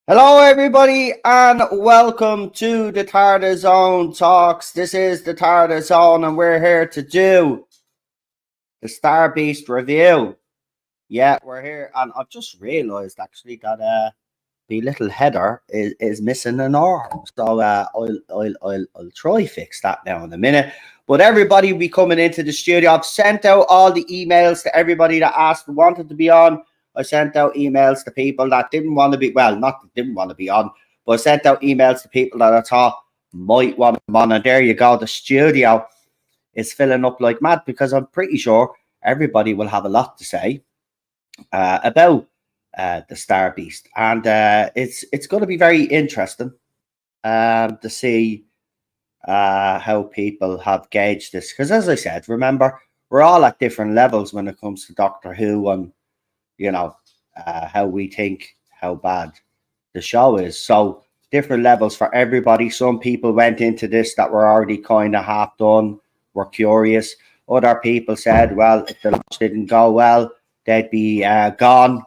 Hello, everybody, and welcome to the Tarda Zone Talks. This is the Tarda Zone, and we're here to do the Star Beast review. Yeah, we're here, and I've just realised actually that the little header is missing an R. So I'll try fix that now in a minute. But everybody will be coming into the studio. I've sent out all the emails to everybody that asked wanted to be on. I sent out emails to people that didn't want to be, well, not that didn't want to be on, but I sent out emails to people that I thought might want to be on. And there you go. The studio is filling up like mad because I'm pretty sure everybody will have a lot to say about the Star Beast. And it's going to be very interesting to see how people have gauged this. Because as I said, remember, we're all at different levels when it comes to Doctor Who and how we think how bad the show is. So different levels for everybody. Some people went into this that were already kind of half done, were curious. Other people said, well, if the launch didn't go well, they'd be gone.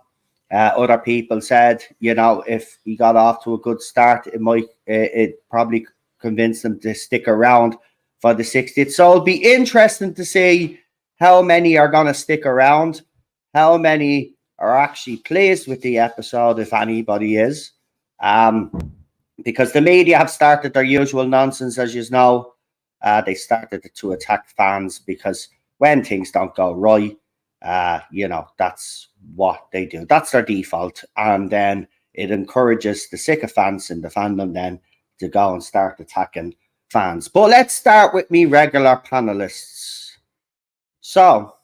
Other people said, if he got off to a good start, it probably convince them to stick around for the 60th. So it'll be interesting to see how many are going to stick around, how many are actually pleased with the episode, if anybody is. Because the media have started their usual nonsense, as you know. They started to attack fans because when things don't go right, that's what they do. That's their default. And then it encourages the sycophants in the fandom then to go and start attacking fans. But let's start with me regular panelists. So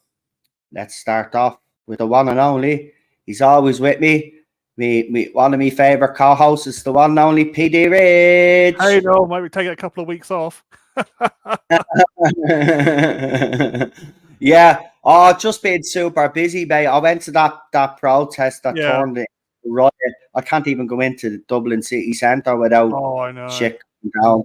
let's start off with the one and only. He's always with me. One of my favourite co-hosts is the one and only PD Rich. I know, might be taking a couple of weeks off. Yeah. Just been super busy, mate. I went to that protest that turned it riot. I can't even go into Dublin city centre without shit down.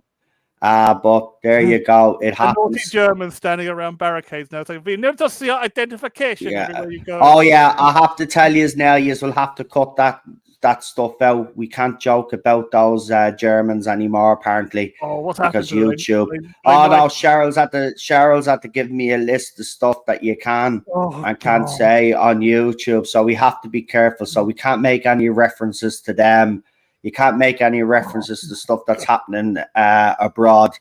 But there you go. It happens. Naughty Germans standing around barricades now. So we never just see identification everywhere you go. Oh yeah, I have to tell you now. You will have to cut that stuff out. We can't joke about those Germans anymore. Apparently, what's because happened YouTube. No, Cheryl's had to give me a list of stuff that you can and can't say on YouTube. So we have to be careful. So we can't make any references to them. You can't make any references to stuff that's happening abroad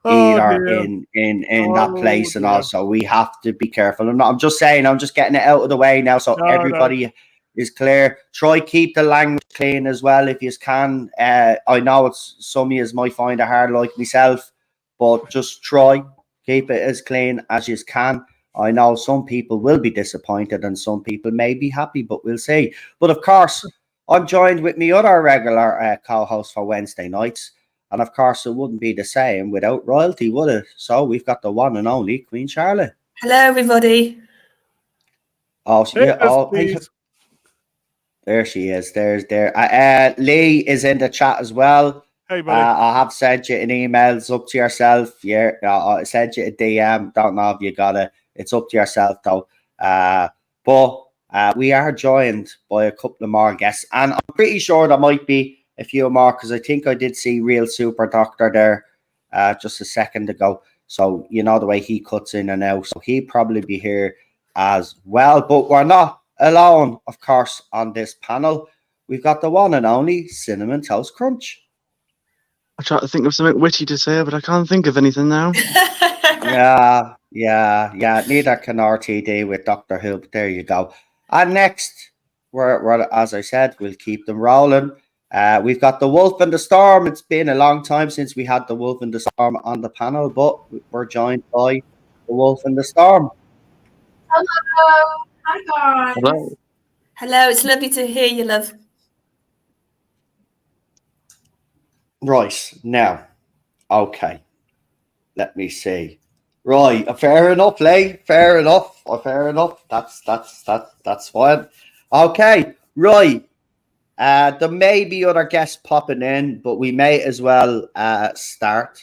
either in that place. And also we have to be careful. I'm just saying, I'm just getting it out of the way now so everybody is clear. Try keep the language clean as well if you can. I know it's some of you might find it hard like myself, but just try keep it as clean as you can. I know some people will be disappointed and some people may be happy, but we'll see. But of course, I'm joined with my other regular co-host for Wednesday nights. And of course, it wouldn't be the same without royalty, would it? So we've got the one and only Queen Charlotte. Hello, everybody. Oh, there she is. Lee is in the chat as well. Hey, buddy. I have sent you an email. It's up to yourself. Yeah, I sent you a DM. Don't know if you got it. It's up to yourself, though. But we are joined by a couple of more guests, and I'm pretty sure there might be a few more because I think I did see Real Super Doctor there just a second ago. So you know the way he cuts in and out, so he'll probably be here as well. But we're not alone, of course, on this panel. We've got the one and only Cinnamon Toast Crunch. I try to think of something witty to say, but I can't think of anything now. Yeah. Neither can RTD with Doctor Who, but there you go. And next, we're as I said, we'll keep them rolling. We've got the Wolf and the Storm. It's been a long time since we had the Wolf and the Storm on the panel, but we're joined by the Wolf and the Storm. Hello. Hi, guys. Hello. Hello. It's lovely to hear you, love. Right. Now, okay. Let me see. Right, fair enough, Lee. Fair enough. That's fine. Okay, right. There may be other guests popping in, but we may as well start.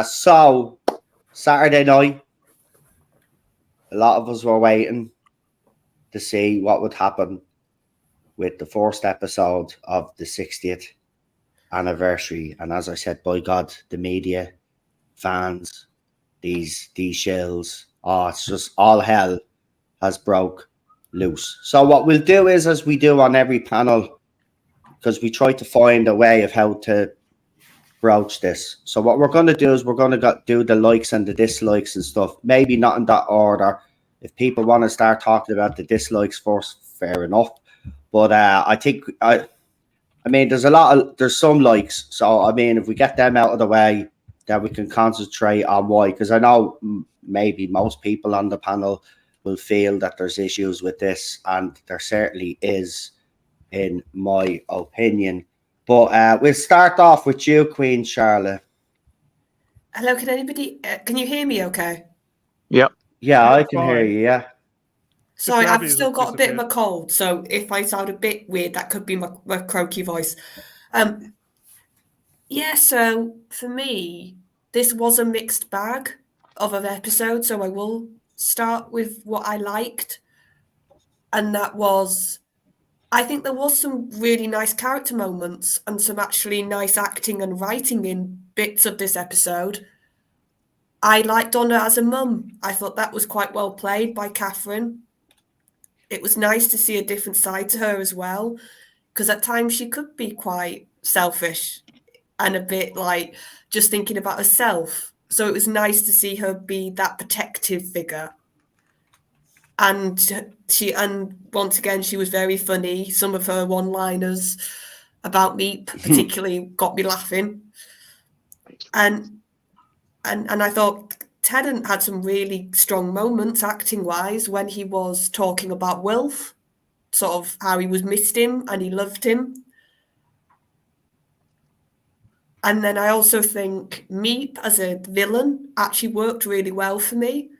So, Saturday night, a lot of us were waiting to see what would happen with the first episode of the 60th anniversary. And as I said, by God, the media, fans, these shills, it's just all hell has broke loose. So what we'll do is, as we do on every panel, because we try to find a way of how to broach this. So what we're going to do is we're going to do the likes and the dislikes and stuff. Maybe not in that order. If people want to start talking about the dislikes first, fair enough. But I think I mean there's some likes. So I mean if we get them out of the way, then we can concentrate on why. Because I know maybe most people on the panel will feel that there's issues with this, and there certainly is, in my opinion. But we'll start off with you, Queen Charlotte. Hello, can you hear me okay? Yep. Yeah, I That's can hear fine. you, yeah. Sorry, Gabby I've still has got a bit of a disappeared. cold, so if I sound a bit weird, that could be my croaky voice. Yeah, so for me, this was a mixed bag of an episode, so I will start with what I liked. And that was, I think there was some really nice character moments and some actually nice acting and writing in bits of this episode. I liked Donna as a mum. I thought that was quite well played by Catherine. It was nice to see a different side to her as well, because at times she could be quite selfish and a bit like just thinking about herself. So it was nice to see her be that protective figure. And once again, she was very funny. Some of her one-liners about Meep particularly got me laughing. And I thought Tennant had some really strong moments acting-wise when he was talking about Wilf, sort of how he missed him and he loved him. And then I also think Meep as a villain actually worked really well for me,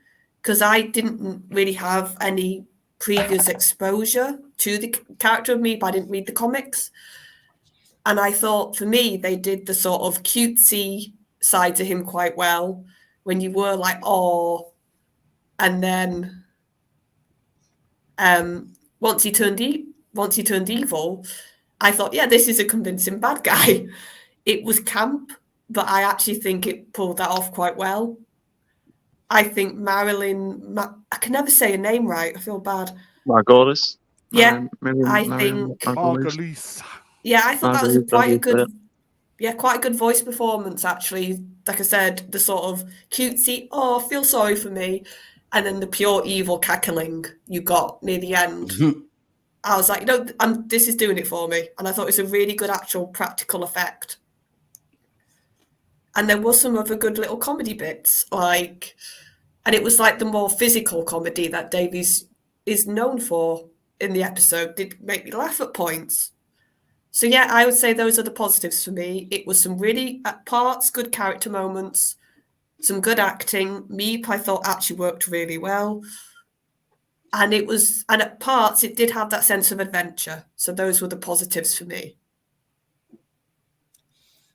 because I didn't really have any previous exposure to the character of Meep. I didn't read the comics. And I thought for me, they did the sort of cutesy side to him quite well, when you were like, oh, and then once he turned evil, I thought, yeah, this is a convincing bad guy. It was camp, but I actually think it pulled that off quite well. I think Marilyn, I can never say her name right. I feel bad. Margolis. Yeah, I Marion think. Margolis. Margulies. Yeah, I thought that was Margolis, quite a yeah. good. Yeah, quite a good voice performance, actually. Like I said, the sort of cutesy, oh, feel sorry for me, and then the pure evil cackling you got near the end. I was like, this is doing it for me. And I thought it was a really good actual practical effect. And there was some other good little comedy bits, and it was like the more physical comedy that Davies is known for in the episode did make me laugh at points. So yeah, I would say those are the positives for me. It was some really, at parts, good character moments, some good acting. Meep, I thought, actually worked really well. And at parts, it did have that sense of adventure. So those were the positives for me.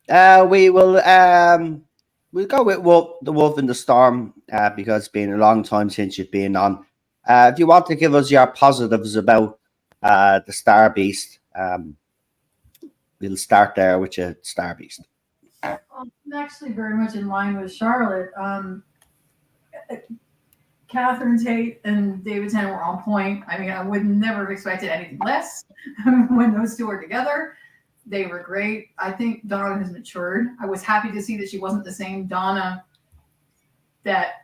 We will we'll go with the Wolf in the Storm, because it's been a long time since you've been on. If you want to give us your positives about the Star Beast, we'll start there with you, Star Beast. I'm actually very much in line with Charlotte. Catherine Tate and David Tennant were on point. I mean, I would never have expected anything less when those two were together. They were great. I think Donna has matured. I was happy to see that she wasn't the same Donna that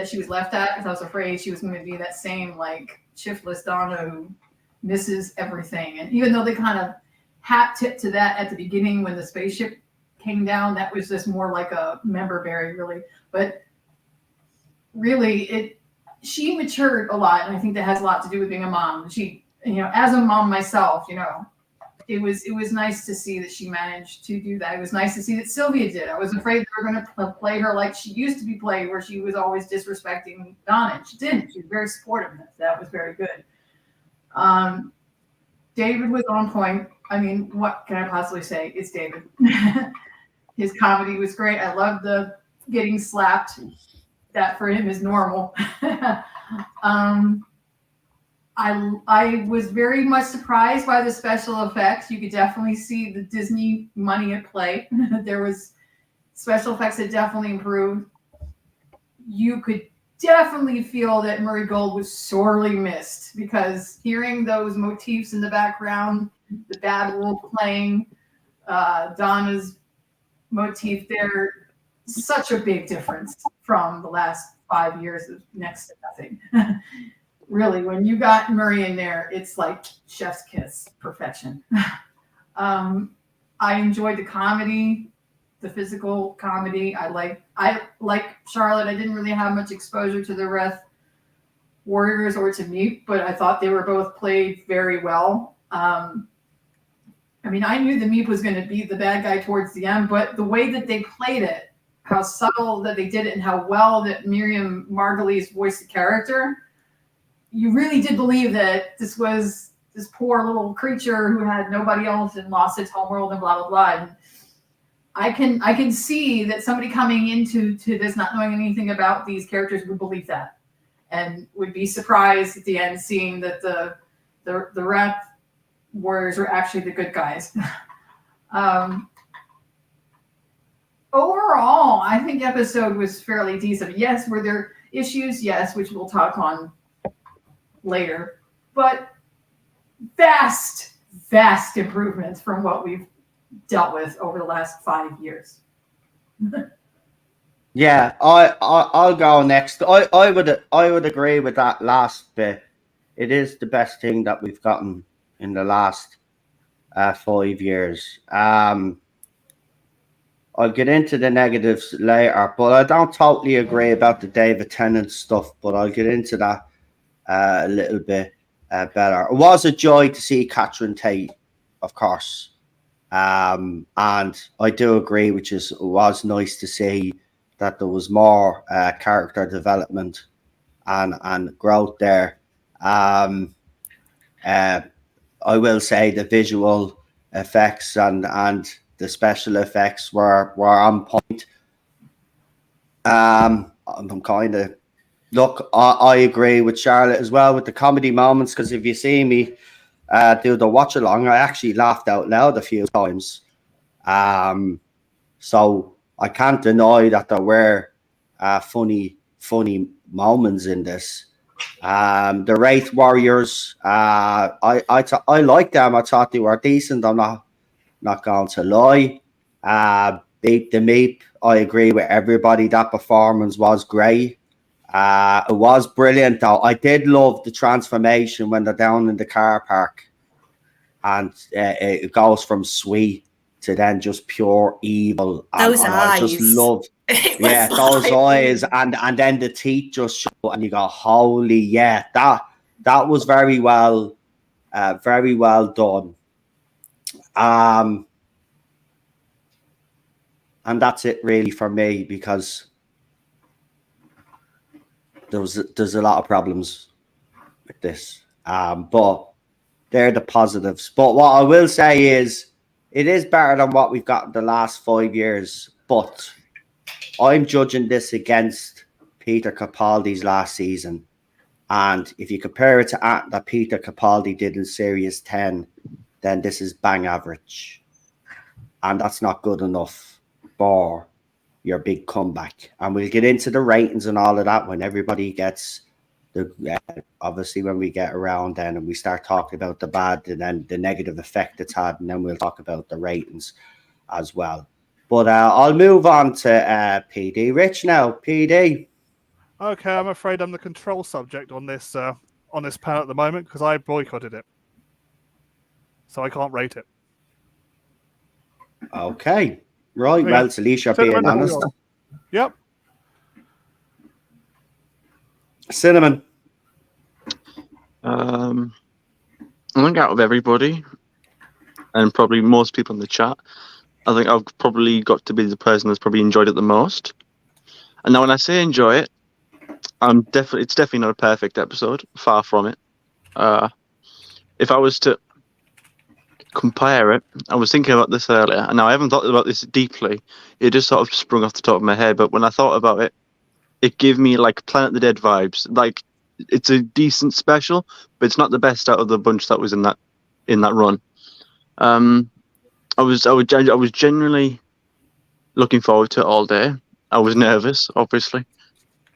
she was left at, because I was afraid she was going to be that same like shiftless Donna who misses everything. And even though they kind of hat tipped to that at the beginning when the spaceship came down, that was just more like a member berry, really. But really, she matured a lot, and I think that has a lot to do with being a mom. She, as a mom myself, it was nice to see that she managed to do that. It was nice to see that Sylvia did. I was afraid they were going to play her like she used to be played, where she was always disrespecting Donna. And she didn't. She was very supportive. That was very good. David was on point. I mean, what can I possibly say? It's David. His comedy was great. I loved the getting slapped. That for him is normal. I was very much surprised by the special effects. You could definitely see the Disney money at play. There was special effects that definitely improved. You could definitely feel that Murray Gold was sorely missed, because hearing those motifs in the background, the bad wolf playing, Donna's motif there, such a big difference from the last 5 years of next to nothing. Really, when you got Murray in there, it's like chef's kiss, perfection. I enjoyed the comedy, the physical comedy. I like Charlotte. I didn't really have much exposure to the Wrath Warriors or to Meep, but I thought they were both played very well. I mean, I knew the Meep was going to be the bad guy towards the end, but the way that they played it, how subtle that they did it, and how well that Miriam Margolyes voiced the character, you really did believe that this was this poor little creature who had nobody else and lost its homeworld and blah blah blah. And I can see that somebody coming into this not knowing anything about these characters would believe that, and would be surprised at the end seeing that the Wrath Warriors were actually the good guys. Overall, I think the episode was fairly decent. Yes, were there issues? Yes, which we'll talk on later, but vast improvements from what we've dealt with over the last 5 years. Yeah, I'll go next. I would agree with that last bit. It is the best thing that we've gotten in the last 5 years. I'll get into the negatives later, but I don't totally agree about the David Tennant stuff, but I'll get into that a little bit better. It was a joy to see Catherine Tate, of course. And I do agree, which is, it was nice to see that there was more character development and growth there. I will say the visual effects and the special effects were on point. I'm kind of look. I agree with Charlotte as well with the comedy moments, because if you see me do the watch along, I actually laughed out loud a few times. So I can't deny that there were funny moments in this. The Wraith Warriors, I liked them. I thought they were decent. I'm not going to lie. Beat the Meep. I agree with everybody. That performance was great. It was brilliant, though. I did love the transformation when they're down in the car park, and it goes from sweet to then just pure evil. Those and eyes. I just loved, yeah, those eyes, and then the teeth just show, and you go, holy, yeah, that was very well done. And that's it really for me, because there's a lot of problems with this. But they're the positives. But what I will say is it is better than what we've got in the last 5 years. But I'm judging this against Peter Capaldi's last season. And if you compare it to that Peter Capaldi did in Series 10, then this is bang average. And that's not good enough for your big comeback. And we'll get into the ratings and all of that when everybody gets obviously when we get around then and we start talking about the bad and then the negative effect it's had, and then we'll talk about the ratings as well. But I'll move on to PD Rich now. PD. Okay, I'm afraid I'm the control subject on this panel at the moment because I boycotted it, so I can't rate it. Okay, right. Well, at least you're being honest. Yep. Cinnamon. I think out of everybody, and probably most people in the chat, I think I've probably got to be the person that's probably enjoyed it the most. And now when I say enjoy it, it's definitely not a perfect episode, far from it. If I was to compare it, I was thinking about this earlier, and now I haven't thought about this deeply. It just sort of sprung off the top of my head, but when I thought about it, it gave me like Planet of the Dead vibes. Like it's a decent special, but it's not the best out of the bunch that was in that run. I was genuinely looking forward to it all day. I was nervous, obviously.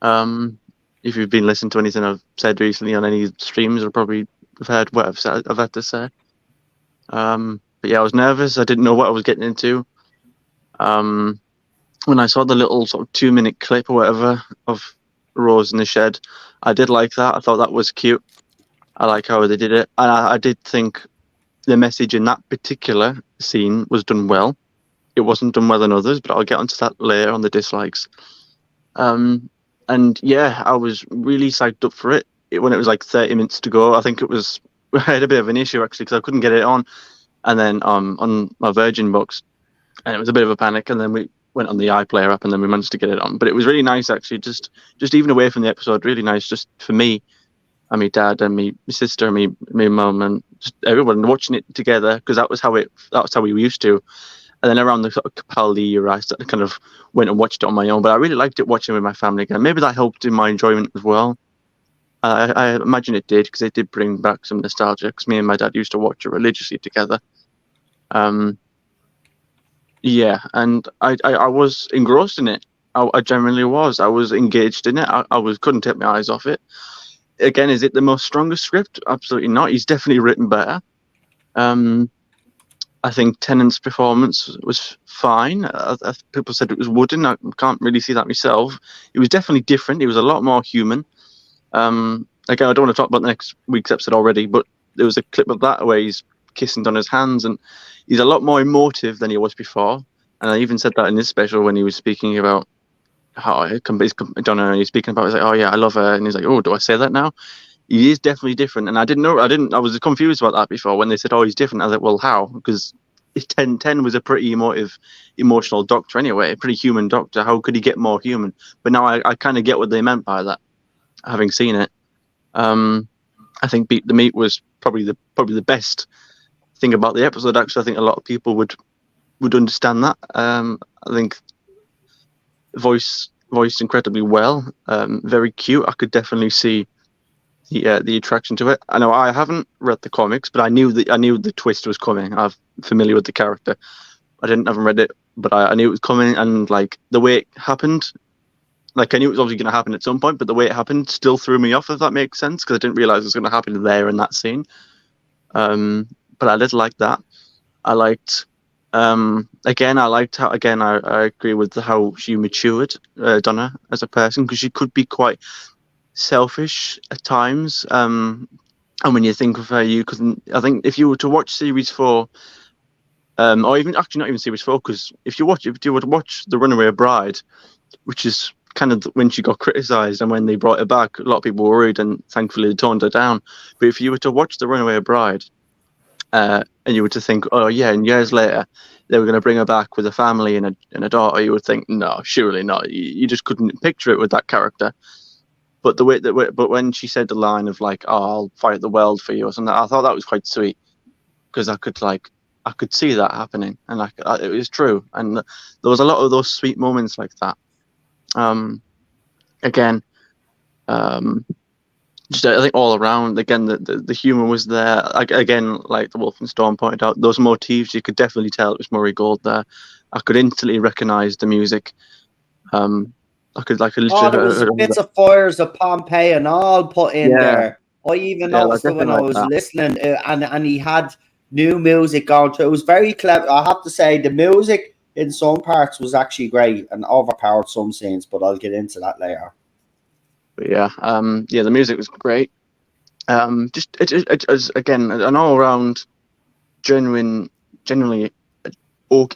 If you've been listening to anything I've said recently on any streams, you'll probably have heard what I've had to say. But yeah, I was nervous. I didn't know what I was getting into. When I saw the little sort of 2-minute clip or whatever of Rose in the shed, I did like that. I thought that was cute. I like how they did it. And I did think the message in that particular scene was done well. It wasn't done well in others, but I'll get onto that later on the dislikes. And yeah, I was really psyched up for it. When it was like 30 minutes to go, I think I had a bit of an issue actually because I couldn't get it on. And then on my Virgin box, and it was a bit of a panic. And then we went on the iPlayer app, and then we managed to get it on. But it was really nice actually, just even away from the episode, really nice just for me and my dad and my sister and my mum and just everyone watching it together, because that was how we used to. And then around the sort of Capaldi era, I kind of went and watched it on my own. But I really liked it watching with my family again. Maybe that helped in my enjoyment as well. I imagine it did, because it did bring back some nostalgia, because me and my dad used to watch it religiously together. Yeah, and I was engrossed in it. I genuinely was. I was engaged in it. I couldn't take my eyes off it. Again, is it the most strongest script? Absolutely not. He's definitely written better. I think Tennant's performance was fine. People said it was wooden. I can't really see that myself. It was definitely different. It was a lot more human. Again, I don't want to talk about the next week's episode already, but there was a clip of that where he's kissing Donna's hands, and he's a lot more emotive than he was before. And I even said that in this special when he was speaking about how Donna, and he's speaking about, he's like, oh yeah, I love her, and he's like, oh, do I say that now? He is definitely different, and I was confused about that before when they said, oh, he's different. I was like, well, how? Because 10 was a pretty emotional doctor anyway, a pretty human doctor. How could he get more human? But now I kind of get what they meant by that, having seen it. I think Beat the Meat was probably the best thing about the episode. Actually, I think a lot of people would understand that. I think voiced incredibly well, very cute. I could definitely see the attraction to it. I know I haven't read the comics, but I knew the twist was coming. I'm familiar with the character. I haven't read it, but I knew it was coming, and like the way it happened, like I knew it was obviously going to happen at some point, but the way it happened still threw me off, if that makes sense, because I didn't realize it was going to happen there in that scene. But I did like that. I liked how, again, I agree with how she matured, Donna, as a person, because she could be quite selfish at times. And when you think of her, I think if you were to watch series 4, or even actually not even series 4, because if you were to watch The Runaway Bride, which is kind of when she got criticized, and when they brought her back, a lot of people were worried, and thankfully they toned her down. But if you were to watch The Runaway Bride, and you were to think, oh yeah, and years later they were going to bring her back with a family and a daughter, you would think, no, surely not. You just couldn't picture it with that character. But but when she said the line of like, oh, I'll fight the world for you or something, I thought that was quite sweet, because I could see that happening, and it was true. And there was a lot of those sweet moments like that. Again, just I think all around, again, the humor was there. Again, like the Wolf and Storm pointed out, those motifs, you could definitely tell it was Murray Gold there. I could instantly recognize the music. I could literally. Oh, there was bits of Fires of Pompeii and all put in there. I even noticed it when I was listening, and he had new music going to. It was very clever. I have to say, the music in some parts was actually great and overpowered some scenes, but I'll get into that later. But yeah, the music was great. Just it was, again, an all-around, genuinely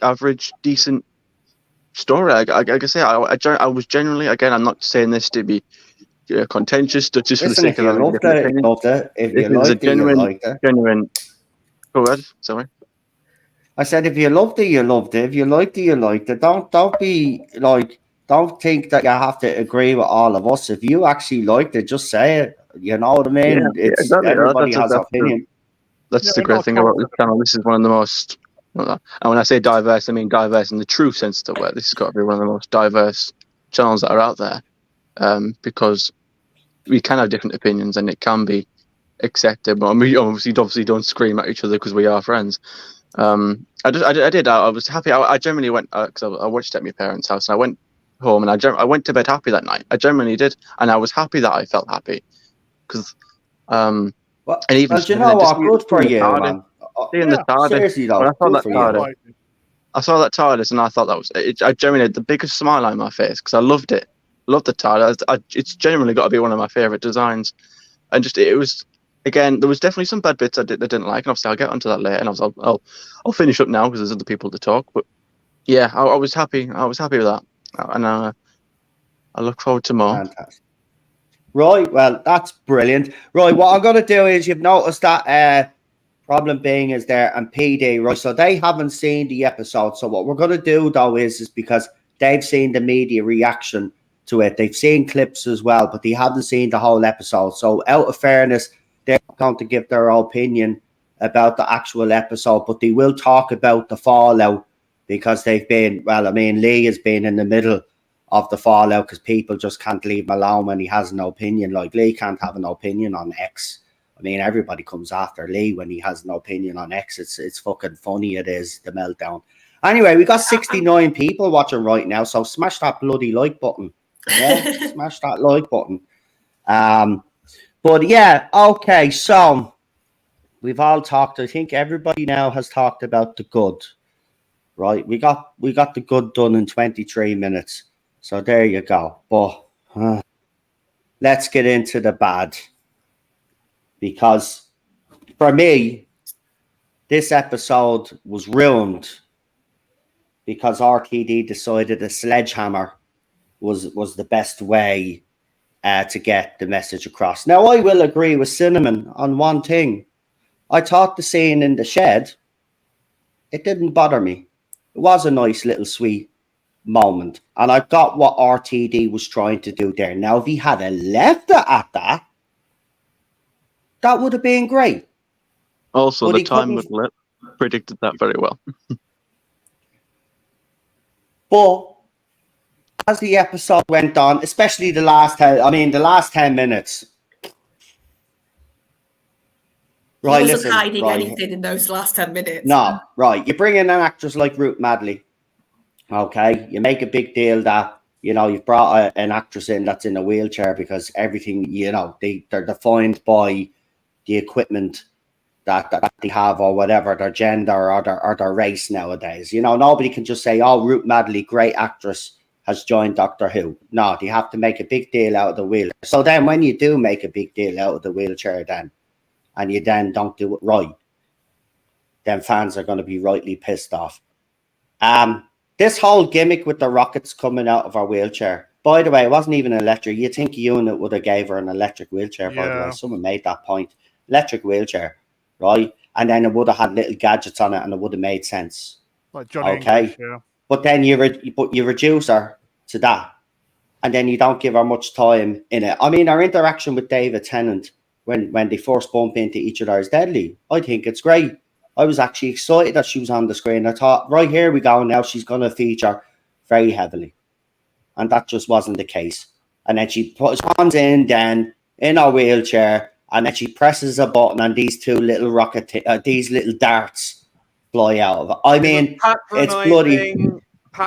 average, decent story. I say I was genuinely, again, I'm not saying this to be contentious, but just for the sake of it. Loved it. If you liked it, you liked it. Genuine. Go ahead. Sorry. I said, if you loved it, you loved it. If you liked it, you liked it. Don't be like, don't think that you have to agree with all of us. If you actually liked it, just say it. You know what I mean? Yeah, exactly. Everybody has an opinion. That's the great thing about this channel. This is one of the most, and when I say diverse, I mean diverse in the true sense of the word. This has got to be one of the most diverse channels that are out there, because we can have different opinions and it can be accepted. But I mean, obviously don't scream at each other because we are friends. I was happy. I generally went because I watched it at my parents' house, and I went home and I went to bed happy that night. I genuinely did, and I was happy that I felt happy because Well, and even you know what? Good for you, man. Seeing the TARDIS, Seriously though, when I saw good that for TARDIS, you. I saw that TARDIS and I thought that was it. I genuinely had the biggest smile on my face because I loved it. Loved the TARDIS. It's genuinely got to be one of my favorite designs. And just it was again, there was definitely some bad bits I didn't like, and obviously I'll get onto that later. And I'll finish up now because there's other people to talk. But yeah, I was happy. I was happy with that, and I look forward to more. Fantastic. Right, well, that's brilliant. Right, what I'm going to do is you've noticed that Problem Being is there and PD, right? So they haven't seen the episode. So what we're going to do, though, is because they've seen the media reaction to it. They've seen clips as well, but they haven't seen the whole episode. So out of fairness, they're going to give their opinion about the actual episode, but they will talk about the fallout because they've been, well, I mean, Lee has been in the middle of the fallout because people just can't leave him alone when he has an opinion. Like Lee can't have an opinion on X. I mean, everybody comes after Lee when he has an opinion on X. It's fucking funny. It is the meltdown. Anyway, we got 69 people watching right now, so smash that bloody like button. Yeah, smash that like button. But yeah, okay. So we've all talked. I think everybody now has talked about the good. Right, we got the good done in 23 minutes. So there you go. But let's get into the bad. Because for me, this episode was ruined because RTD decided a sledgehammer was the best way to get the message across. Now, I will agree with Cinnamon on one thing. I thought the scene in the shed, it didn't bother me. It was a nice little sweet moment. And I got what RTD was trying to do there. Now, if he had left it at that, that would have been great. Also, But the he time couldn't- with predicted that very well. But as the episode went on, especially the last 10 minutes. He Right, wasn't listen, hiding right. anything in those last 10 minutes. No, right. You bring in an actress like Ruth Madley. Okay, you make a big deal that you've brought an actress in that's in a wheelchair because everything they're defined by the equipment that they have or whatever, their gender or their race nowadays. Nobody can just say, "Oh, Ruth Madley, great actress, has joined Doctor Who." No, they have to make a big deal out of the wheelchair. So then, when you do make a big deal out of the wheelchair, and you then don't do it right, then fans are going to be rightly pissed off. This whole gimmick with the rockets coming out of her wheelchair, by the way, it wasn't even electric. You'd think Unit would have gave her an electric wheelchair, by the way. Yeah. Someone made that point. Electric wheelchair, right? And then it would have had little gadgets on it and it would have made sense. Like Johnny Okay. English, yeah. But then you reduce her to that, and then you don't give her much time in it. I mean, our interaction with David Tennant when they first bump into each other is deadly. I think it's great. I was actually excited that she was on the screen. I thought, right, here we go. Now she's going to feature very heavily, and that just wasn't the case. And then she runs in her wheelchair, and then she presses a button, and these two little these little darts fly out of it. I mean, it's bloody.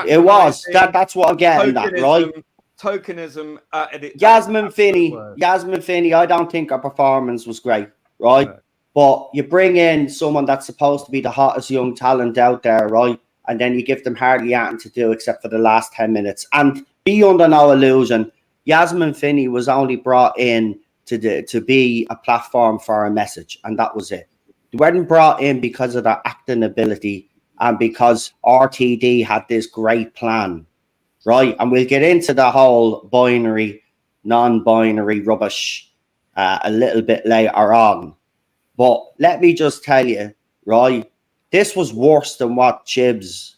It was that's what I'm getting at, right? Tokenism at its Yasmin Finney, word. I don't think her performance was great, right? No. But you bring in someone that's supposed to be the hottest young talent out there, right? And then you give them hardly anything to do except for the last 10 minutes. And be under no illusion, Yasmin Finney was only brought in to be a platform for a message, and that was it. They weren't brought in because of their acting ability and because RTD had this great plan, right? And we'll get into the whole binary, non-binary rubbish a little bit later on. But let me just tell you, right, this was worse than what Chibs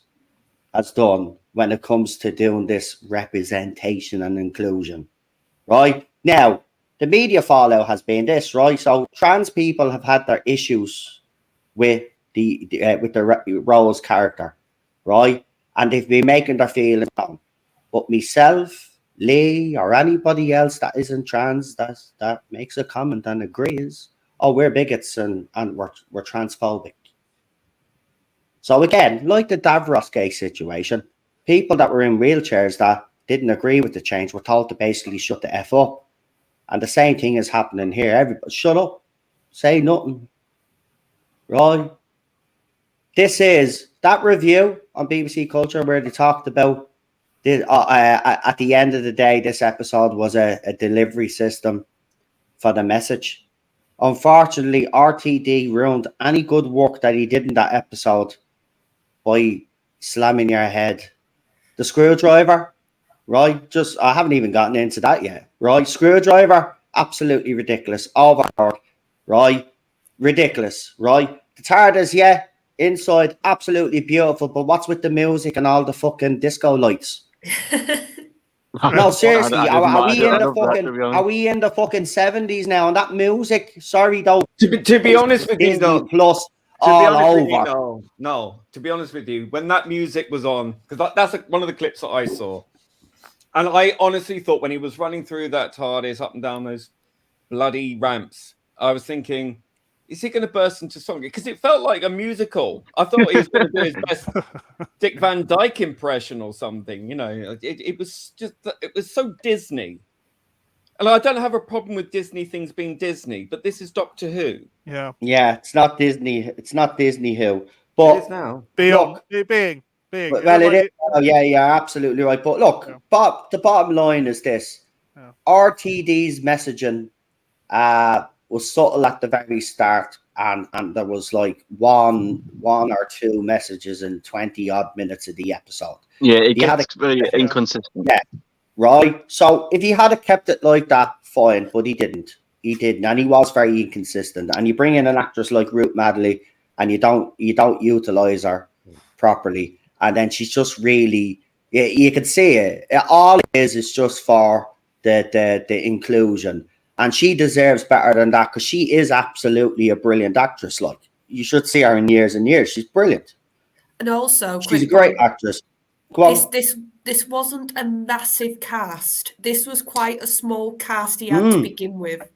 has done when it comes to doing this representation and inclusion, right? Now, the media fallout has been this, right? So trans people have had their issues with the Rose character, right? And they've been making their feelings known. But myself Lee or anybody else that isn't trans that makes a comment and agrees, oh, we're bigots and we're transphobic. So again, like the Davros case situation, people that were in wheelchairs that didn't agree with the change were told to basically shut the F up. And the same thing is happening here. Everybody shut up, say nothing. Right? This is that review on BBC Culture where they talked about at the end of the day, this episode was a delivery system for the message. Unfortunately, RTD ruined any good work that he did in that episode by slamming your head. The screwdriver, right? Just I haven't even gotten into that yet, right? Screwdriver, absolutely ridiculous. Overpowered, right? Ridiculous, right? The TARDIS, yeah, inside, absolutely beautiful. But what's with the music and all the fucking disco lights? No, seriously, are we in the fucking 70s now? And that music, sorry though. To be honest with you, Disney no. Plus To be all honest with you, over. no. To be honest with you, when that music was on, because that's one of the clips that I saw, and I honestly thought when he was running through that TARDIS up and down those bloody ramps, I was thinking, is he going to burst into song? Because it felt like a musical. I thought he was going to do his best Dick Van Dyke impression or something. You know, it was so Disney. And I don't have a problem with Disney things being Disney, but this is Doctor Who. Yeah. Yeah, it's not Disney. It's not Disney Who. It But is now. Being. well, it is. Oh, yeah, absolutely right. But look, Yeah. the bottom line is this: Yeah. RTD's messaging was subtle at the very start, and there was like one or two messages in 20 odd minutes of the episode. Yeah, it You had gets very inconsistent. Yeah, right. So if he had kept it like that, fine. But he didn't. He didn't, and he was very inconsistent. And you bring in an actress like Ruth Madley, and you don't utilize her properly, and then she's just really, you can see it. All it is just for the inclusion. And she deserves better than that because she is absolutely a brilliant actress. Like, you should see her in years and years. She's brilliant. And also, She's a great actress. Go on. This wasn't a massive cast. This was quite a small cast he had to begin with.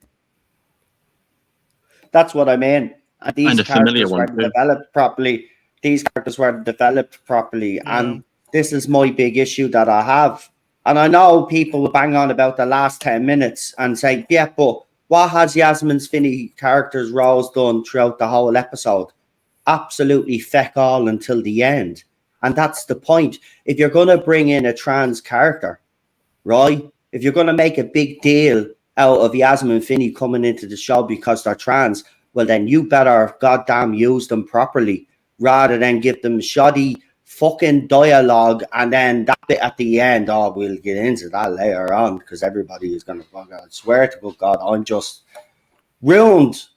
That's what I mean. And these And a familiar characters one, weren't too. developed properly. These characters weren't developed properly. Yeah. And this is my big issue that I have. And I know people will bang on about the last 10 minutes and say, yeah, but what has Yasmin Finney character's roles done throughout the whole episode? Absolutely feck all until the end. And that's the point. If you're going to bring in a trans character, right? If you're going to make a big deal out of Yasmin Finney coming into the show because they're trans, well, then you better goddamn use them properly rather than give them shoddy fucking dialogue and then that bit at the end. Oh, we'll get into that later on because everybody is going to fuck out. I swear to good God, I'm just ruined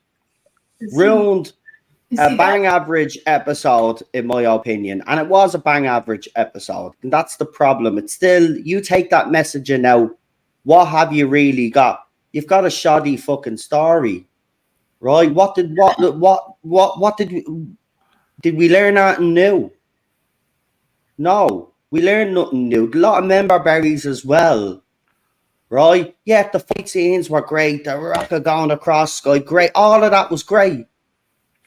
a bang average episode, in my opinion. And it was a bang average episode. And that's the problem. It's still, you take that messaging out, what have you really got? You've got a shoddy fucking story, right? Did we learn anything new? No, we learned nothing new. A lot of member berries as well, right? Yeah, the fight scenes were great. The rocket going across sky, great. All of that was great.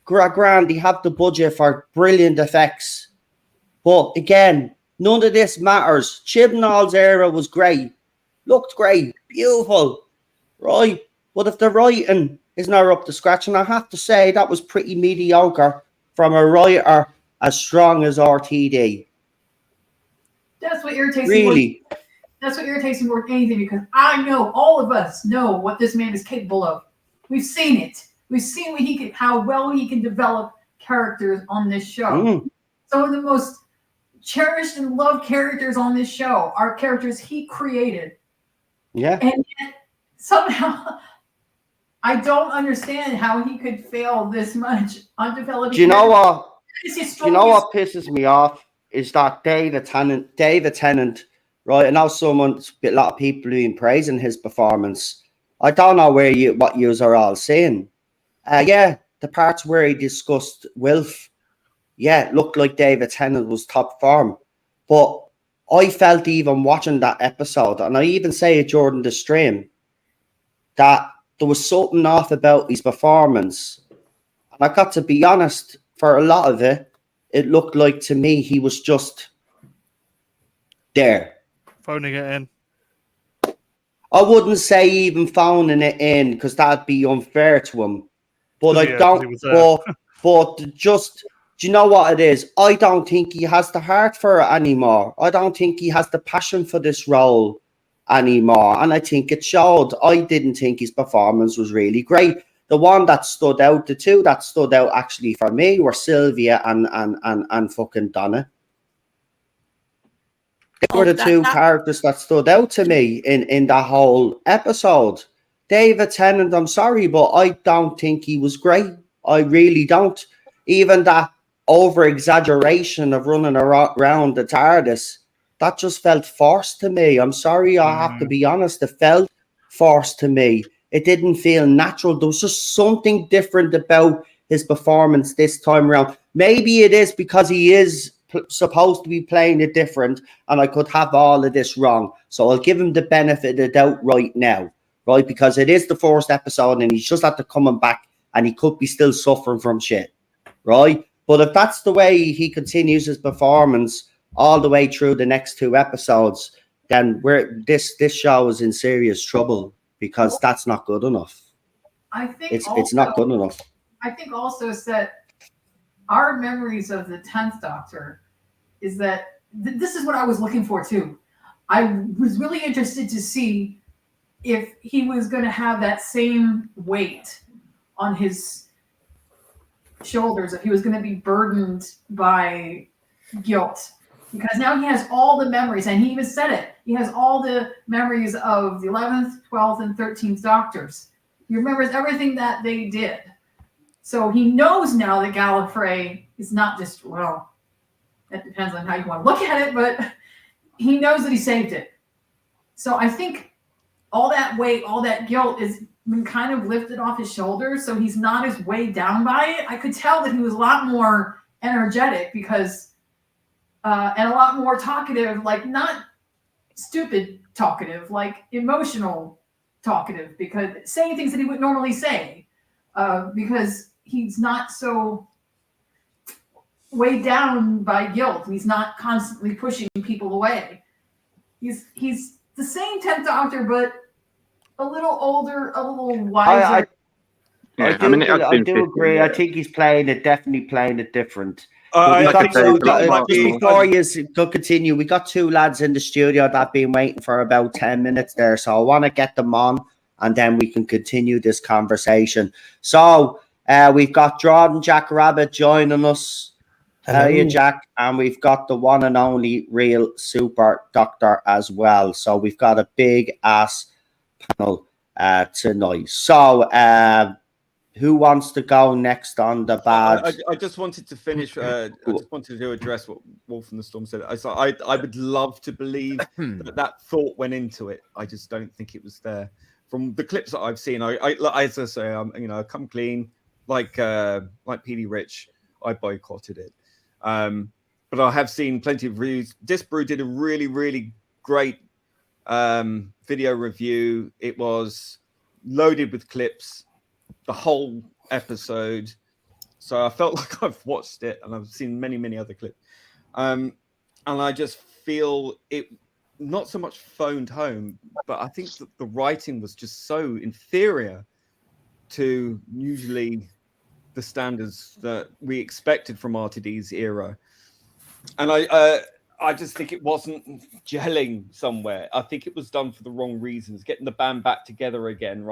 Grand, they have the budget for brilliant effects. But again, none of this matters. Chibnall's era was great. Looked great. Beautiful. Right? But if the writing is not up to scratch, and I have to say that was pretty mediocre from a writer as strong as RTD. That's what irritates Really? me. That's what irritates me more than anything because I know, all of us know what this man is capable of. We've seen it. We've seen what how well he can develop characters on this show. Some of the most cherished and loved characters on this show are characters he created. Yeah. And yet, somehow, I don't understand how he could fail this much on developing. Do you know what? Do you know what pisses me off is that David Tennant, right? I know a lot of people have been praising his performance. I don't know what yous are all saying. Yeah, the parts where he discussed Wilf, yeah, looked like David Tennant was top form. But I felt even watching that episode, and I even say it during the stream, that there was something off about his performance. And I got to be honest, for a lot of it, it looked like to me he was just there. Phoning it in. I wouldn't say even phoning it in because that'd be unfair to him. But I Yeah, 'cause don't. he was there. But just, do you know what it is? I don't think he has the heart for it anymore. I don't think he has the passion for this role anymore. And I think it showed. I didn't think his performance was really great. The one that stood out, the two that stood out actually for me were Sylvia and fucking Donna. They were the two characters that stood out to me in that whole episode. David Tennant, I'm sorry, but I don't think he was great. I really don't. Even that over-exaggeration of running around the TARDIS, that just felt forced to me. I'm sorry, I have to be honest. It felt forced to me. It didn't feel natural. There was just something different about his performance this time around. Maybe it is because he is supposed to be playing it different, and I could have all of this wrong. So I'll give him the benefit of the doubt right now, right? Because it is the first episode, and he's just after coming back, and he could be still suffering from shit, right? But if that's the way he continues his performance all the way through the next two episodes, then this show is in serious trouble, because that's not good enough. I think It's not good enough. I think also is that our memories of the 10th Doctor is that this is what I was looking for too. I was really interested to see if he was going to have that same weight on his shoulders, if he was going to be burdened by guilt. Because now he has all the memories, and he even said it. He has all the memories of the 11th, 12th, and 13th Doctors. He remembers everything that they did. So he knows now that Gallifrey is not just, well, that depends on how you want to look at it, but he knows that he saved it. So I think all that weight, all that guilt is been kind of lifted off his shoulders, so he's not as weighed down by it. I could tell that he was a lot more energetic because, and a lot more talkative, like not stupid talkative, like emotional talkative, because saying things that he would normally say, because he's not so weighed down by guilt. He's not constantly pushing people away. He's the same 10th Doctor, but a little older, a little wiser. I do agree. I think he's definitely playing it different. Before you continue, we got two lads in the studio that have been waiting for about 10 minutes there, so I want to get them on, and then we can continue this conversation. So we've got Jordan Jack Rabbit joining us. How are you, Jack? And we've got the one and only real Super Doctor as well. So we've got a big ass panel tonight. So who wants to go next on the bad? I just wanted to finish. I just wanted to address what Wolf and the Storm said. I would love to believe that thought went into it. I just don't think it was there. From the clips that I've seen, I as I say, I come clean, like PD Rich. I boycotted it, but I have seen plenty of reviews. Disbrew did a really, really great video review. It was loaded with clips, the whole episode. So I felt like I've watched it, and I've seen many, many other clips. And I just feel it not so much phoned home, but I think that the writing was just so inferior to usually the standards that we expected from RTD's era. And I just think it wasn't gelling somewhere. I think it was done for the wrong reasons, getting the band back together again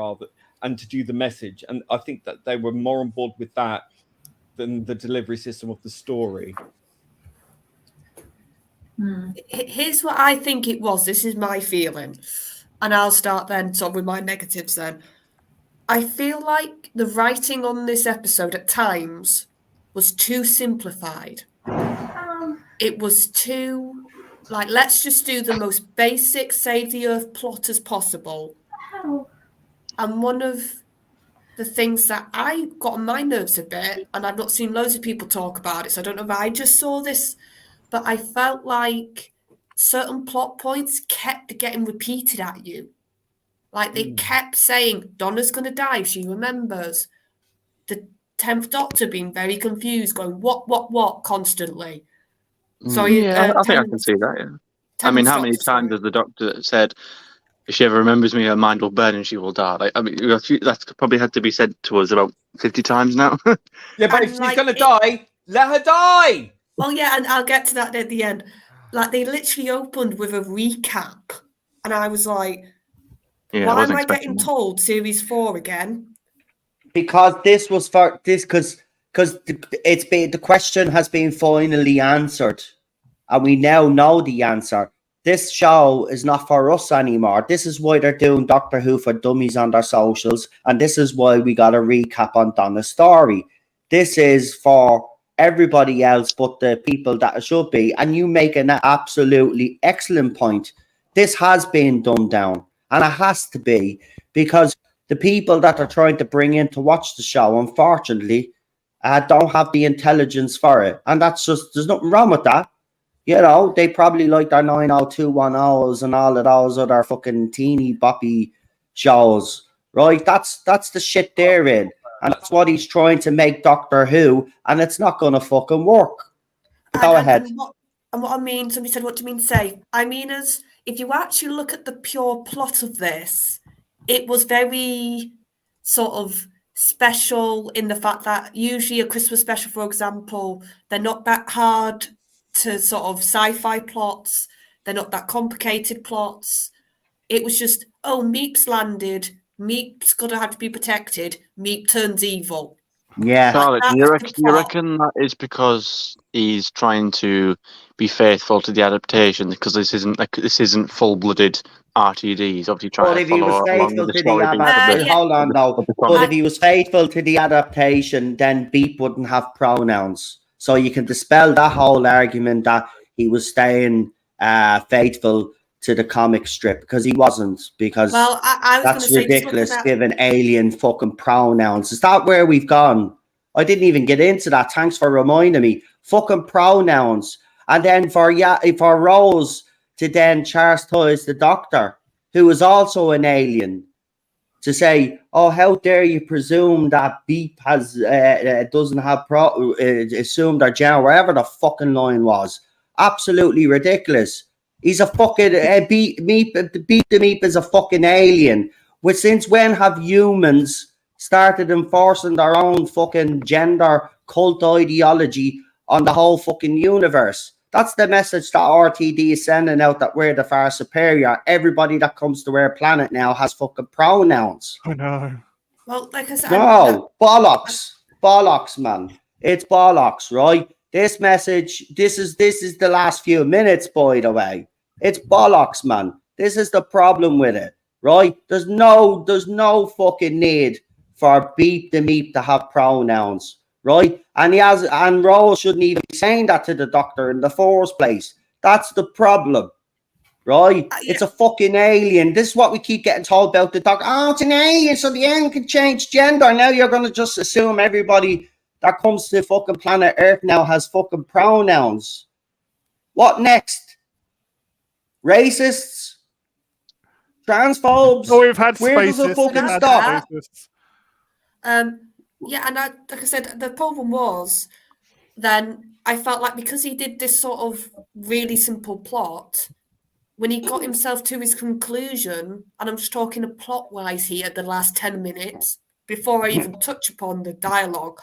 and to do the message. And I think that they were more on board with that than the delivery system of the story. Here's what I think it was. This is my feeling. And I'll start then with my negatives then. I feel like the writing on this episode at times was too simplified. It was too, let's just do the most basic save the earth plot as possible. And one of the things that I got on my nerves a bit, and I've not seen loads of people talk about it, so I don't know if I just saw this, but I felt like certain plot points kept getting repeated at you. Like they kept saying, Donna's going to die if she remembers. The 10th Doctor being very confused, going, what, constantly. Sorry, Yeah, I think I can Tennant's- see that. Yeah. I Tennant's mean, how many Doctor, times sorry. has the Doctor said, "If she ever remembers me, her mind will burn and she will die"? Like, I mean, that's probably had to be said to us about 50 times now. Yeah, but And, if she's like, gonna it- die, let her die. Well, yeah, and I'll get to that at the end. Like, they literally opened with a recap. And I was like, Yeah, why am wasn't I expecting getting that. told series 4 again? Because this was for this because it's been the question has been finally answered, and we now know the answer. This show is not for us anymore. This is why they're doing Doctor Who for Dummies on their socials, and this is why we got a recap on Donna's story. This is for everybody else but the people that it should be. And you make an absolutely excellent point. This has been dumbed down, and it has to be, because the people that are trying to bring in to watch the show, unfortunately, don't have the intelligence for it. And that's just, there's nothing wrong with that. You know, they probably like their 90210s and all of those other fucking teeny boppy shows, right? That's the shit they're in. And that's what he's trying to make Doctor Who, and it's not going to fucking work. Go ahead. And what I mean, somebody said, what do you mean say? I mean, as if you actually look at the pure plot of this, it was very sort of special in the fact that usually a Christmas special, for example, they're not that hard to sort of sci-fi plots. They're not that complicated plots. It was just, oh, Meep's landed. Meep's going to have to be protected. Meep turns evil. Yeah. Charlotte, That's do you the reckon, plot. that is because he's trying to be faithful to the adaptation? Because this isn't full-blooded RTD. He's obviously trying But to if he was follow along faithful with the to the story beat of adaptation, the- yeah. hold on now. of the But comic. if he was faithful to the adaptation, then Beep wouldn't have pronouns. So you can dispel that whole argument that he was staying faithful to the comic strip, because he wasn't. Because Well, I was going to that's say, just ridiculous, looking at, giving alien fucking pronouns. Is that where we've gone? I didn't even get into that. Thanks for reminding me. Fucking pronouns. And then for Rose to then chastise the Doctor, who is also an alien, to say, "Oh, how dare you presume that Beep has doesn't have assumed or Jan," wherever the fucking line was. Absolutely ridiculous. He's a fucking Beep the Meep is a fucking alien. Which, since when have humans started enforcing their own fucking gender cult ideology on the whole fucking universe? That's the message that RTD is sending out, that we're the far superior. Everybody that comes to our planet now has fucking pronouns. I know. well, like I said, No, bollocks. Bollocks, man. It's bollocks, right? This message, this is the last few minutes, by the way. It's bollocks, man. This is the problem with it, right? There's no fucking need for Beep the Meep to have pronouns, right? And Rose shouldn't even be saying that to the Doctor in the first place. That's the problem, right? Yeah. It's a fucking alien. This is what we keep getting told about the Doctor. Oh, it's an alien, so the alien can change gender. Now you're going to just assume everybody that comes to fucking planet Earth now has fucking pronouns. What next? Racists? Transphobes? Oh, we've had Where does it spacists. fucking we've had stop? spacists. yeah, and like I said, the problem was then I felt like because he did this sort of really simple plot, when he got himself to his conclusion, and I'm just talking plot-wise here, the last 10 minutes, before I even touch upon the dialogue,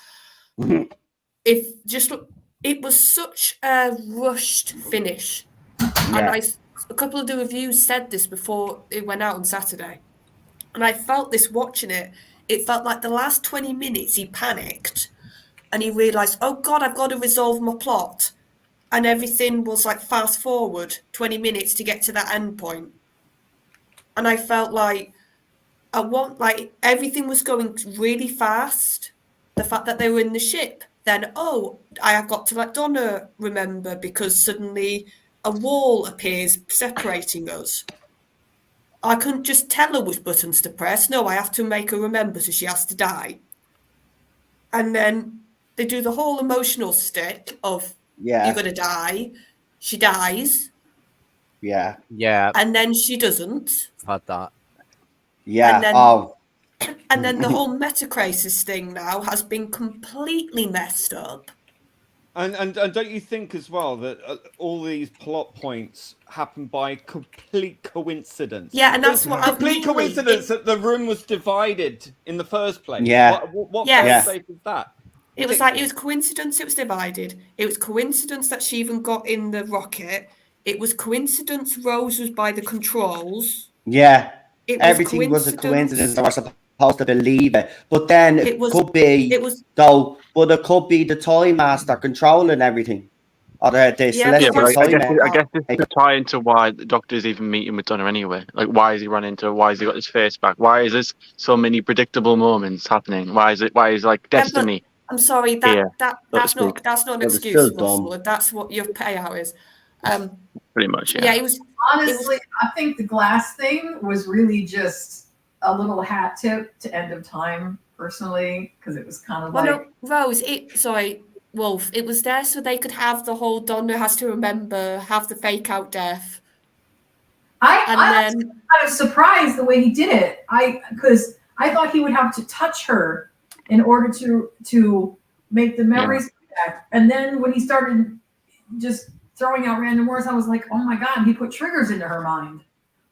it was such a rushed finish. And a couple of the reviews said this before it went out on Saturday. And I felt this watching it. It felt like the last 20 minutes he panicked and he realised, oh God, I've got to resolve my plot. And everything was like fast forward 20 minutes to get to that end point. And I felt like everything was going really fast. The fact that they were in the ship, then, oh, I have got to let Donna remember because suddenly a wall appears separating us. I couldn't just tell her which buttons to press. No, I have to make her remember, so she has to die. And then they do the whole emotional stick of, you're going to die. She dies. Yeah. Yeah, and then she doesn't, I've had that. Yeah. And then- Oh. and then the whole metacrisis thing now has been completely messed up. And don't you think as well that all these plot points happen by complete coincidence? Yeah, and that's It's what I've complete really- coincidence that the room was divided in the first place. Yeah. What Yes. fail-safe is that? It was like, it was coincidence it was divided. It was coincidence that she even got in the rocket. It was coincidence Rose was by the controls. Yeah. It was Everything was a coincidence. They were supposed to believe it. But then it could be, but it could be the Toy Master controlling everything. Or the Yeah, Yeah, Celestial but I Toy guess, Master. I guess it's to tie into why the Doctor's even meeting with Donna anyway. Like, why is he run into her? Why has he got his face back? Why is this so many predictable moments happening? Why is like destiny? I'm sorry, Yeah, that's to not an But it's excuse, still dumb. Russell. That's what your payout is. Pretty much, yeah. Yeah, it was. Honestly, I think the glass thing was really just a little hat tip to End of Time, personally, because it was kind of Well, like. no, Rose. Wolf. It was there so they could have the whole Donna has to remember, have the fake out death, and I then was kind of surprised the way he did it. Because I thought he would have to touch her in order to make the memories come back. And then when he started just throwing out random words, I was like, oh my God, he put triggers into her mind.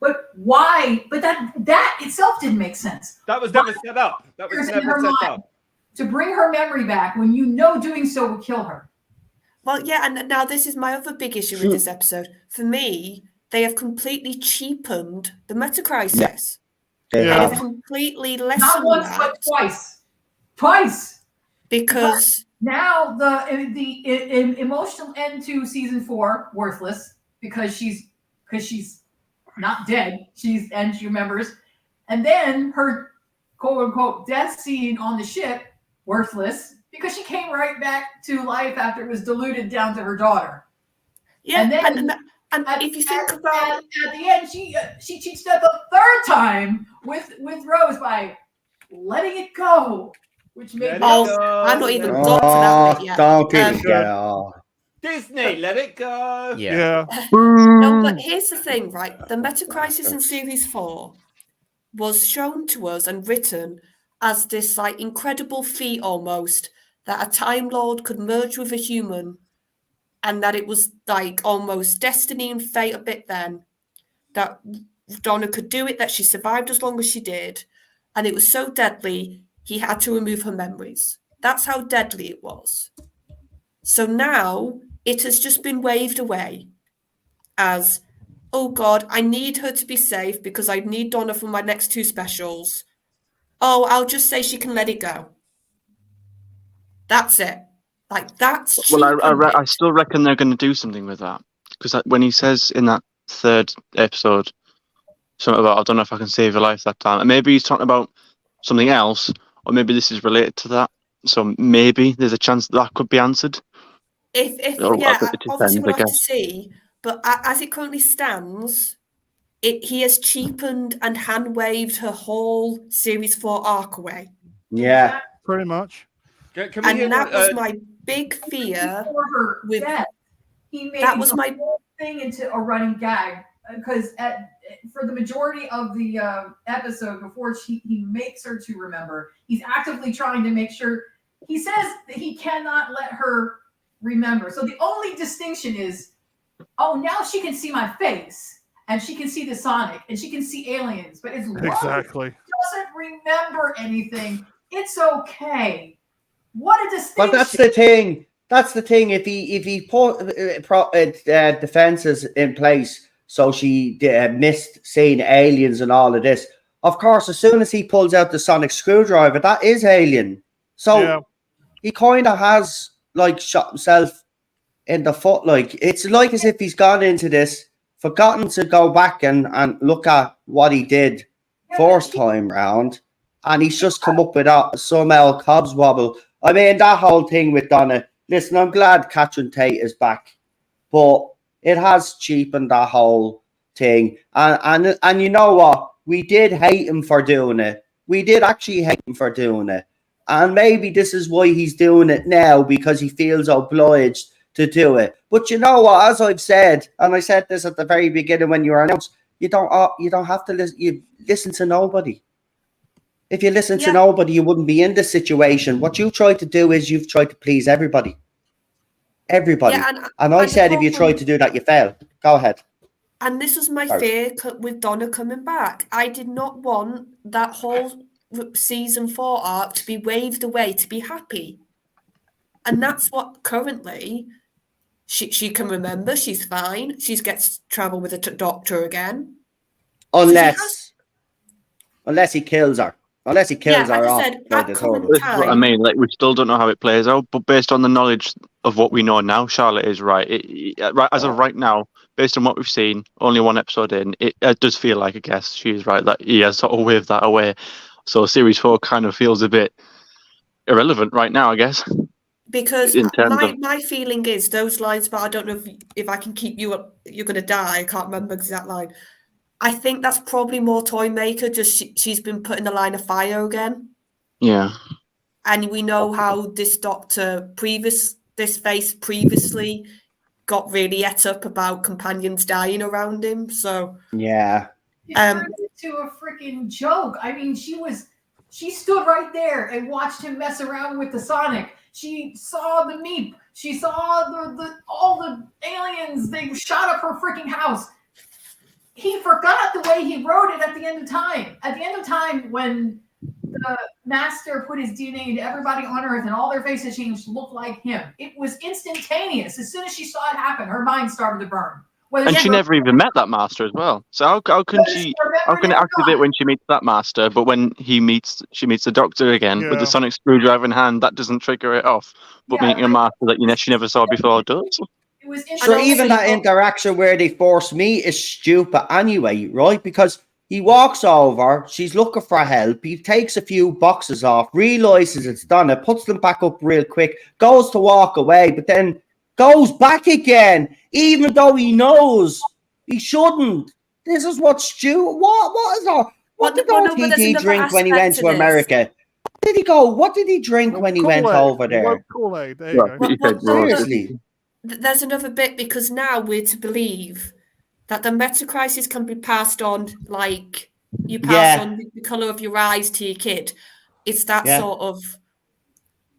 But why? But that itself didn't make sense. That was never set up. That was Triggers in never her set mind up. to bring her memory back when you know doing so will kill her. well, yeah, and now this is my other big issue with this episode. For me, they have completely cheapened the metacrisis. They They Yeah. have have. completely Not lessened once, that but twice. Twice. because Now the emotional end to season 4 worthless because she's not dead. She remembers, and then her quote unquote death scene on the ship worthless because she came right back to life after it was diluted down to her daughter. yeah, And then- and if you think about at the end, she cheats death a third time with Rose by letting it go, which made I'm not even Let it got to that bit Oh, yet. don't even Um, get it. Oh. Disney, let it go. Yeah. No, but here's the thing, right? The Metacrisis in Series 4 was shown to us and written as this like incredible feat almost that a Time Lord could merge with a human and that it was like almost destiny and fate a bit then that Donna could do it, that she survived as long as she did, and it was so deadly he had to remove her memories. That's how deadly it was. So now it has just been waved away as, oh God, I need her to be safe because I need Donna for my next 2 specials. Oh, I'll just say she can let it go. That's it. Like, that's Well, I cheapened still reckon they're going to do something with that because when he says in that 3rd episode something about I don't know if I can save your life that time, and maybe he's talking about something else, or maybe this is related to that. So maybe there's a chance that could be answered. If Oh, yeah, it depends, obviously we'll I have to guess. see. But as it currently stands, he has cheapened and hand waved her whole Series 4 arc away. Yeah. Pretty much. Can we hear And that was what, my big fear. For her with- death, he made That was the my- whole thing into a running gag because for the majority of the episode before he makes her to remember, he's actively trying to make sure. He says that he cannot let her remember. So the only distinction is, oh, now she can see my face and she can see the Sonic and she can see aliens, but as long as Exactly. she doesn't remember anything, it's okay. What a distinction! But that's the thing. That's the thing. If he put defenses in place, so she missed seeing aliens and all of this. Of course, as soon as he pulls out the sonic screwdriver, that is alien. So Yeah. he kind of has like shot himself in the foot. Like it's like as if he's gone into this, forgotten to go back and look at what he did first time round, and he's just come up with some El Cobbs wobble. I mean, that whole thing with Donna. Listen, I'm glad Catherine Tate is back, but it has cheapened that whole thing. And you know what? We did hate him for doing it. We did actually hate him for doing it. And maybe this is why he's doing it now, because he feels obliged to do it. But you know what? As I've said, and I said this at the very beginning when you were announced, you don't have to listen. You listen to nobody. If you listen to nobody, you wouldn't be in this situation. What you try to do is you've tried to please everybody. Everybody. Yeah, and I said if you try to do that, you fail. Go ahead. And this was my fear with Donna coming back. I did not want that whole season 4 arc to be waved away to be happy. And that's what currently she can remember. She's fine. She gets to travel with a doctor again. Unless he kills her. Unless he kills her like off. I said, by at the current total. This is what I mean. Like, we still don't know how it plays out, but based on the knowledge of what we know now, Charlotte is right. Right as of right now, based on what we've seen, only one episode in, it does feel like, I guess, she's right, that he has sort of waved that away. So Series 4 kind of feels a bit irrelevant right now, I guess. Because in terms of my feeling is those lines, but I don't know if I can keep you up, you're going to die. I can't remember the exact line. I think that's probably more Toymaker, just she's been put in the line of fire again. Yeah. And we know how this doctor previously got really et up about companions dying around him. So yeah. It turned into a freaking joke. I mean, she stood right there and watched him mess around with the Sonic. She saw the Meep. She saw all the aliens. They shot up her freaking house. He forgot the way he wrote it at the end of time. At the end of time, when the master put his DNA into everybody on Earth and all their faces changed, looked like him. It was instantaneous. As soon as she saw it happen, her mind started to burn. And she never even met that master as well. So how can it activate when she meets that master, but when she meets the doctor again with the sonic screwdriver in hand, that doesn't trigger it off. But meeting a master that she never saw before does. It was so even that interaction where they force me is stupid anyway, right? Because he walks over, she's looking for help, he takes a few boxes off, realizes it's done, it puts them back up real quick, goes to walk away, but then goes back again, even though he knows he shouldn't. This is what's stupid. What is that? What did OTD drink when he went to America? What did he drink when he went over there? Kool-Aid. There you go. Seriously. There's another bit, because now we're to believe that the metacrisis can be passed on, like you pass on the colour of your eyes to your kid. It's that sort of...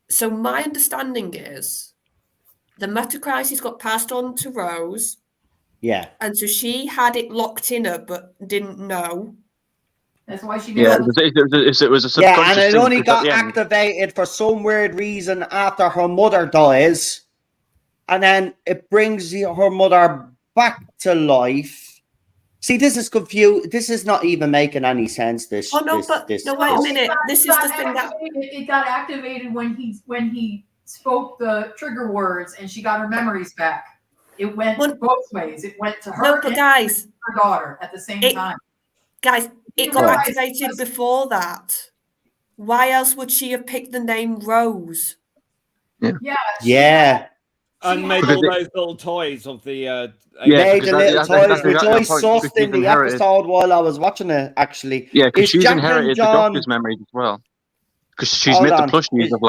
So my understanding is the metacrisis got passed on to Rose. Yeah. And so she had it locked in her, but didn't know. That's why she did. Yeah, it was a subconscious and it thing, only got activated for some weird reason after her mother dies. And then it brings her mother back to life. See, this is confused. This is not even making any sense. Wait a minute. This is the thing that it got activated when he spoke the trigger words, and she got her memories back. It went both ways. It went to her and her daughter at the same time. Guys, it got activated before that. Why else would she have picked the name Rose? Yeah. And made all those little toys of the... made the little toys, which I sussed in the episode while I was watching it, actually. Yeah, because she's inherited the doctor's memories as well. Because she's made the plushies of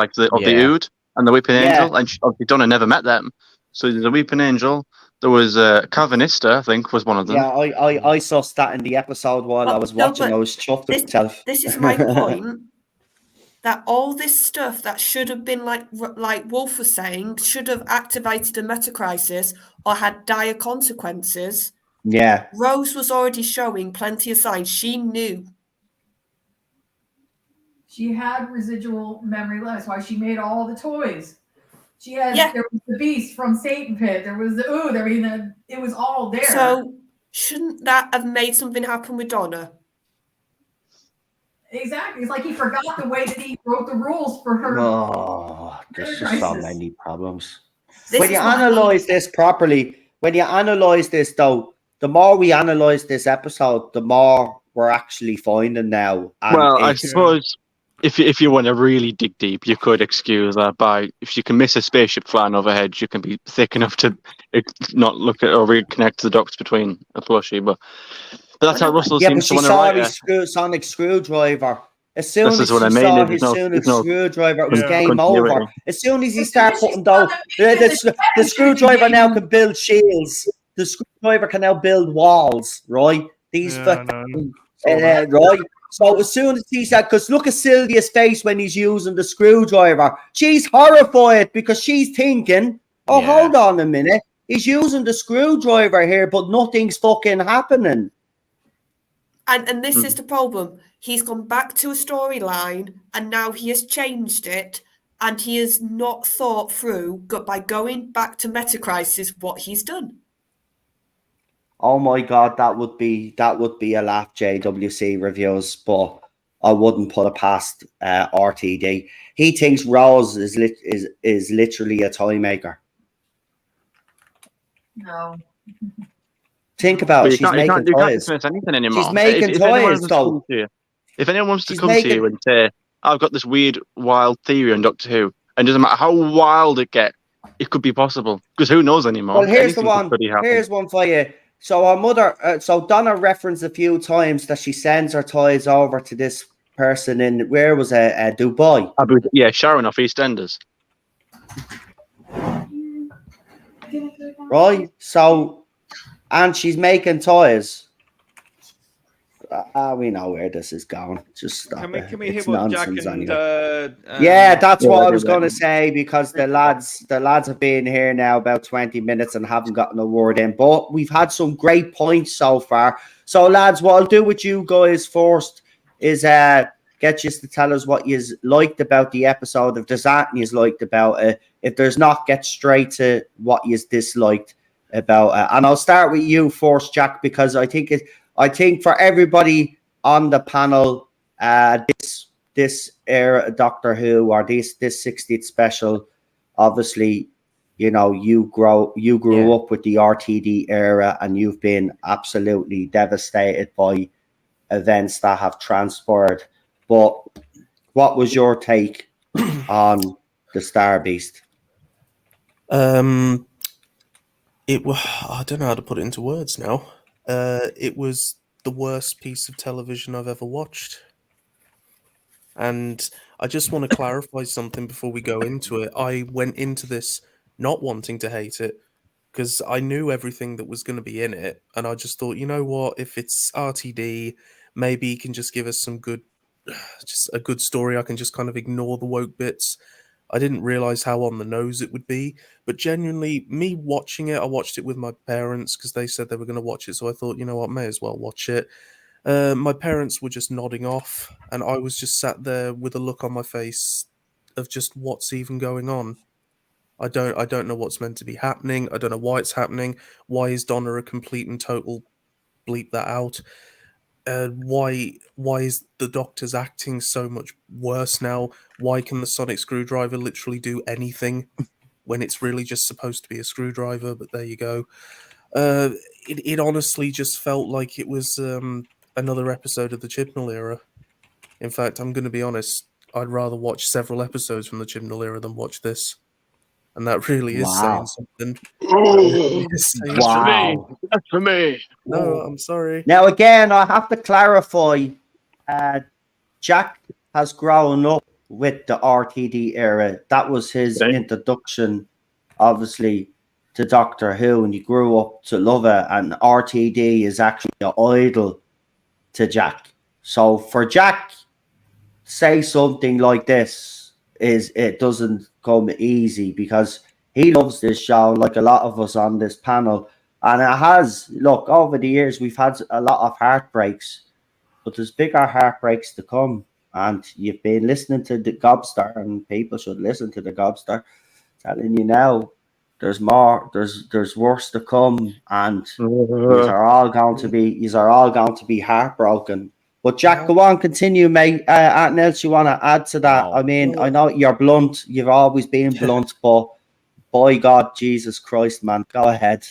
the Ood and the Weeping Angel, and obviously Donna never met them. So there's a Weeping Angel. There was Calvinista, I think, was one of them. Yeah, I sussed that in the episode while I was watching. I was chuffed with myself. This is my point. That all this stuff that should have been like Wolf was saying, should have activated a metacrisis or had dire consequences. Yeah. Rose was already showing plenty of signs. She knew. She had residual memory loss. That's why she made all the toys. She had there was the beast from Satan Pit. There was the Ood. I mean, it was all there. So shouldn't that have made something happen with Donna? Exactly. It's like he forgot the way that he wrote the rules for her. Oh, there's just so many problems. When you analyze this properly, though, the more we analyze this episode, the more we're actually finding now. Well, I suppose if you want to really dig deep, you could excuse that by, if you can miss a spaceship flying overhead, you can be thick enough to not look at or reconnect the dots between a plushie, but that's how Russell seems to want to write it. Sonic screwdriver. As soon This as is what she I mean, saw there's his no- sonic there's no screwdriver, it was con- game continuity. over. As soon as he As soon started as she putting saw those, the screwdriver now can build shields. The screwdriver can now build walls, right? These Yeah, fucking, Saw that. right? So as soon as he said, because look at Sylvia's face when he's using the screwdriver. She's horrified because she's thinking, oh, Yeah. hold on a minute. He's using the screwdriver here, but nothing's fucking happening. And this is the problem. He's gone back to a storyline and now he has changed it and he has not thought through by going back to Metacrisis what he's done. Oh my god, that would be a laugh, JWC reviews, but I wouldn't put it past RTD. He thinks Rose is literally a toy maker. No. Think about But it. She's you making can't toys. dismiss anything anymore. She's making If anyone toys, wants to though. come to you- If anyone wants to She's come to making- you and say, I've got this weird, wild theory on Doctor Who, and it doesn't matter how wild it gets, it could be possible. Because who knows anymore? Well, here's the Anything could one. bloody happen. Here's one for you. So our mother, so Donna referenced a few times that she sends her toys over to this person in, where was it? Dubai. Yeah, Sharon off EastEnders. Right? So, and she's making toys. We know where this is going. Just stop Can we it. can we hear It's what Jack nonsense and anyway. Yeah, that's Yeah, what I I was did going to that. say, because the lads have been here now about 20 minutes and haven't gotten a word in. But we've had some great points so far. So, lads, what I'll do with you guys first is get you to tell us what you liked about the episode. If there's anything you liked about it, if there's not, get straight to what you disliked about it. And I'll start with you first, Jack, because I think for everybody on the panel, this era Doctor Who or this 60th special, obviously, you know, you grew up with the RTD era and you've been absolutely devastated by events that have transpired. But what was your take on the Star Beast? It was, I don't know how to put it into words now. It was the worst piece of television I've ever watched. And I just want to clarify something before we go into it. I went into this not wanting to hate it because I knew everything that was going to be in it. And I just thought, you know what, if it's RTD, maybe he can just give us just a good story. I can just kind of ignore the woke bits. I didn't realize how on the nose it would be, but genuinely, me watching it, I watched it with my parents because they said they were going to watch it. So I thought, you know what, may as well watch it. My parents were just nodding off, and I was just sat there with a look on my face of just what's even going on. I don't know what's meant to be happening. I don't know why it's happening. Why is Donna a complete and total bleep that out? Why is the Doctor's acting so much worse now? Why can the sonic screwdriver literally do anything when it's really just supposed to be a screwdriver? But there you go. It honestly just felt like it was another episode of the Chibnall era. In fact, I'm going to be honest, I'd rather watch several episodes from the Chibnall era than watch this. And that really is saying something. Wow. That's for me. No, I'm sorry. Now, again, I have to clarify, Jack has grown up with the RTD era. That was his introduction, obviously, to Doctor Who, and he grew up to love it. And RTD is actually an idol to Jack. So for Jack, say something like this, it doesn't come easy because he loves this show like a lot of us on this panel. And it has, look, over the years, we've had a lot of heartbreaks, but there's bigger heartbreaks to come. And you've been listening to the Gobster, and people should listen to the Gobster. Telling you now, there's more, there's worse to come, and these are all going to be heartbroken. But Jack, go on, continue, mate. Anything else you want to add to that? No. I mean, I know you're blunt. You've always been blunt, but by God, Jesus Christ, man, go ahead.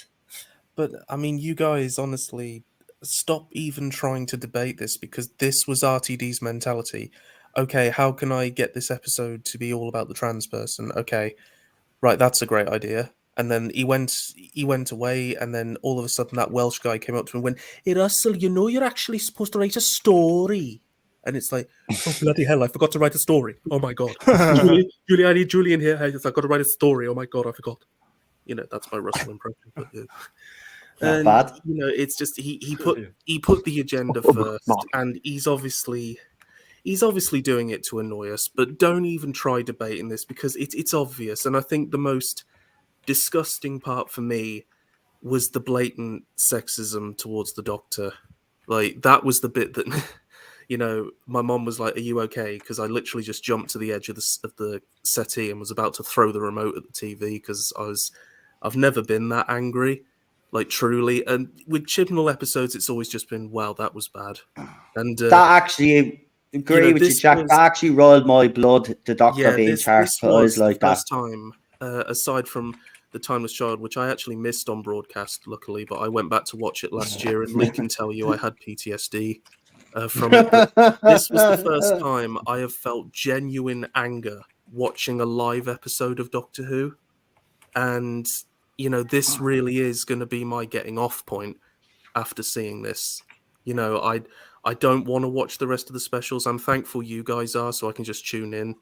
But I mean, you guys, honestly, stop even trying to debate this because this was RTD's mentality. Okay, how can I get this episode to be all about the trans person? Okay, right, that's a great idea. And then he went away, and then all of a sudden that Welsh guy came up to him and went, "Hey Russell, you know you're actually supposed to write a story and it's like, oh bloody hell, I forgot to write a story. Oh my god, Julie, I need Julie in here. I've got to write a story. Oh my god, I forgot. You know, that's my Russell impression. But, yeah. Not bad. You know, it's just he put the agenda first, and he's obviously doing it to annoy us. But don't even try debating this because it's obvious. And I think the most disgusting part for me was the blatant sexism towards the Doctor. Like, that was the bit that, you know, my mom was like, "Are you okay?" Because I literally just jumped to the edge of the settee and was about to throw the remote at the TV because I've never been that angry, like, truly. And with Chibnall episodes, it's always just been, wow, that was bad. And that actually, agree with you, Jack. That actually rolled my blood, the Doctor being charged for eyes like that. First time, aside from The Timeless Child, which I actually missed on broadcast, luckily, but I went back to watch it last year, and Lee can tell you I had PTSD from it. But this was the first time I have felt genuine anger watching a live episode of Doctor Who. And, you know, this really is going to be my getting off point after seeing this. You know, I don't want to watch the rest of the specials. I'm thankful you guys are, so I can just tune in.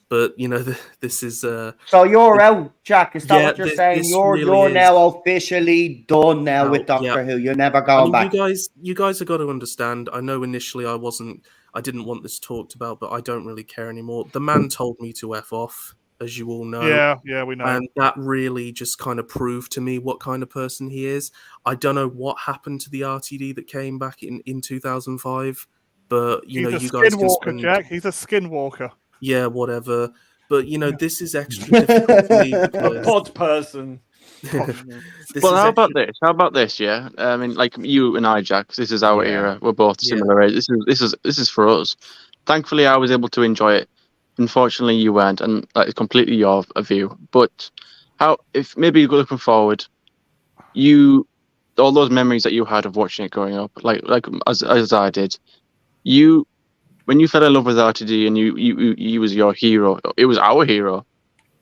But, you know, this is... So you're out, Jack. Is that what you're saying? You're now officially done now with Doctor Who. You're never going back. You guys have got to understand. I know initially I didn't want this talked about, but I don't really care anymore. The man told me to F off, as you all know. Yeah, we know. And that really just kind of proved to me what kind of person he is. I don't know what happened to the RTD that came back in 2005, but, you know, you guys can spend... Jack. He's a skinwalker. Yeah, whatever. But, you know, this is extra difficult for me because... Pod person. Well, how about this? Yeah, I mean, like you and I, Jack. This is our era. We're both similar age. This is for us. Thankfully, I was able to enjoy it. Unfortunately, you weren't, and that is completely your view. But if maybe looking forward, all those memories that you had of watching it growing up, like as I did, when you fell in love with RTD and he was your hero, it was our hero.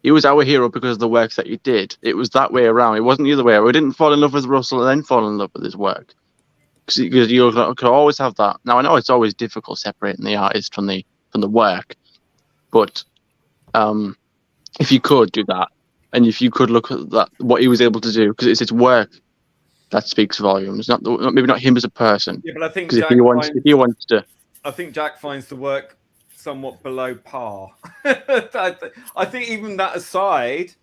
He was our hero because of the work that you did. It was that way around. It wasn't the other way around. We didn't fall in love with Russell and then fall in love with his work. Because you could always have that. Now, I know it's always difficult separating the artist from the work. But if you could do that, and if you could look at that, what he was able to do, because it's his work that speaks volumes, maybe not him as a person. Yeah, but I think if he wants to... I think Jack finds the work somewhat below par. I think even that aside,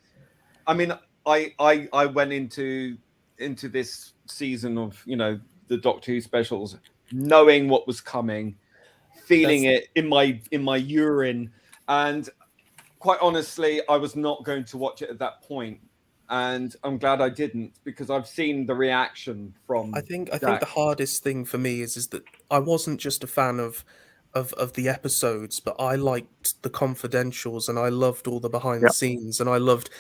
I mean, I went into this season of, you know, the Doctor Who specials knowing what was coming, feeling it in my urine, and quite honestly, I was not going to watch it at that point. And I'm glad I didn't, because I've seen the reaction from I think the hardest thing for me is that I wasn't just a fan of the episodes, but I liked the confidentials and I loved all the behind the scenes, and I loved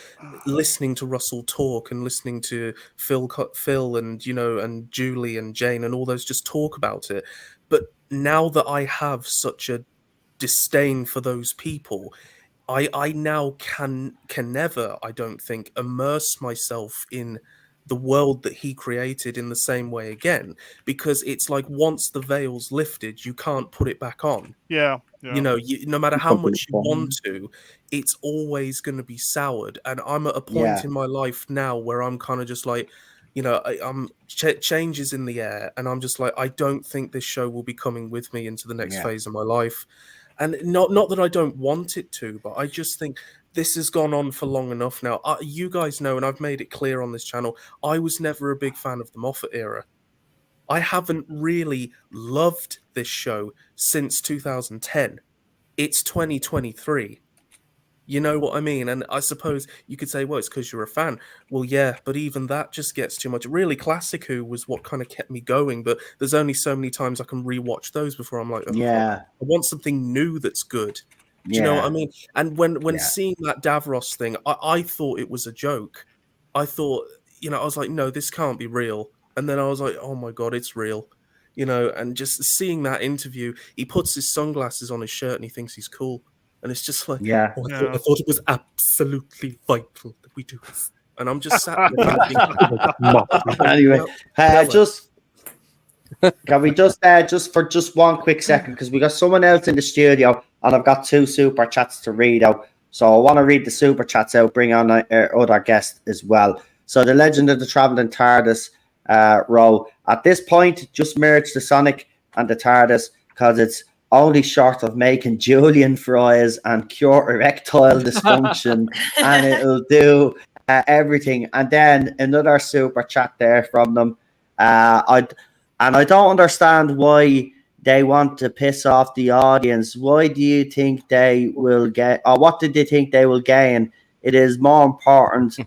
listening to Russell talk and listening to Phil and, you know, and Julie and Jane and all those just talk about it. But now that I have such a disdain for those people, I now can never, I don't think, immerse myself in the world that he created in the same way again, because it's like once the veil's lifted, you can't put it back on. Yeah. You know, no matter how much you want to, it's always going to be soured. And I'm at a point in my life now where I'm kind of just like, you know, I'm changes in the air, and I'm just like, I don't think this show will be coming with me into the next phase of my life. And not that I don't want it to, but I just think this has gone on for long enough now. You guys know, and I've made it clear on this channel, I was never a big fan of the Moffat era. I haven't really loved this show since 2010. It's 2023. You know what I mean? And I suppose you could say, well, it's because you're a fan. Well, yeah, but even that just gets too much. Really, Classic Who was what kind of kept me going, but there's only so many times I can rewatch those before I'm like, oh, I want something new that's good. Do you know what I mean? And when seeing that Davros thing, I thought it was a joke. I thought, you know, I was like, no, this can't be real. And then I was like, oh my God, it's real. You know, and just seeing that interview, he puts his sunglasses on his shirt and he thinks he's cool. And it's just like, I thought it was absolutely vital that we do this. And I'm just sat there thinking, anyway, Can we just for one quick second, because we got someone else in the studio and I've got 2 super chats to read out. So I want to read the super chats out, bring on our other guest as well. So the Legend of the Traveling TARDIS row. At this point, just merge the Sonic and the TARDIS because it's only short of making Julian fries and cure erectile dysfunction, and it'll do everything. And then another super chat there from them. I don't understand why they want to piss off the audience. Why do you think they will get, or what did they think they will gain? It is more important to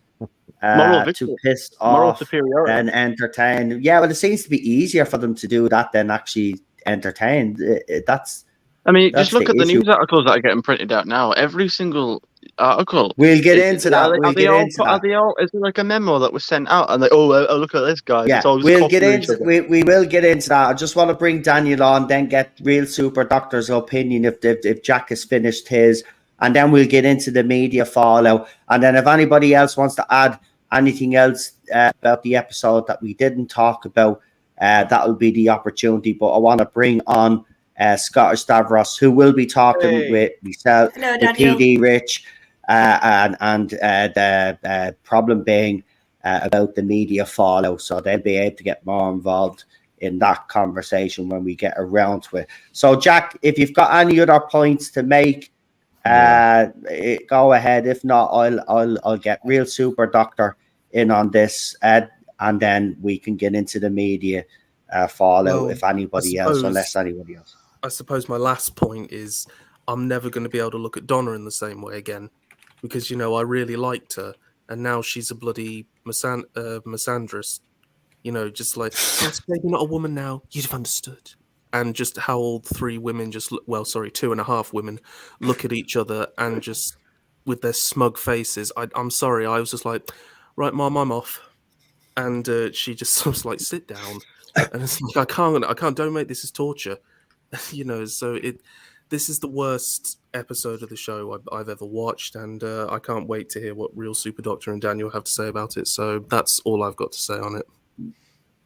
piss Moral off superiority. than entertain. Yeah, well, it seems to be easier for them to do that than actually entertain. That's I mean, that's just look the at the issue. news articles that are getting printed out now. Every single article. We'll get Is- into that. Are they, We'll are they get all, into are that. they all? Is there like a memo that was sent out and they? Oh, look at this, guys. Yeah, It's all just we'll get copying each into other. we will get into that. I just want to bring Daniel on, then get Real Super Doctor's opinion if Jack has finished his, and then we'll get into the media fallout. And then if anybody else wants to add anything else about the episode that we didn't talk about, that will be the opportunity. But I want to bring on Scottish Stavros, who will be talking with myself, Hello, with Daniel. PD Rich, and the problem being about the media fallout. So they'll be able to get more involved in that conversation when we get around to it. So, Jack, if you've got any other points to make, go ahead. If not, I'll get Real Super Doctor in on this, and then we can get into the media fallout Well, if anybody I else, suppose- unless anybody else. I suppose my last point is I'm never going to be able to look at Donna in the same way again because, I really liked her and now she's a bloody misandrist. Just like, oh, maybe not a woman now, you'd have understood. And just how all 3 women just, 2.5 women look at each other and just with their smug faces. I'm sorry, I was just like, right, Mom, I'm off. And she just was like, sit down. And it's like, I can't, don't make this as torture. So this is the worst episode of the show I've ever watched, and I can't wait to hear what Real Super Doctor and Daniel have to say about it. So that's all I've got to say on it.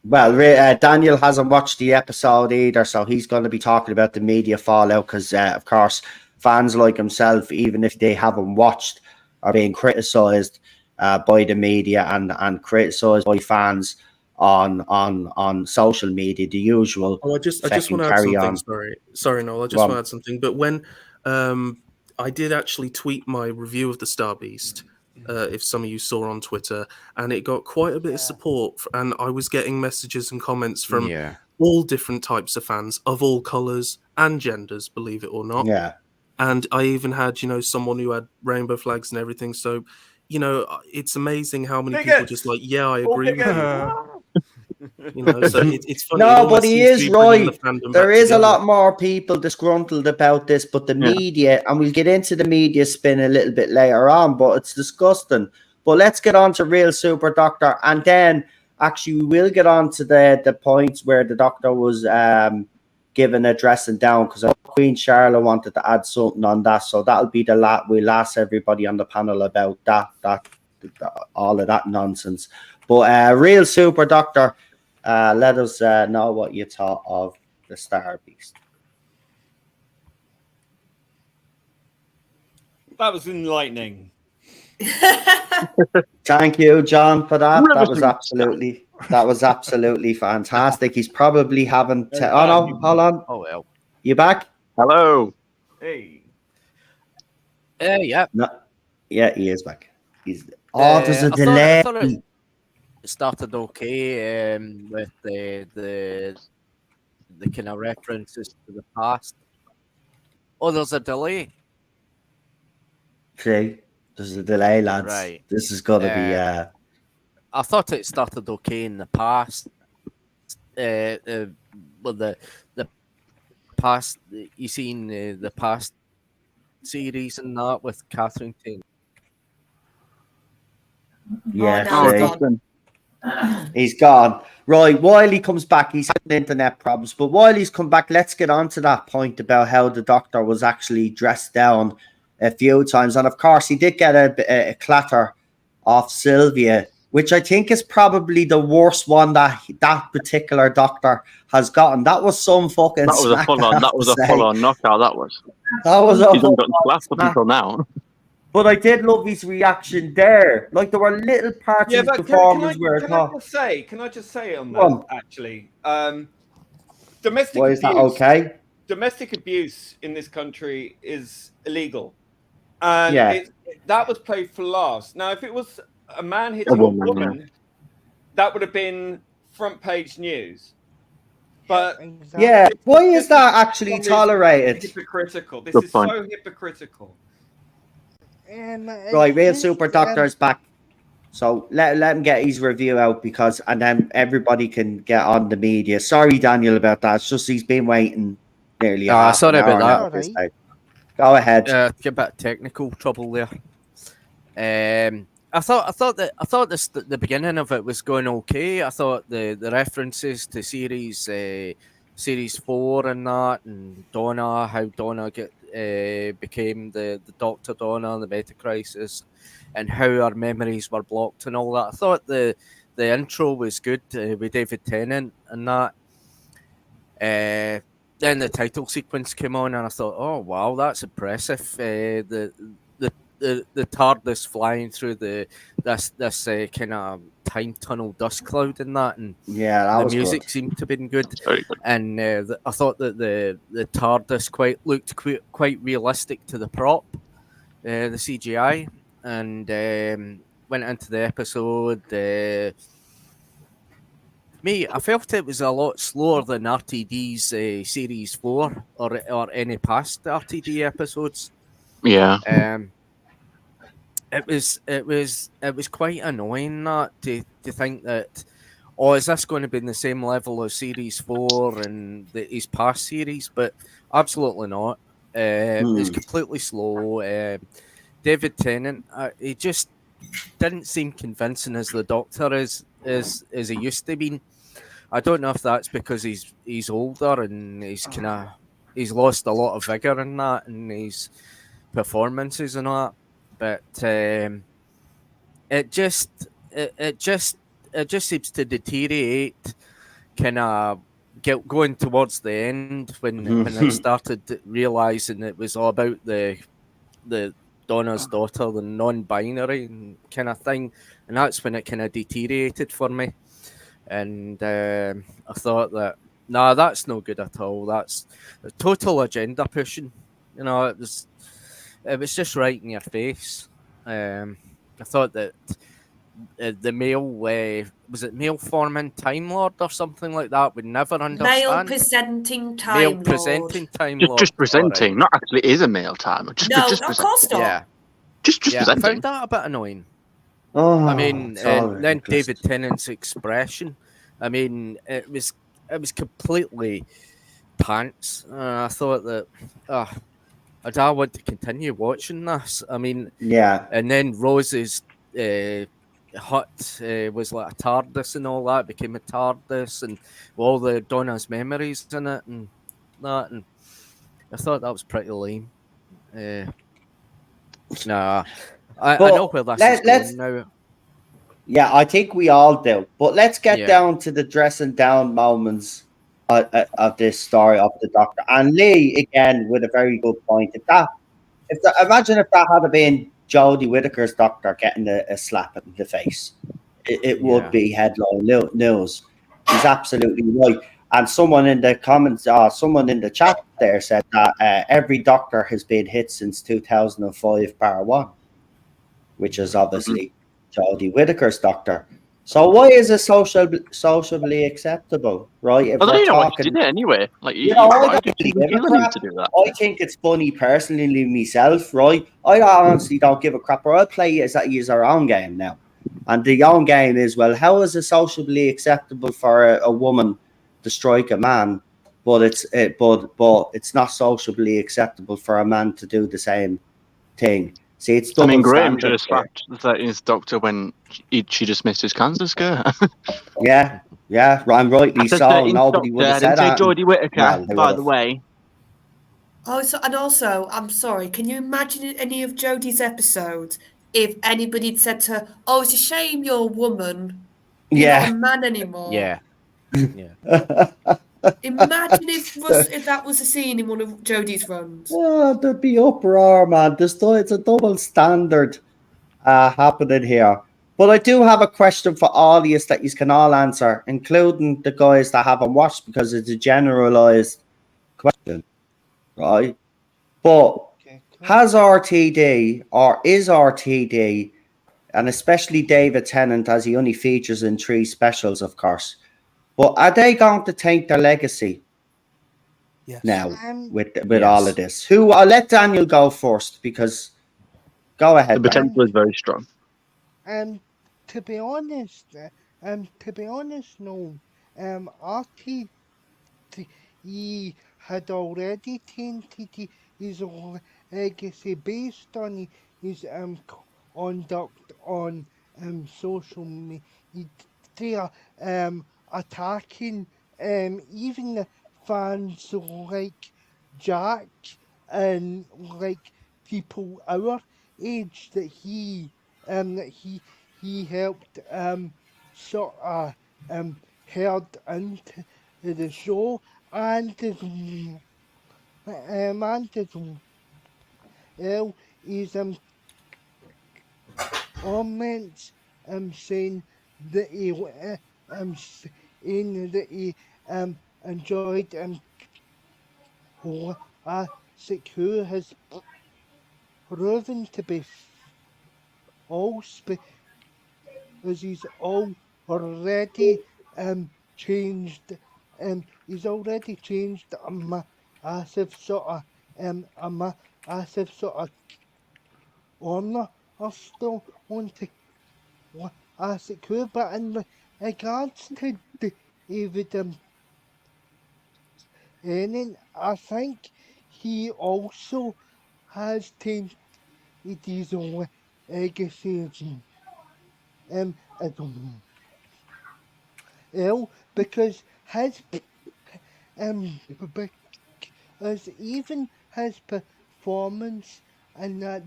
Well, Daniel hasn't watched the episode either, so he's going to be talking about the media fallout because, of course, fans like himself, even if they haven't watched, are being criticised by the media and criticised by fans on social media, the usual. Oh, I just want second to add carry something. on. Sorry, Noel. I just Go on. want to add something. But when I did actually tweet my review of the Star Beast, if some of you saw on Twitter, and it got quite a bit of support, and I was getting messages and comments from all different types of fans of all colours and genders, believe it or not. Yeah. And I even had, someone who had rainbow flags and everything. So, it's amazing how many people just like, yeah, I agree with you. So it's funny. No, but he is right. There is a lot more people disgruntled about this, but the media, and we'll get into the media spin a little bit later on, but it's disgusting. But let's get on to Real Super Doctor, and then actually we will get on to the points where the Doctor was given a dressing down, because Queen Charlotte wanted to add something on that, so that'll be we'll ask everybody on the panel about that all of that nonsense. But Real Super Doctor, let us know what you thought of the Star Beast. That was enlightening. Thank you, John, for that. That was absolutely fantastic. He's probably having oh no, hold on. Oh well. You back? Hello. Hey. Yeah. No. Yeah, he is back. There's a delay. I thought it started okay with the kind of references to the past. Oh, there's a delay. See, there's a delay, lads. Right. This is gonna be I thought it started okay in the past. With the past, you seen the past series and that with Catherine Tate. yeah. Oh, see. no, Done. He's gone. Right, while he comes back, he's having internet problems. But while he's come back, let's get on to that point about how the Doctor was actually dressed down a few times. And of course, he did get a clatter off Sylvia which I think is probably the worst one that particular doctor has gotten. That was some fucking. That was a smack, full I on. have That to was a say. full on knockout. That was. That was a He's full not gotten slapped up smack. until now. But I did love his reaction there. Like there were little parts Yeah, of his but performance where I thought, can I just say on Go on. that actually? Domestic "Why is that abuse. okay?" Domestic abuse in this country is illegal, and Yeah. that was played for laughs. Now, if it was a man hitting A a woman, woman, that would have been front page news. But Yeah. Why is this that actually one is tolerated? hypocritical. This Good is point. so hypocritical. Right, Real Super Doctor is back. So let him get his review out and then everybody can get on the media. Sorry, Daniel, about that. It's just he's been waiting nearly half sorry an hour about now that. at this time. Go ahead. Get a bit of technical trouble there. I thought the beginning of it was going okay. I thought the references to series 4 and that, and Donna, how Donna became the Dr. Donna, the Meta Crisis, and how our memories were blocked and all that. I thought the intro was good with David Tennant and that. Then the title sequence came on, and I thought, oh wow, that's impressive. The TARDIS flying through this kind of time tunnel dust cloud and that, and Yeah, that the was music good. seemed to have been good. Very good. And I thought that the TARDIS looked quite realistic to the prop, the CGI, and went into the episode. I felt it was a lot slower than RTD's series 4 or any past RTD episodes. Yeah. It was quite annoying that to think that, oh, is this going to be in the same level as series 4 and his past series? But absolutely not. It's completely slow. David Tennant, he just didn't seem convincing as the Doctor as he used to be. I don't know if that's because he's older and he's lost a lot of vigor in that and his performances and all that. But it just seems to deteriorate, kind of going towards the end when it started realizing it was all about the Donna's daughter, the non-binary kind of thing, and that's when it kind of deteriorated for me. And I thought that that's no good at all. That's a total agenda pushing. You know, it was just right in your face. I thought that the male was it male forming Time Lord or something like that would never understand. Male presenting Time Lord. Time Lord. Just presenting, not actually is a male timer. Just No, just of course not. Yeah. Just I presenting. found that a bit annoying. Oh, I mean, it's all and then ridiculous. David Tennant's expression. I mean, it was completely pants. I thought that I don't want to continue watching this. I mean, Yeah. and then Rose's hut was like a TARDIS and all that, became a TARDIS, and all the Donna's memories in it and that. And I thought that was pretty lame. I know where this is going now. Yeah, I think we all do. But let's get Yeah. down to the dressing down moments of this story of the Doctor. And Lee, again, with a very good point. Imagine if that had been Jodie Whittaker's Doctor getting a slap in the face. It would be headline news. He's absolutely right. And someone in the comments, someone in the chat there said that every Doctor has been hit since 2005 Part 1, which is obviously Jodie Whittaker's Doctor. So why is it socially acceptable, right? If I don't we're even know why talking, he did it anyway. Like, You know, I why don't did you really give a feel the need crap. to do that? I think it's funny personally myself, right? I honestly don't give a crap. Or I'll play as that use our own game now. And the own game is, well, how is it socially acceptable for a woman to strike a man, but it's not socially acceptable for a man to do the same thing? See, it's I mean, double Graham standard should have there. slapped that his Doctor when she just missed his cancer scare. Yeah, I'm rightly so. Nobody would have said that. Jodie Whittaker, Well, they by would've. the way. Oh, and also, I'm sorry. Can you imagine any of Jodie's episodes if anybody'd said to her, "Oh, it's a shame you're a woman. You're Yeah. not a man anymore." Yeah. Imagine if that was a scene in one of Jodie's runs. Oh, there'd be uproar, man. It's a double standard happening here. But I do have a question for all of you that you can all answer, including the guys that haven't watched, because it's a generalized question, right? But has RTD, or is RTD, and especially David Tennant, as he only features in 3 specials, of course, but are they going to take their legacy Yes. now with Yes. all of this? Who? I'll let Daniel go first, because go ahead. The Daniel. potential is very strong. To be honest, no. RTD had already tainted his legacy based on his conduct on social media, attacking even the fans like Jack and like people our age that he helped sort of held into the show, and as well is comments saying that he enjoyed classic, who has proven to be false, because he's already changed. He's already changed a massive sort of honor. I still want to ask it, but in regards to David Tennant, I think he also has tainted his own legacy as well, because his because even his performance in that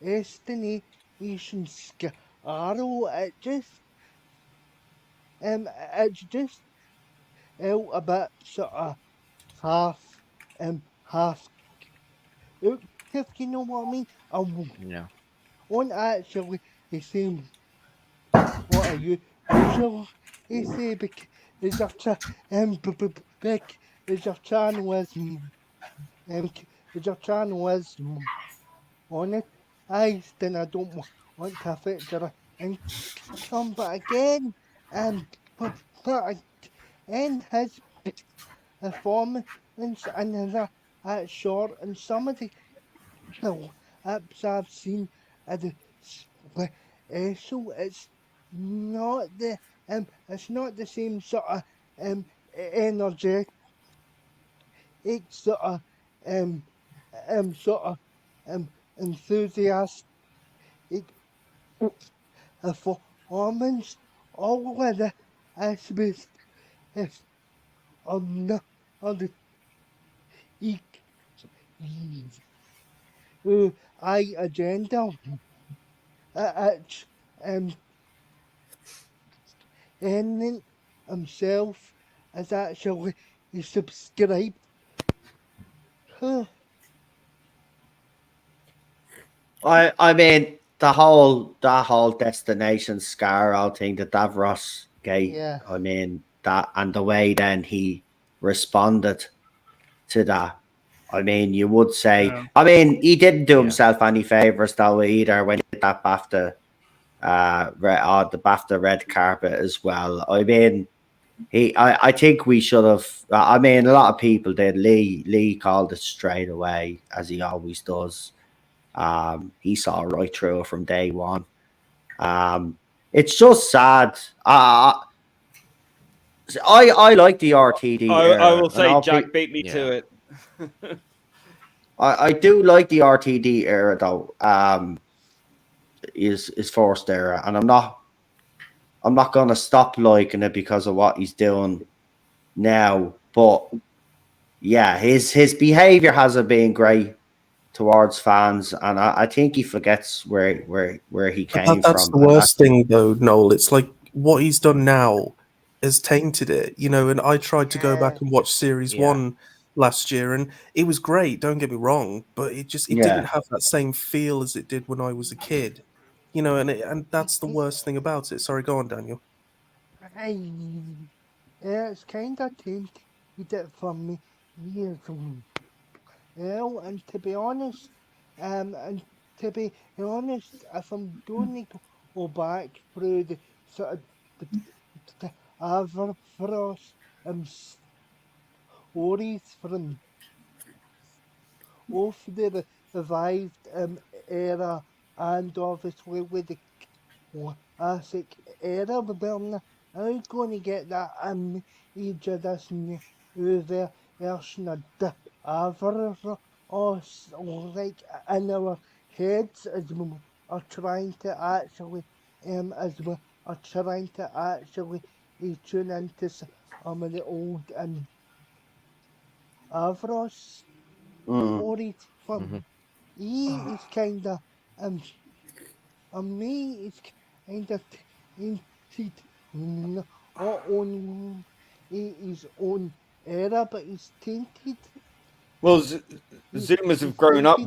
Destination Scarrow, it's just a bit sort of half if you know what I mean. Yeah. Won't actually say what are you usually say, because there's a channel on it. Then I don't want to affect their income, but again, but in his performance and that short, and some of the apps I've seen at the special, it's not the same sort of energetic sort of enthusiastic performance. All of the aspects on the agenda Tennant himself is actually subscribed. I mean, that whole Destination Scarrow thing, the Davros gate. Yeah. I mean, that, and the way then he responded to that. I mean, you would say. Yeah. I mean, he didn't do himself any favors though either when he did that BAFTA, the BAFTA red carpet as well. I mean, I think we should have. I mean, a lot of people did. Lee called it straight away, as he always does. He saw right through it from day one. It's just sad. I like the RTD. I will say Jack beat me to it. I do like the RTD era though. Is forced era, and I'm not gonna stop liking it because of what he's doing now. But yeah, his behavior hasn't been great towards fans, and I think he forgets where he But came that's from. the worst thing, though, Noel. It's like what he's done now has tainted it, you know. And I tried to go back and watch series Yeah. 1 last year, and it was great. Don't get me wrong, but it Yeah. didn't have that same feel as it did when I was a kid, you know. And that's the worst thing about it. Sorry, go on, Daniel. It's kind of tainted it for me years ago. And to be honest, if I'm going to go back through the sort of the Avros stories from both the revived era and obviously with the classic era, well, I'm going to get that age of this new version of the Avros, or like in our heads as we are trying to actually tune into some of the old Avros stories from he is kind of me is kind of tainted not only his own era, but he's tainted. Well, Zoomers have grown up.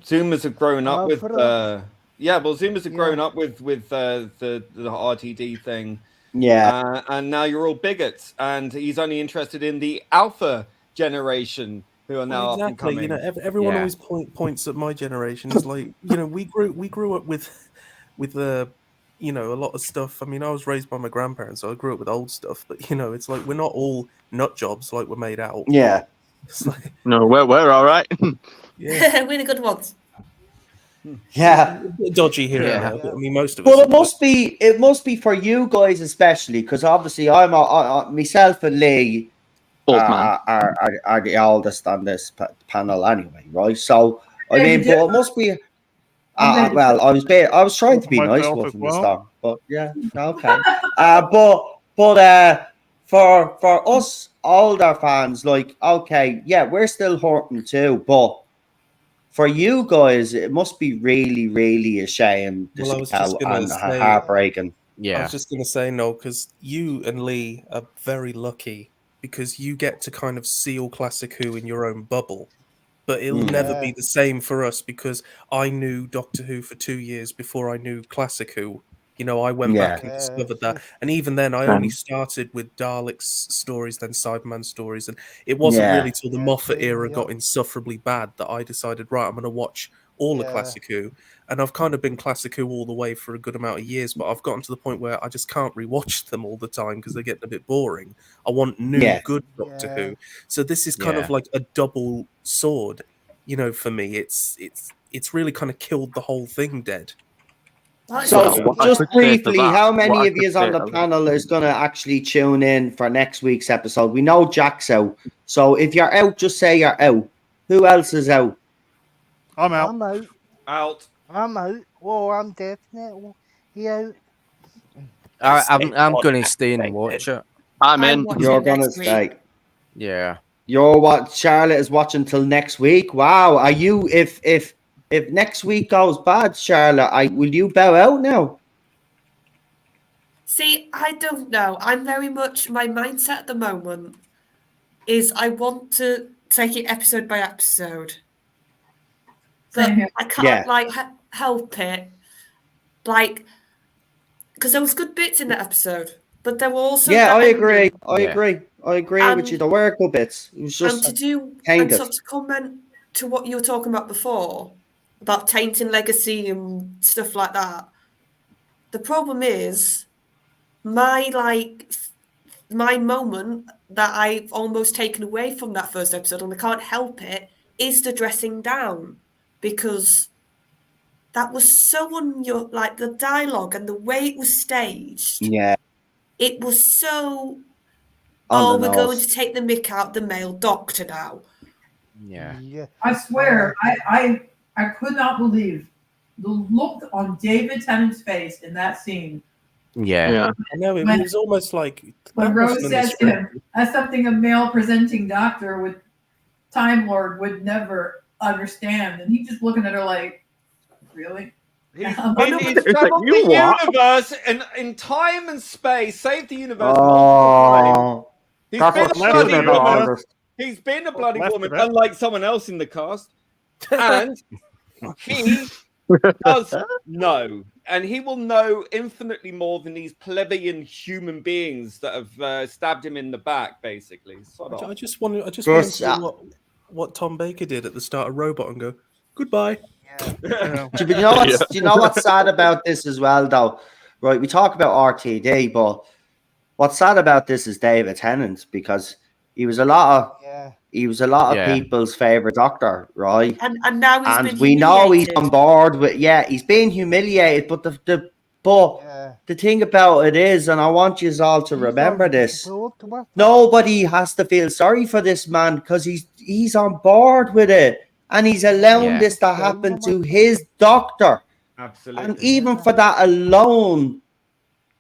Zoomers have grown up with Avros. Zoomers have grown up with the RTD thing. Yeah. And now you're all bigots, and he's only interested in the alpha generation who are now up and Exactly. coming. You know, everyone always points at my generation. It's like, you know, we grew up with you know, a lot of stuff. I mean, I was raised by my grandparents, so I grew up with old stuff. But you know, it's like we're not all nut jobs like we're made out. Yeah. It's like, No, we're all right. yeah, We're the good ones. Yeah. dodgy here. Yeah. And there, but I mean, most of us. But it must be for you guys especially, because obviously I'm myself and Lee Old man. are the oldest on this panel anyway, right? So I mean, but it must be. Well, I was trying to be nice Myself with as him well. this time, but yeah, okay. For us older fans, like, okay, yeah, we're still hurting too, but for you guys, it must be really, really a shame to Well, I was see just gonna and say- heartbreaking. I was just going to say, no, because you and Lee are very lucky because you get to kind of seal Classic Who in your own bubble. But it'll never be the same for us because I knew Doctor Who for 2 years before I knew Classic Who. You know, I went back and discovered that. And even then, I only started with Daleks stories, then Cyberman stories. And it wasn't really till the Moffat era got insufferably bad that I decided, right, I'm going to watch all of Classic Who. And I've kind of been Classic Who all the way for a good amount of years, but I've gotten to the point where I just can't rewatch them all the time because they're getting a bit boring. I want new, good Doctor Who. So this is kind of like a double sword, you know, for me. It's really kind of killed the whole thing dead. So, just briefly, how many of you on the panel is going to actually tune in for next week's episode? We know Jack's out. So, if you're out, just say you're out. Who else is out? I'm out. I'm out. Out. I'm out. Oh, I'm definitely out. I'm going to stay and watch it. I'm in. You're going to stay. Yeah. You're what Charlotte is watching till next week. Wow. Are you, if next week goes bad, Charlotte, will you bow out now? See, I don't know. I'm very much, my mindset at the moment is I want to take it episode by episode. But Same here. I can't help it. Like, because there was good bits in that episode, but there were also I agree. I agree And- with you. There were good bits. It was just and to tainted. sort of comment to what you were talking about before about tainting legacy and stuff like that. The problem is my moment that I've almost taken away from that first episode, and I can't help it, is the dressing down, because that was so like the dialogue and the way it was staged. Yeah. It was so. On the We're going nose. to take the mick out the male doctor now. Yeah. I swear, I could not believe the look on David Tennant's face in that scene. Yeah. I know, it was almost like When that Rose wasn't in the says to script. him, that's something a male presenting doctor with Time Lord would never understand. And he's just looking at her like, really? He's Yeah. traveled you the what? universe and in time and space, saved the universe. Oh, He's that's been what a left should bloody have of it, woman. yeah. ordered. He's been a bloody left woman, of it. unlike someone else in the cast. And he does know. And he will know infinitely more than these plebeian human beings that have stabbed him in the back, basically. Sod I off. just want to This, do what Tom Baker did at the start of Robot and go, goodbye. Yeah. Do you know what's sad about this as well, though? Right, we talk about RTD, but what's sad about this is David Tennant, because he was a lot of Yeah. people's favorite Doctor, right? And now he's And been we know he's humiliated. on board with he's being humiliated, but the thing about it is, and I want you all to remember this, nobody has to feel sorry for this man because he's on board with it, and he's allowing Yeah. this to happen to his Doctor. Absolutely. And even for that alone,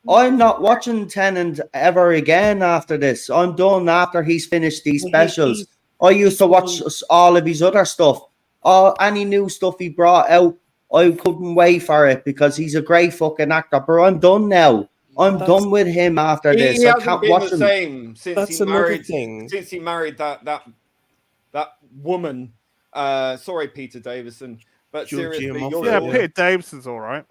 I'm not watching Tennant ever again after this. I'm done after he's finished these specials. I used to watch all of his other stuff. Any new stuff he brought out, I couldn't wait for it because he's a great fucking actor. But I'm done now. I'm done with him after this. He I hasn't can't been watch the him. same since That's he another married. thing. Since he married that woman. Sorry, Peter Davison, but Georgia seriously, Moffat, Yeah, Yeah. Peter Davidson's all right.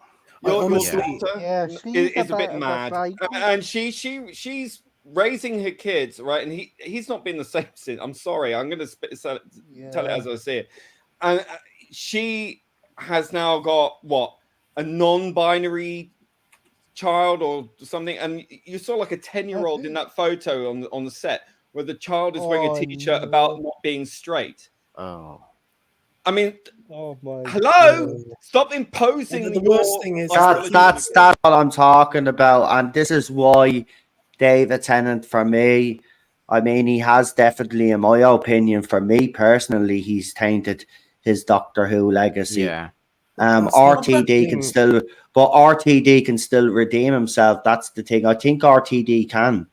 your honestly- daughter Yeah, is a bit mad, and she's raising her kids, right? And he's not been the same since. I'm sorry, I'm going to tell it as I see it. And she has now got a non-binary child or something, and you saw like a 10-year-old in that photo on the set where the child is wearing a t-shirt about not being straight. Oh. I mean, Oh my hello, God. stop imposing. The worst thing is That's what I'm talking about, and this is why David Tennant, for me, I mean, he has definitely, in my opinion, for me personally, he's tainted his Doctor Who legacy. Yeah. That's not the RTD can thing. still, but RTD can still redeem himself. That's the thing. I think RTD can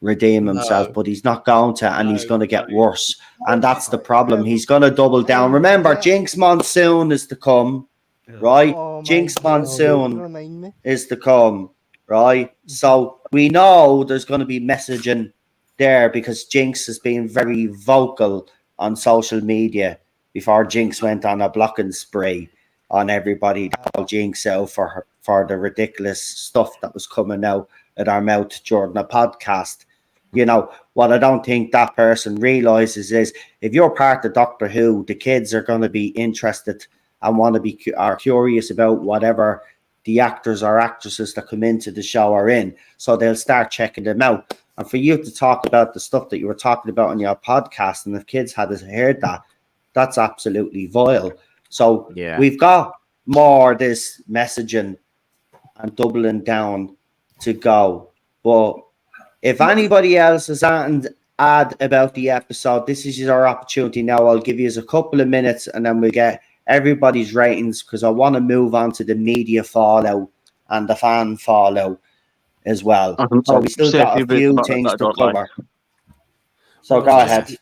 redeem himself, No. but he's not going to, and he's No, going to get no. worse. And that's the problem. He's going to double down. Remember, Jinx Monsoon is to come, right? Oh my Jinx God, Monsoon remind me. is to come, right? So we know there's going to be messaging there because Jinx has been very vocal on social media before Jinx went on a blocking spree on everybody to call Jinx out for the ridiculous stuff that was coming out at our mouth during the podcast. You know, what I don't think that person realizes is if you're part of Doctor Who, the kids are going to be interested and want to be are curious about whatever the actors or actresses that come into the show are in. So they'll start checking them out. And for you to talk about the stuff that you were talking about on your podcast, and if kids had heard that, that's absolutely vile. So Yeah. we've got more this messaging and doubling down to go. But if anybody else has anything to add about the episode, this is your opportunity now. I'll give you a couple of minutes and then we'll get everybody's ratings because I want to move on to the media fallout and the fan fallout as well. So we still got a few things to cover. So go ahead.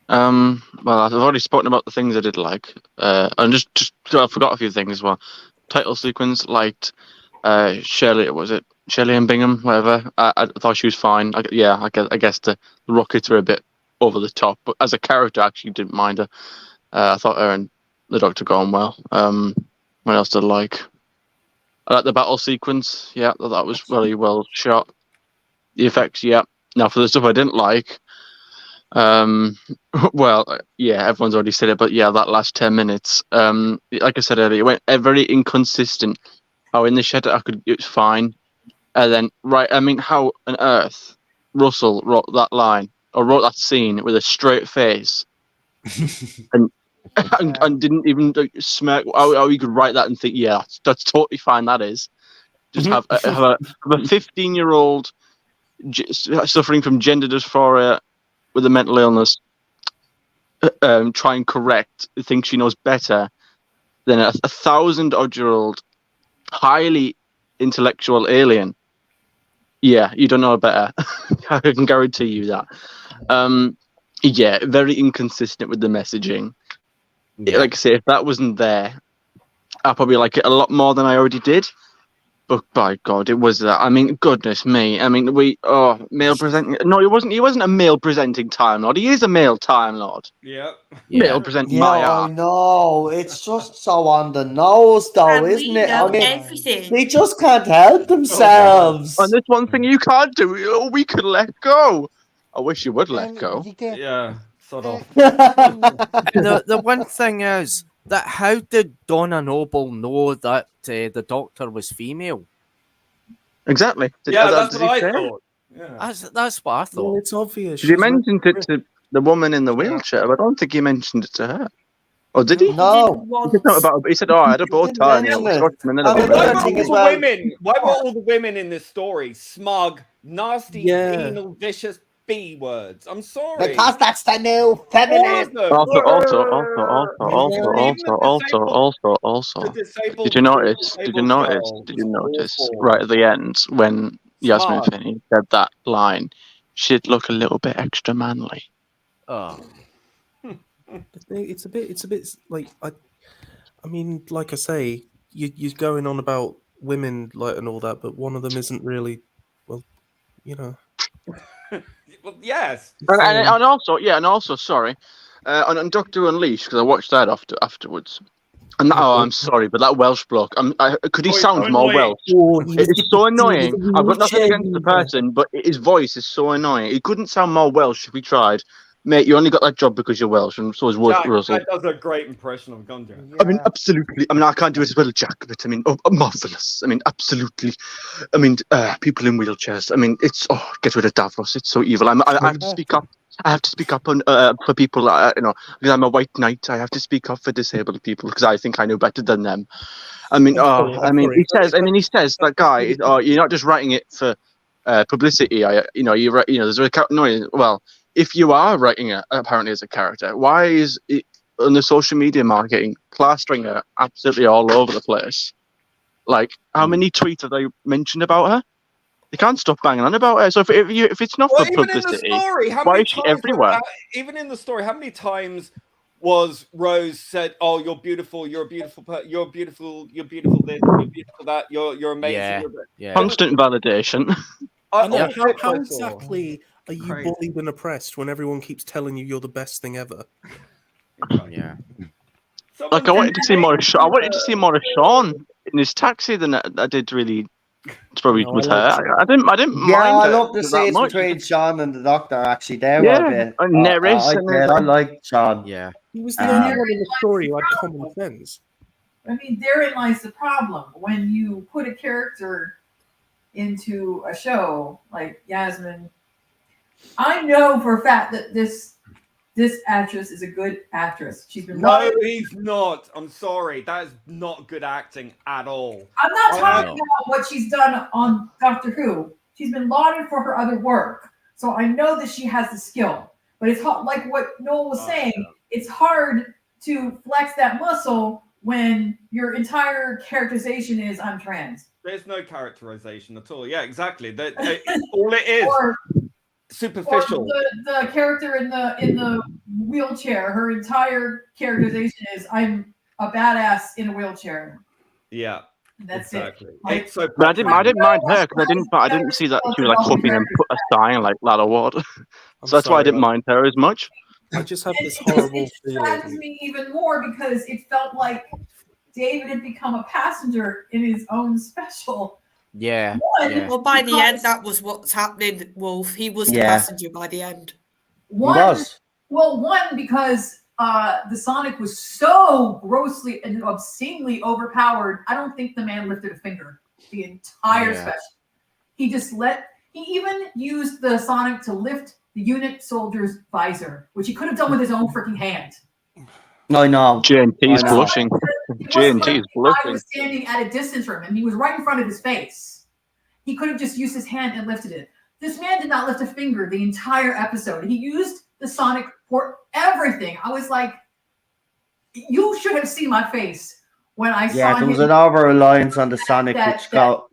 Well, I've already spoken about the things I did like. And just I forgot a few things as well. Title sequence, liked Shelley, was it Shelley and Bingham, whatever. I thought she was fine. I guess the rockets were a bit over the top, but as a character, I actually didn't mind her. I thought her and the Doctor got on well. What else did I like? I like the battle sequence. Yeah, that was really well shot. The effects, yeah. Now for the stuff I didn't like, well, yeah, everyone's already said it, but yeah, that last 10 minutes, like I said earlier, it went very inconsistent. How in the shed it was fine, and then how on earth Russell wrote that line or wrote that scene with a straight face, and didn't even smirk. How you could write that and think, yeah, that's totally fine. That is just have a 15-year-old suffering from gender dysphoria with a mental illness, try and correct, think she knows better than a 1,000-odd-year-old highly intellectual alien. Yeah, you don't know better. I can guarantee you that. Yeah, very inconsistent with the messaging. Like I say, if that wasn't there, I'd probably like it a lot more than I already did. But by God, it was that. I mean, goodness me. I mean, male presenting. No, he wasn't. He wasn't a male presenting Time Lord. He is a male Time Lord. Yeah. Male presenting Yeah, my I art. know. It's just so on the nose, though, And isn't we it? know I mean, everything. they just can't help themselves. And there's one thing you can't do. We could let go. I wish you would let go. Yeah. Sort of. The one thing is that how did Donna Noble know that the Doctor was female? Exactly. Yeah, that's did what he I say? thought. Yeah. That's what I Well, thought. it's obvious. He mentioned it to the woman in the wheelchair, but I don't think he mentioned it to her. Or did he? No. He said something about. He said, "Oh, I had a bow didn't tie." And mention it it. was in a And little another bit. thing as well- Why were all the women in this story smug, nasty, Yeah. penal, vicious B words? I'm sorry. Because that's the new All feminist. of them. Also, The disabled, did you notice? disabled Did you notice? girl Did you was notice awful. right at the end when Yasmin Smart. Finney said that line? She'd look a little bit extra manly. Oh. It's a bit like I mean, like I say, you're going on about women like and all that, but one of them isn't really, well, you know. Well, yes. And also, sorry, on Doctor Unleashed, because I watched that afterwards. And I'm sorry, but that Welsh bloke, could he Oh, sound he's more annoying. Welsh? It's so annoying. I've got nothing against the person, but his voice is so annoying. He couldn't sound more Welsh if he tried. Mate, you only got that job because you're Welsh, and so is Jack, Russell. that does a great impression of Gundry. I mean, absolutely. I mean, I can't do it as well as Jack, but I mean, marvelous. I mean, absolutely. I mean, people in wheelchairs. I mean, get rid of Davros. It's so evil. I have to speak up. I have to speak up on for people. Because I'm a white knight. I have to speak up for disabled people because I think I know better than them. I mean, he says that guy. You're not just writing it for publicity. There's a no. Well, if you are writing it apparently as a character, why is it on the social media marketing plastering her absolutely all over the place? Like, how many tweets have they mentioned about her? They can't stop banging on about her. So if it's not for publicity, why is she everywhere? Even in the story, how many times was Rose said, "Oh, you're beautiful. You're a beautiful. You're beautiful. You're beautiful. This. You're beautiful. That. You're amazing." Yeah. Constant validation. I know. How exactly are you bullied and oppressed when everyone keeps telling you you're the best thing ever? Yeah. Like I wanted to see more. I wanted to see more of Sean in his taxi than I did really. It's probably with her. I didn't mind. Yeah, I her love the that scenes much. between Sean and the Doctor. Actually, there Yeah, were a bit. and Neris and I like Sean. Yeah. He was the only one in the story who had common sense. I mean, therein lies the problem. When you put a character into a show like Yasmin, I know for a fact that this actress is a good actress. She's been No, he's not. I'm sorry. That is not good acting at all. I'm not talking about what she's done on Doctor Who. She's been lauded for her other work. So I know that she has the skill. But it's like what Noel was saying, it's hard to flex that muscle when your entire characterization is I'm trans. There's no characterization at all. Yeah, exactly. All it is superficial. Or the character in the wheelchair, her entire characterization is I'm a badass in a wheelchair. Yeah. That's exactly. it. Like, It's so But I didn't mind her because I didn't see that she was like hoping and put a sign like Ladder Ward. So that's why I didn't mind her as much. I just have this horrible it saddens me even more because it felt like David had become a passenger in his own special. Yeah. Well, by the end, that was what's happening, Wolf. He was the passenger by the end. One, because the Sonic was so grossly and obscenely overpowered. I don't think the man lifted a finger the entire special. He even used the Sonic to lift the unit soldier's visor, which he could have done with his own freaking hand. I know. J&T's blushing. J&T's blushing. I was standing at a distance from him, and he was right in front of his face. He could have just used his hand and lifted it. This man did not lift a finger the entire episode. He used the Sonic for everything. I was like, you should have seen my face when I saw him. Yeah, there was an over-reliance on the Sonic, which got...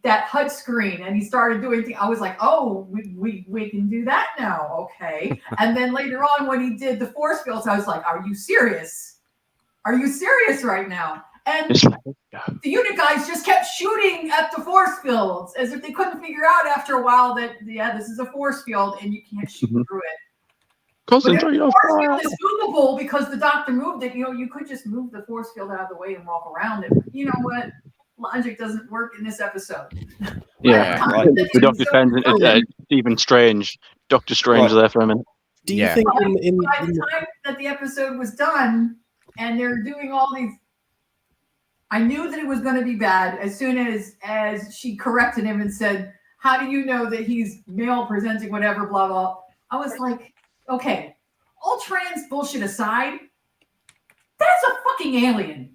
that HUD screen and he started doing things. I was like, oh, we can do that now. Okay. And then later on when he did the force fields, I was like, are you serious? Are you serious right now? And the unit guys just kept shooting at the force fields as if they couldn't figure out after a while that, yeah, this is a force field and you can't shoot through it. Concentrate the on force fire. field is movable because the doctor moved it. You know, you could just move the force field out of the way and walk around it. You know what? Logic doesn't work in this episode. Yeah, the Doctor turns into Stephen Strange. Doctor Strange there for a minute. Do you think by the time that the episode was done and they're doing all these, I knew that it was going to be bad as soon as she corrected him and said, how do you know that he's male presenting whatever, blah, blah. I was like, okay, all trans bullshit aside, that's a fucking alien.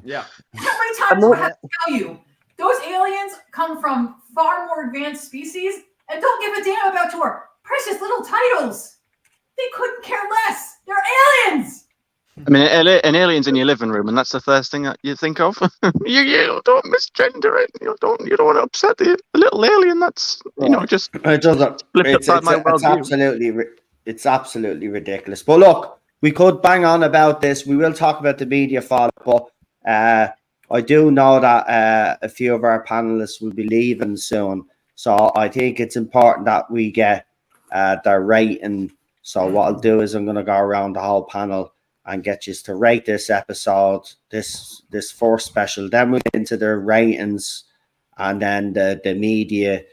Yeah. How many times do I have to tell you? Those aliens come from far more advanced species and don't give a damn about your precious little titles. They couldn't care less. They're aliens. I mean, an alien's in your living room, and that's the first thing that you think of. you don't misgender it. You don't want to upset the little alien. That's just it doesn't. It's absolutely ridiculous. But look, we could bang on about this. We will talk about the media fallout, but I do know that a few of our panelists will be leaving soon, so I think it's important that we get their rating. So what I'll do is I'm going to go around the whole panel and get you to rate this episode, this first special. Then we'll get into the ratings and then the media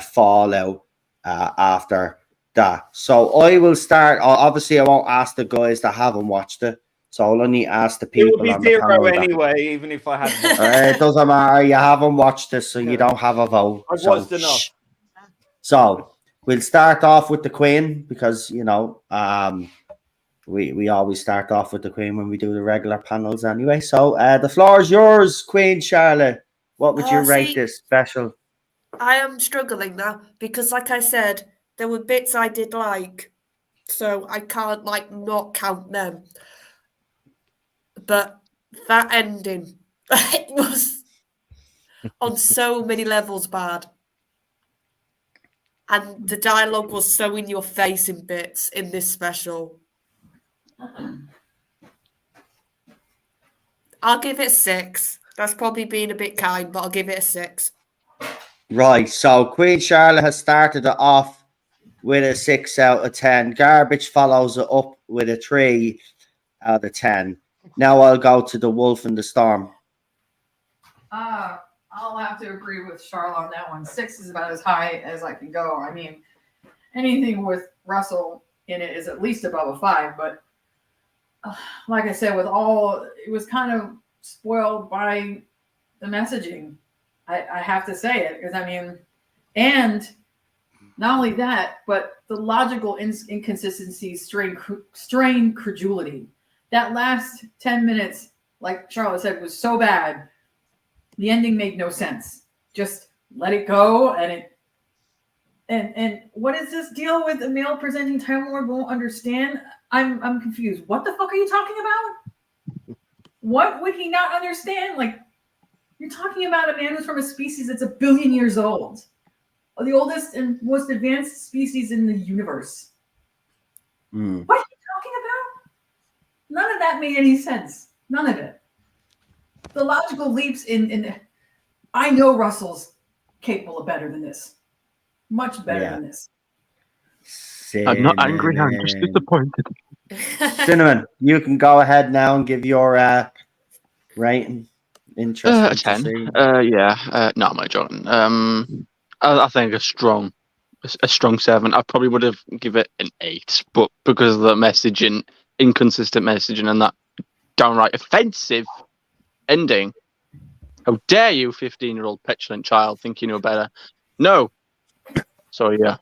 fallout after that. So I will start. Obviously, I won't ask the guys that haven't watched it. So I'll only ask the people. It would be on the zero panel anyway, even if I hadn't. it doesn't matter. You haven't watched this, so you don't have a vote. I've watched enough. So we'll start off with the Queen because we always start off with the Queen when we do the regular panels anyway. So the floor is yours, Queen Charlotte. What would you rate this special? I am struggling now because, like I said, there were bits I did like, so I can't not count them. But that ending, it was on so many levels bad. And the dialogue was so in your face in bits in this special. I'll give it a 6. That's probably being a bit kind, but I'll give it a 6. Right, so Queen Charlotte has started it off with a 6 out of 10. Garbage follows it up with a 3 out of 10. Now I'll go to the Wolf in the Storm. I'll have to agree with Charlotte on that one. 6 is about as high as I can go. I mean, anything with Russell in it is at least above a 5, but like I said, it was kind of spoiled by the messaging. I have to say it because and not only that, but the logical inconsistencies strain credulity. That last 10 minutes, like Charlotte said, was so bad. The ending made no sense. Just let it go, and what is this deal with the male presenting Time Lord won't understand? I'm confused. What the fuck are you talking about? What would he not understand? You're talking about a man who's from a species that's 1 billion years old, the oldest and most advanced species in the universe. What are you talking about? None of that made any sense. None of it. The logical leaps in I know Russell's capable of better than this. Much better than this. I'm not angry, I'm just disappointed. Cinnamon, you can go ahead now and give your rating. Interesting. 10. No, I'm not joking. I think a strong 7. I probably would have given it an 8, but because of the messaging, inconsistent messaging, and that downright offensive ending. How dare you, 15-year-old petulant child, think you know better? No. So yeah,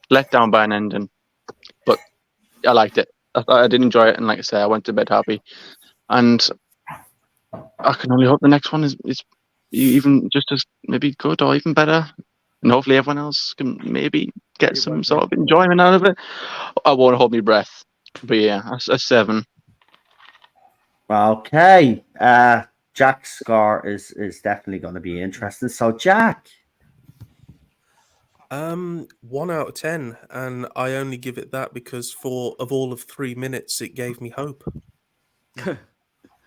let down by an ending, but I liked it. I did enjoy it, and like I say, I went to bed happy, and I can only hope the next one is even just as maybe good or even better, and hopefully everyone else can maybe get some sort of enjoyment out of it. I won't hold my breath, but yeah, a 7. Okay, Jack's score is definitely going to be interesting. So, Jack, 1 out of 10, and I only give it that because of all of 3 minutes, it gave me hope,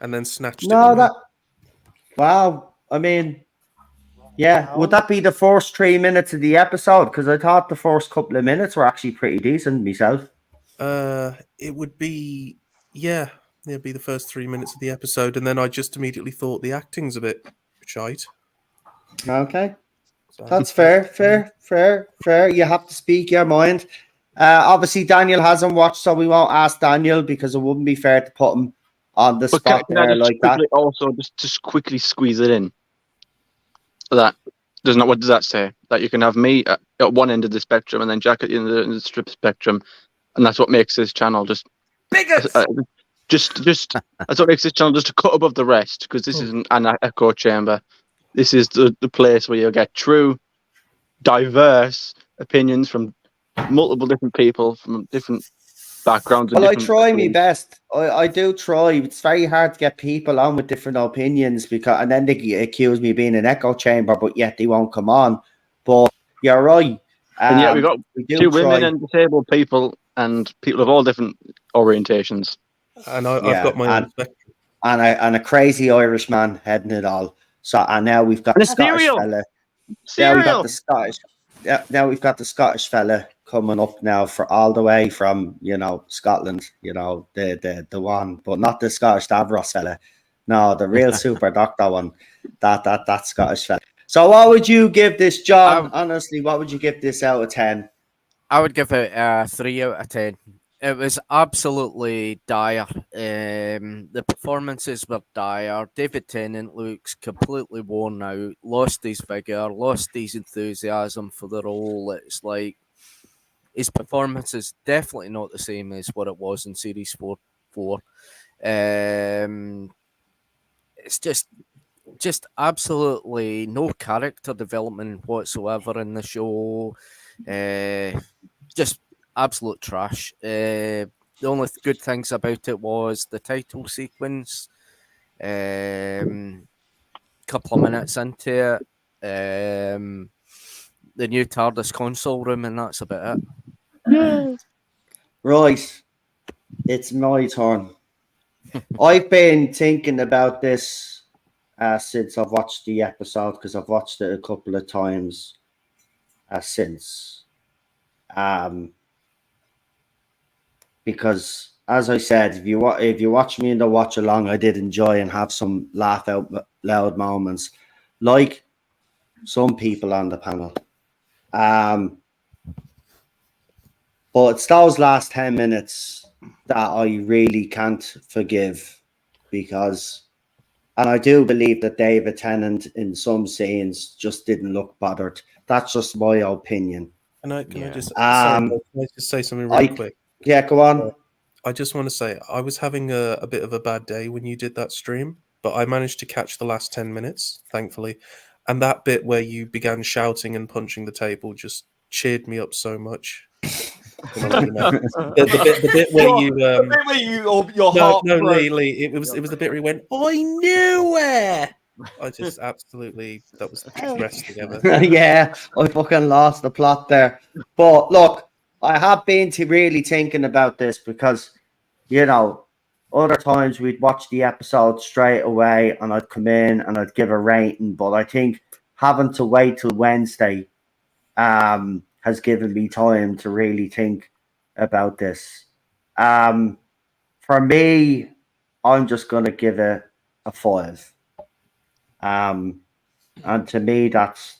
and then snatched it no, away. that wow. I mean, yeah, would that be the first 3 minutes of the episode? Because I thought the first couple of minutes were actually pretty decent myself. It would be, yeah, it'd be the first 3 minutes of the episode, and then I just immediately thought the acting's a bit shite. Okay. So, That's fair. You have to speak your mind. Obviously, Daniel hasn't watched, so we won't ask Daniel because it wouldn't be fair to put him on the But spot can I there just like that. quickly also just quickly squeeze it in? That does not. What does that say? That you can have me at one end of the spectrum and then Jack at the end of the strip spectrum, and that's what makes this channel just Bigots! just that's what makes this channel just a cut above the rest, because this isn't an echo chamber. This is the place where you get true, diverse opinions from multiple different people from different backgrounds. And Well, I different try my opinions. best. I do try. It's very hard to get people on with different opinions because, and then they accuse me of being an echo chamber, but yet they won't come on. But you're right. And yet we got we do two try. women and disabled people and people of all different orientations. and I've Yeah, got my own spectrum. and a crazy Irish man heading it all. So and now we've got And the a Scottish cereal. fella. Now we Cereal. got the Scottish. Yeah, now we've got the Scottish fella coming up now for all the way from Scotland. The one, but not the Scottish Davros fella. No, the real super doctor one. That Scottish fella. So what would you give this, John? Honestly, what would you give this out of 10? I would give it a 3 out of 10. It was absolutely dire. The performances were dire. David Tennant looks completely worn out, lost his vigor, lost his enthusiasm for the role. It's like his performance is definitely not the same as what it was in Series 4. It's just absolutely no character development whatsoever in the show. Just absolute trash. The only good things about it was the title sequence. Couple of minutes into it, the new TARDIS console room, and that's about it. Right, it's my turn. I've been thinking about this since I've watched the episode, because I've watched it a couple of times since. Because, as I said, if you watch me in the watch along, I did enjoy and have some laugh out loud moments, like some people on the panel. But it's those last 10 minutes that I really can't forgive, because, and I do believe that David Tennant in some scenes just didn't look bothered. That's just my opinion. Can I just say something really quick? Yeah, go on. I just want to say I was having a bit of a bad day when you did that stream, but I managed to catch the last 10 minutes, thankfully. And that bit where you began shouting and punching the table just cheered me up so much. The bit where your heart. No, Lee, it was the bit where he went, I knew it. I just absolutely, that was the best thing ever. Yeah, I fucking lost the plot there. But look, I have been really thinking about this because, other times we'd watch the episode straight away and I'd come in and I'd give a rating. But I think having to wait till Wednesday has given me time to really think about this. For me, I'm just going to give it a 5. And to me, that's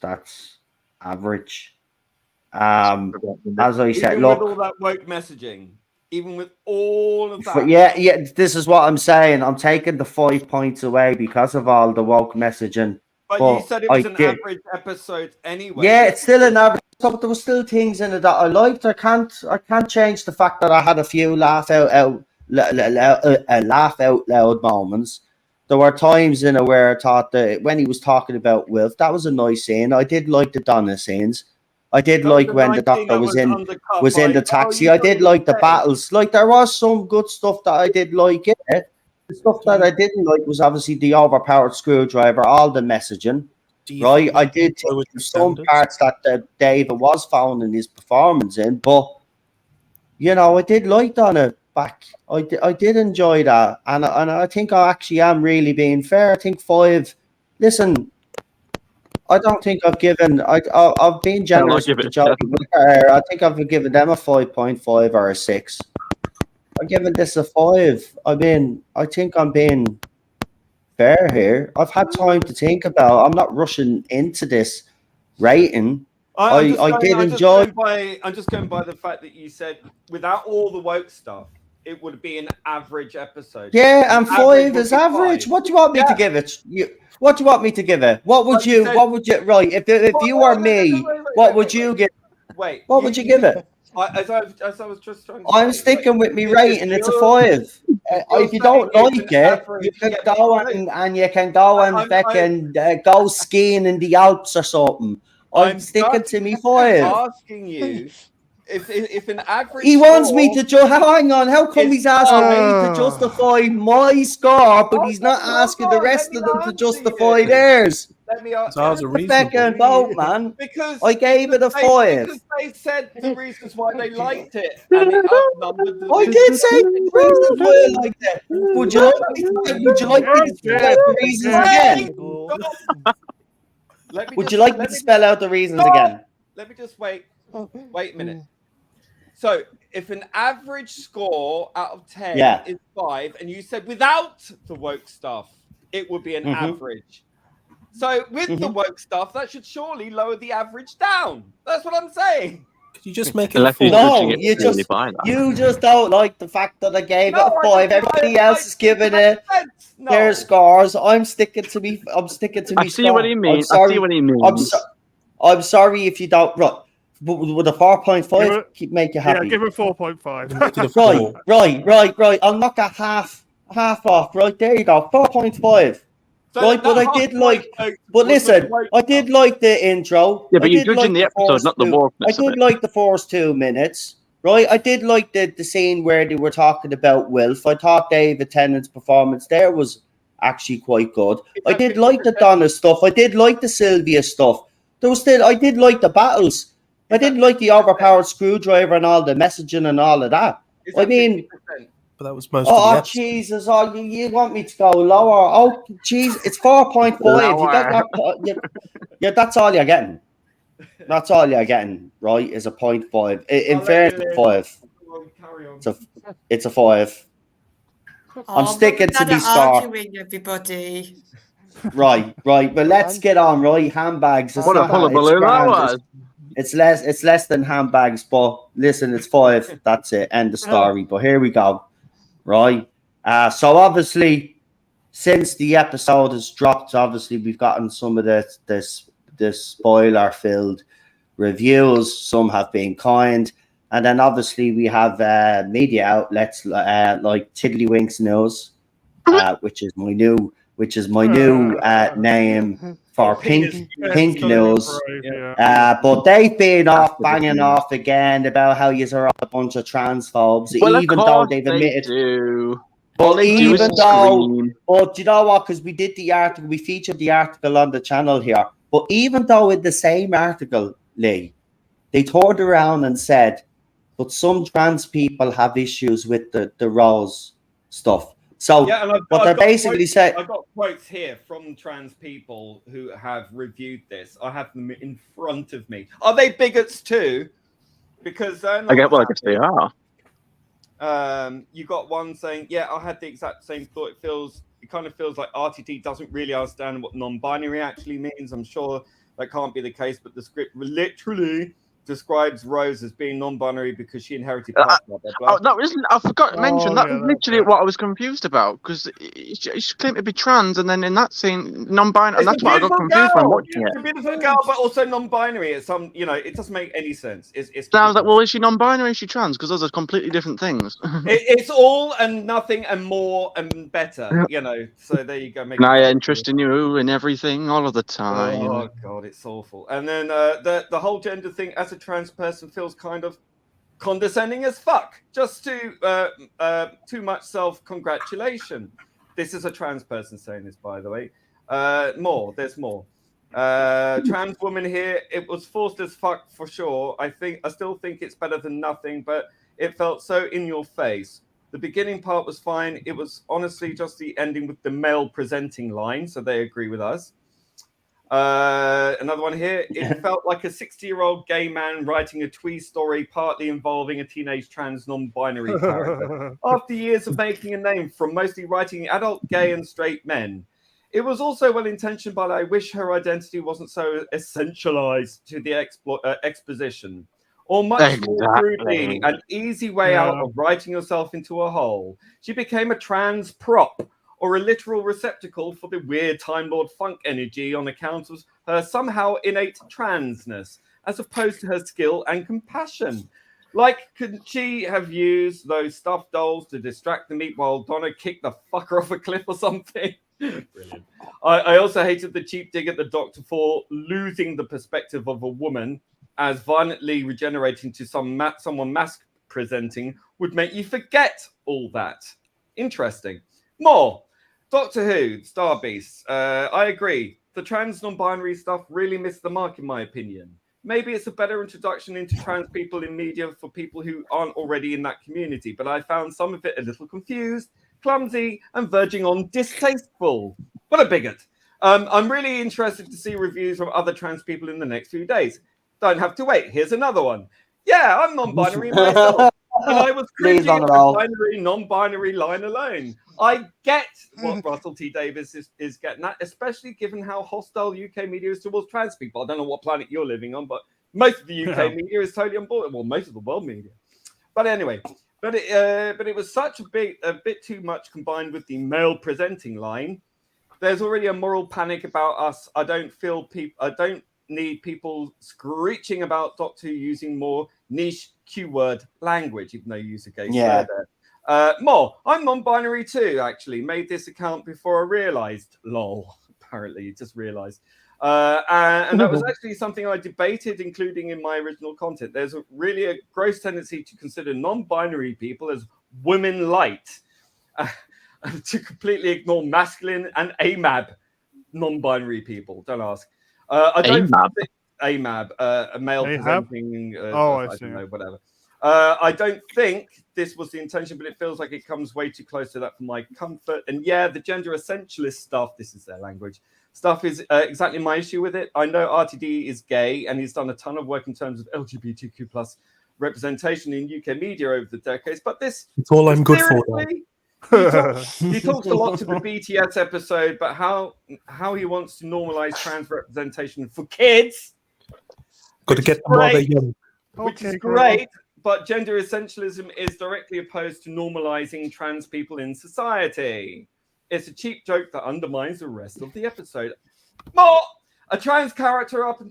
average. As I said, Even look, with all that woke messaging, even with all of that. yeah, this is what I'm saying. I'm taking the 5 points away because of all the woke messaging. But you said it was an average episode anyway. Yeah, it's still an average. But there were still things in it that I liked. I can't change the fact that I had a few laugh out loud moments. There were times in it where I thought that when he was talking about Wilf, that was a nice scene. I did like the Donna scenes. I did like when the doctor was in the taxi. I did like the battles. Like, there was some good stuff that I did like in it. The stuff that I didn't like was obviously the overpowered screwdriver, all the messaging. Do you Right, think I we did can go with think the some standards? parts that David was found in his performance in, but you know, I did like Donna back. I did enjoy that, and I think I actually am really being fair. I think 5. Listen, I don't think I've given. I've been generous give with it the a job. 7. I think I've given them a 5.5 or a 6. I'm giving this a 5. I mean, I think I'm being fair here. I've had time to think about. I'm not rushing into this rating. I did enjoy. I'm just going by the fact that you said without all the woke stuff, it would be an average episode. Yeah, and An average 5 would is be average. 5. What do you want me to give it? What do you want me to give it? What would Like you you? said- What would you? Right, if you were me, what would you give? Wait, What would you give it? As I was just trying to I'm say, sticking with me if rating. It's a you're- 5. you're If you don't saying like it's it, an you average- can yeah, go no. and you can go and fucking go skiing in the Alps or something. I'm sticking to me 5. asking you if an average. He wants me score- to hang on. How come It's he's asking me to fine. justify my score, but he's not Hold asking the on, rest let of me them to answer justify you. theirs? Let me ask. Ours are The reasonable. fucking boat, man. Because I gave it a 5. Because they said the reasons why they liked it, and it outnumbered the. I did say the reasons why I liked it. Would you like me to spell out the reasons again? Let me Would just- you like me let to spell out the reasons Stop. again? Let me just wait. Wait a minute. So, if an average score out of 10 Yeah. is 5, and you said without the woke stuff, it would be an Mhm. average. So, with the woke stuff, that should surely lower the average down. That's what I'm saying. Could you just make it Unless he's No, judging it you purely just- by that. You just don't like the fact that I gave No, it a I 5. don't- Everybody I- else is giving it No. their scores. I'm sticking to me. I'm sticking to me. I see what he score. means. I'm I sorry. see what he means. I'm sorry if you don't. Right, but with a 4.5, Give it- keep make you Yeah, happy. give it 4.5. Make it a Right, 4. right. I'll knock a half off. Right, there you go. 4.5. So Right, but that I did half like. point But was the listen, woke I did stuff. like the intro. Yeah, but I you're did judging like the episode, first not the two- wokeness I of did it. like the first 2 minutes. Right, I did like the scene where they were talking about Wilf. I thought David Tennant's performance there was actually quite good. I did like the Donna stuff. I did like the Sylvia stuff. I did like the battles. I did like the overpowered screwdriver and all the messaging and all of that. Is I that mean, 50%? But that was most of the oh episode. Jesus! Oh, you want me to go lower? Oh, jeez, it's 4.5. You got yeah, that's all you're getting. That's all you're getting, right? Is a 0.5. In I'll let fairness, you it's in. 5. Well, carry on. It's a 5. I'm sticking to the me star. arguing, everybody. Right. But let's get on. Right, handbags. It's What a not that, it's hullabaloo that grand. was. It's less than handbags, but listen, it's 5. That's it. End the story. But here we go. Right. So obviously, since the episode has dropped, obviously we've gotten some of the spoiler-filled reviews. Some have been kind, and then obviously we have media outlets like Tiddlywinks News, which is my new name for Pink News. But they've been off banging off again about how you are a bunch of transphobes, Well, of even though course they've they admitted. do. But they do is even though, scream. but you know what? Because we did the article, we featured the article on the channel here. But even though in the same article, Lee, they turned around and said, but some trans people have issues with the Rose stuff. So Yeah, and what they basically quotes, said. I've got quotes here from trans people who have reviewed this. I have them in front of me. Are they bigots too? Because they're not I guess they are. you got one saying, "Yeah, I had the exact same thought. It kind of feels like RTT doesn't really understand what non-binary actually means. I'm sure that can't be the case, but the script literally describes Rose as being non-binary because she inherited blah, blah, blah, blah. Oh, that isn't. I forgot to mention that yeah, was literally what I was confused about because she claimed to be trans, and then in that scene, non-binary, and It's that's a what I got beautiful confused when girl. watching It's a it. beautiful girl, but also non-binary. It's it doesn't make any sense. It's So I was like, well, is she non-binary? Is she trans? Because those are completely different things. it's all and nothing and more and better, So there you go. And I interest in you and everything all of the time. Oh god, it's awful. And then the whole gender thing as a trans person feels kind of condescending as fuck. Just too much self-congratulation. This is a trans person saying this, by the way. There's more. Trans woman here. It was forced as fuck for sure. I still think it's better than nothing, but it felt so in your face. The beginning part was fine. It was honestly just the ending with the male presenting line, so they agree with us. Another one here. It felt like a 60-year-old gay man writing a twee story, partly involving a teenage trans non-binary character. After years of making a name from mostly writing adult gay and straight men. It was also well-intentioned, but I wish her identity wasn't so essentialized to the exposition. Or much more crudely, an easy way out of writing yourself into a hole. She became a trans prop, or a literal receptacle for the weird Time Lord funk energy on account of her somehow innate transness, as opposed to her skill and compassion. Like, could she have used those stuffed dolls to distract the meat while Donna kicked the fucker off a cliff or something? Brilliant. I also hated the cheap dig at the Doctor for losing the perspective of a woman, as violently regenerating to someone mask presenting would make you forget all that. Interesting. More. Doctor Who, Star Beast. I agree. The trans non-binary stuff really missed the mark, in my opinion. Maybe it's a better introduction into trans people in media for people who aren't already in that community, but I found some of it a little confused, clumsy, and verging on distasteful. What a bigot. I'm really interested to see reviews from other trans people in the next few days. Don't have to wait. Here's another one. Yeah, I'm non-binary myself. And I was cringing at the non-binary line alone. I get what Russell T Davies is getting at, especially given how hostile UK media is towards trans people. I don't know what planet you're living on, but most of the UK media is totally on board. Well, most of the world media. But anyway, but it was such a bit too much combined with the male presenting line. There's already a moral panic about us. I don't need people screeching about Doctor Who using more niche Q-word language, even though you use a gay slur there. More. I'm non-binary too, actually. Made this account before I realised. Lol. Apparently, just realised. And that was actually something I debated, including in my original content. There's really a gross tendency to consider non-binary people as women light, to completely ignore masculine and AMAB non-binary people. Don't ask. I don't think AMAB, a male presenting. I don't know, whatever. I don't think this was the intention, but it feels like it comes way too close to that for my comfort. And yeah, the gender essentialist stuff, this is their language, stuff is exactly my issue with it. I know RTD is gay and he's done a ton of work in terms of LGBTQ plus representation in UK media over the decades, but this... It's all I'm good for. He talks a lot to the BTS episode, but how he wants to normalize trans representation for kids. Got to get them while they're young. Which is great, but gender essentialism is directly opposed to normalizing trans people in society. It's a cheap joke that undermines the rest of the episode. More! A trans character up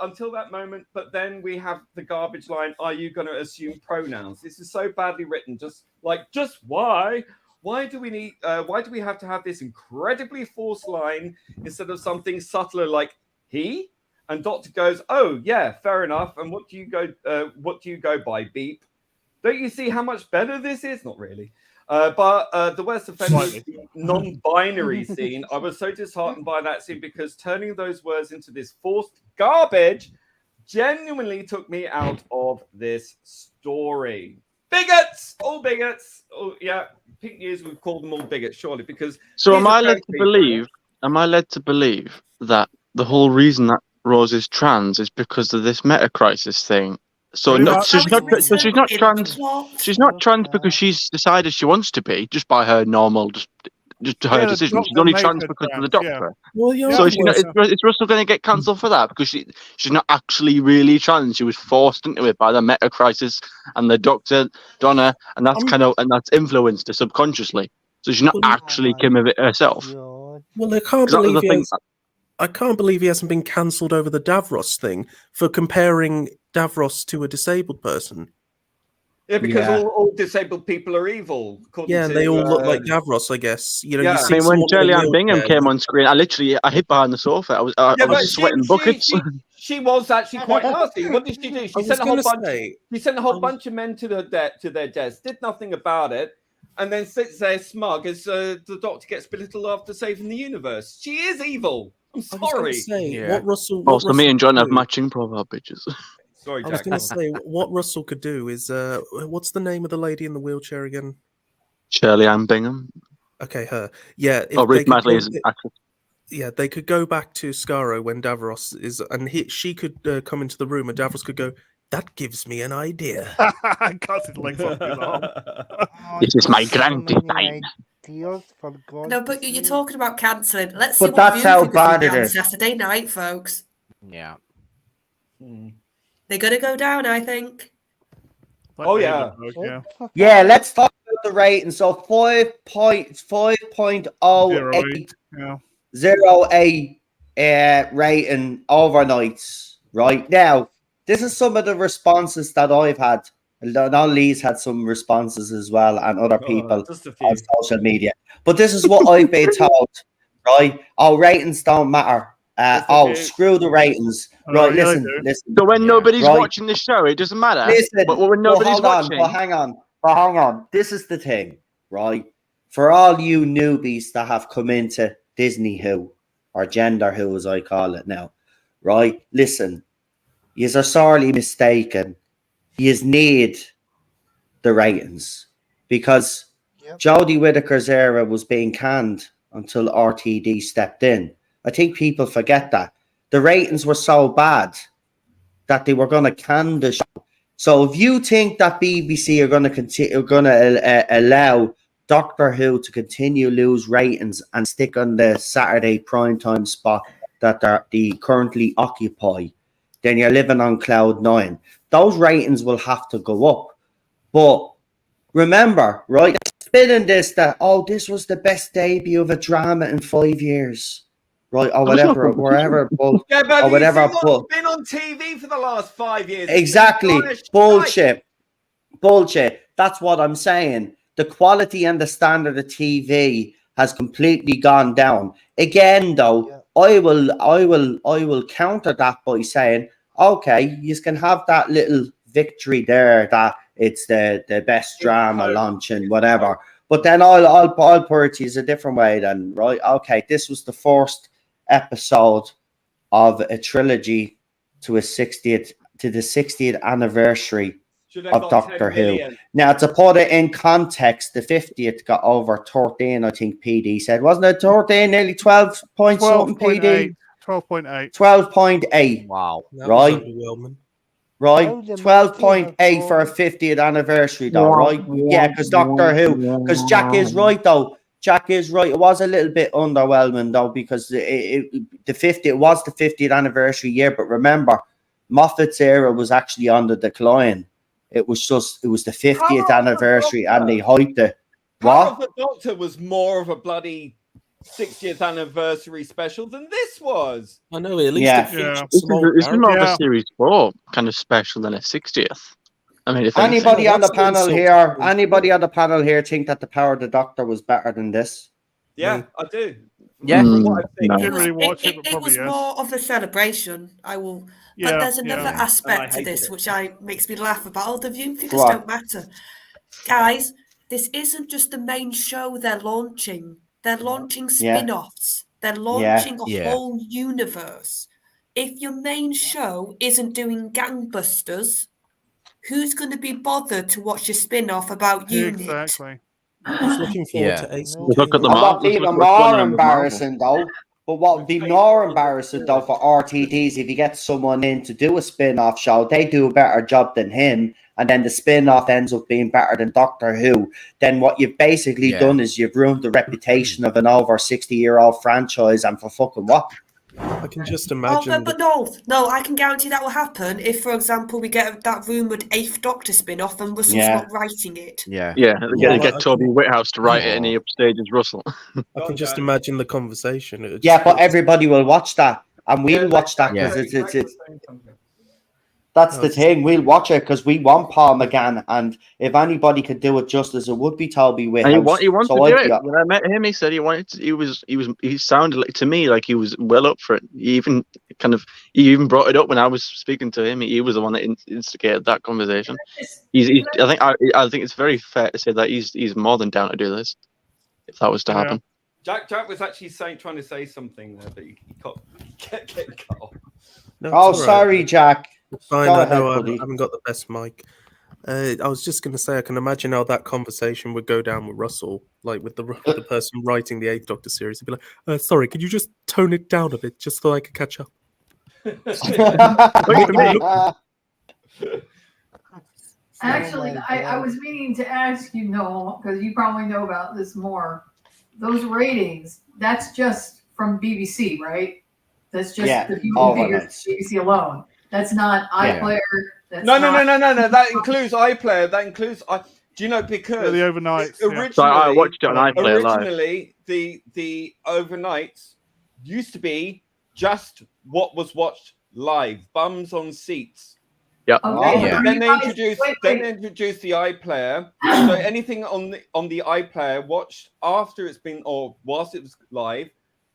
until that moment, but then we have the garbage line, are you going to assume pronouns? This is so badly written. Just why? Why do we have to have this incredibly forced line instead of something subtler like he? And Doctor goes, oh yeah, fair enough. And what do you go by, beep? Don't you see how much better this is? Not really. But the worst offender is the non-binary scene. I was so disheartened by that scene because turning those words into this forced garbage genuinely took me out of this story. Bigots! All bigots. Oh, yeah, Pink News would call them all bigots, surely, because... So am I led to believe that the whole reason that Rose is trans is because of this meta-crisis thing? So she's not trans. She's not trans because she's decided she wants to be, just by her normal, just her decision. She's only trans because of the Doctor. Yeah. Well, yeah. So is Russell going to get cancelled for that because she's not actually really trans? She was forced into it by the meta crisis and the Doctor, Donna, and that's that's influenced her subconsciously. So she's not actually Kim of it herself. Well, I can't believe he hasn't been cancelled over the Davros thing for comparing Davros to a disabled person. Yeah, because all disabled people are evil. Yeah, and they all look like Davros, I guess. You know, I mean, when Gillian Bingham came on screen, I hid behind the sofa. I was sweating buckets. She was actually quite nasty. What did she do? She sent a whole bunch of men to their deaths. Did nothing about it. and then sits there smug as the Doctor gets belittled after saving the universe. She is evil. I'm I was going sorry. to say Yeah. what Russell. Oh, What so me Russell and John could have do- matching profile pictures. Sorry, I was Jack. going to say what Russell could do is what's the name of the lady in the wheelchair again? Shirley Ann Bingham. Okay, her. Yeah. If Oh, they Ruth could Madley go- is actress. Yeah, they could go back to Skaro when Davros is, and she could come into the room, and Davros could go, "That gives me an idea." I can't see the legs off his arm. Oh, This is my so grand many design. ideas, for God's No, but you're sake. talking about cancelling. Let's see But what that's View how can do bad it on is. Saturday night, folks. Yeah. They're going to go down, I think. Like Oh, the yeah. Hindenburg, yeah. Yeah, let's talk about the rating. So 5.08 Yeah. 08 rating overnights. Right now, this is some of the responses that I've had. Not Lee's had some responses as well, and other people Just a few. on social media. But this is what I've been told. Right? Oh, ratings don't matter. Just a Oh, few. screw the ratings. Oh, Right? yeah, they Listen, do. listen. So when Yeah. nobody's Right. watching the show, it doesn't matter. Listen, But when but nobody's hold on, watching, but hang on. This is the thing, right? For all you newbies that have come into Disney Who, or Gender Who as I call it now, right? Listen, yous are sorely mistaken. Yous need the ratings because Yep. Jodie Whittaker's era was being canned until RTD stepped in. I think people forget that. The ratings were so bad that they were going to can the show. So if you think that BBC are going to continue, allow Doctor Who to continue lose ratings and stick on the Saturday primetime spot that they currently occupy, then you're living on cloud nine. Those ratings will have to go up. But remember, right, spinning this that, oh, this was the best debut of a drama in 5 years, right, or whatever, wherever. Well, Yeah, but or whatever, you see but- what's been on TV for the last 5 years. Exactly. It's been shite. Bullshit. That's what I'm saying. The quality and the standard of TV has completely gone down. Again, though, Yeah. I will counter that by saying, okay, you can have that little victory there that it's the best drama launch and whatever. But then I'll put it to you a different way then, right? Okay, this was the first episode of a trilogy to the 60th anniversary Should have of got 10 Doctor Who. million. Now, to put it in context, the 50th got over 13, I think PD said. Wasn't it 13? Nearly 12 points something, PD? 12.8. 12.8, Wow. That was Right. overwhelming. right? How the 12.8 for a mighty 50th anniversary, though, right? Yeah, because Doctor Who, because Jack is right, though. Jack is right. It was a little bit underwhelming, though, because it was the 50th anniversary year. But remember, Moffat's era was actually on the decline. It was the 50th Power of the anniversary, and they Doctor. hyped it. Power What? of the Doctor was more of a bloody 60th anniversary special than this was. I know, at least Yeah. it featured Yeah. this some old is more of Yeah. a Series 4 kind of special than a 60th. I mean, if anything. Anybody on the That's still panel so here? cool. Anybody on the panel here think that the Power of the Doctor was better than this? Yeah, Me. I do. Yeah. From what I've seen. No. I didn't really watch it, but It probably was yes. more of a celebration. I will. Yeah, But there's another yeah. And I aspect to hated this it. which makes me laugh about. All the viewing figures What? don't matter, guys. This isn't just the main show they're launching. They're launching Yeah. spin-offs. They're launching a Yeah. whole universe. If your main show isn't doing gangbusters, who's going to be bothered to watch a spin-off about Unit? Exactly. I was looking forward Yeah. to Ace. No. Look at the And Marvel. what'd be even Look what's going more on with Marvel. embarrassing, though, but what would be more embarrassing, though, for RTDs, if you get someone in to do a spin-off show, they do a better job than him, and then the spin-off ends up being better than Doctor Who, then what you've basically Yeah. done is you've ruined the reputation of an over 60-year-old franchise, and for fucking what? I can just Oh, imagine. but no, I can guarantee that will happen if, for example, we get that rumoured 8th Doctor spin-off and Russell's Yeah. not writing it. Yeah. Yeah, Yeah. get Toby Whithouse to write it and he upstages Russell. I can just imagine the conversation. It would Yeah, just but be- everybody will watch that, and we'll watch that Yeah. because it's That's No, the it's- thing. We'll watch it because we want Paul McGann, and if anybody could do it justice, it would be Toby And Whithouse. he wanted So to do I'd it. be- When I met him, he said he sounded like, to me, like he was well up for it. He even brought it up when I was speaking to him. He was the one that instigated that conversation. I think it's very fair to say that he's more than down to do this, if that was to Yeah. happen. Jack was actually trying to say something there, but he got getting cut off. No, Oh, it's all right. sorry, Jack. It's fine. Go I ahead, know I buddy. haven't got the best mic. I was just going to say, I can imagine how that conversation would go down with Russell, like with the person writing the Eighth Doctor series. He'd be like, "Sorry, could you just tone it down a bit, just so I could catch up?" Actually, I was meaning to ask you, Noel, because you probably know about this more. Those ratings, that's just from BBC, right? That's just Yeah, the all viewing the figures BBC alone. That's not Yeah. iPlayer. That's No. not- That includes iPlayer. That includes Do you know, Yeah, because the overnights. yeah. originally, So I watched it on iPlayer Live. originally the overnights used to be just what was watched live, bums on seats. Yep. Okay, Yeah. so Then you they guys- introduced wait, then wait. they introduced the iPlayer. So anything on the iPlayer watched after it's been, or whilst it was live,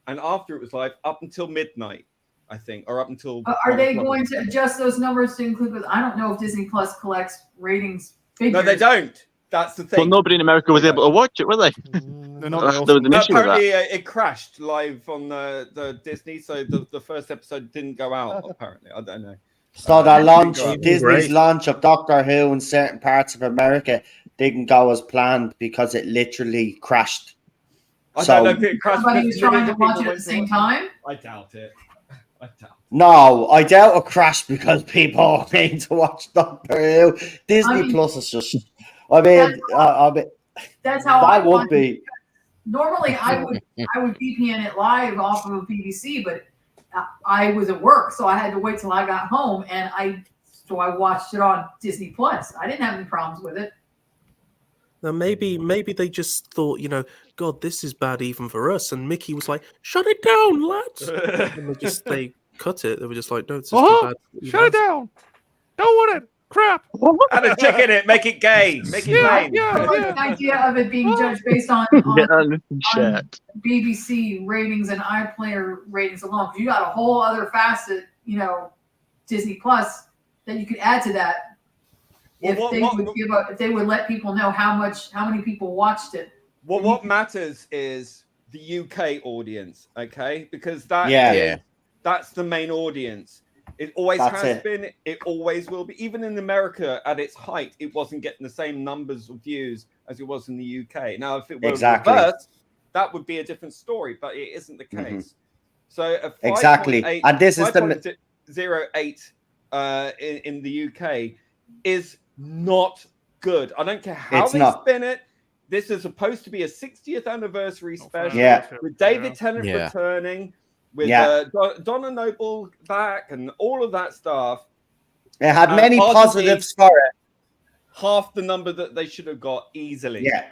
and after it was live up until midnight, I think, or up until. Are 1 they o'clock. going to adjust those numbers to include? Because I don't know if Disney Plus collects ratings figures. No, they don't. That's the thing. Well, nobody in America was able to watch it, were they? They're not. There was an issue with that. Apparently, it crashed live on the Disney, so the first episode didn't go out. Apparently, I don't know. So the launch, Great. Disney's launch of Doctor Who in certain parts of America didn't go as planned because it literally crashed. I So- don't know if it crashed. Somebody because was trying to millions of watch people it at went the to same watch time. I doubt it. I doubt. No, I doubt it crashed because people came to watch Doctor Who. Disney I mean- Plus is just. I mean, That's how I that would watch it. be. Normally, I would VPN it live off of BBC, but I was at work, so I had to wait till I got home, and I watched it on Disney Plus. I didn't have any problems with it. Now maybe they just thought, God, this is bad even for us. And Mickey was like, "Shut it down, lads!" And they cut it. They were just like, "No, it's just too bad." Shut it down! Don't want it. Crap. Add a chick in it. Make it gay. Make it Yeah, gay. I like the idea of it being judged based on Shit. BBC ratings and iPlayer ratings alone. 'Cause you got a whole other facet, Disney Plus that you could add to that. Well, If what- they what- would if they would let people know how many people watched it. Well, what matters is the UK audience, okay? Because that Yeah. Yeah. that's the main audience. It always That's has it. been. It always will be. Even in America, at its height, it wasn't getting the same numbers of views as it was in the UK. Now, if it were Exactly. reversed, that would be a different story. But it isn't the case. Mhm. So a Exactly. 5.8 And this is the- 5.08 in the UK is not good. I don't care how It's they not. spin it. This is supposed to be a 60th anniversary special Yeah. with David Tennant Yeah. returning, with Yeah. Donna Noble back, and all of that stuff. It had many arguably- positives for it. Half the number that they should have got easily. Yeah.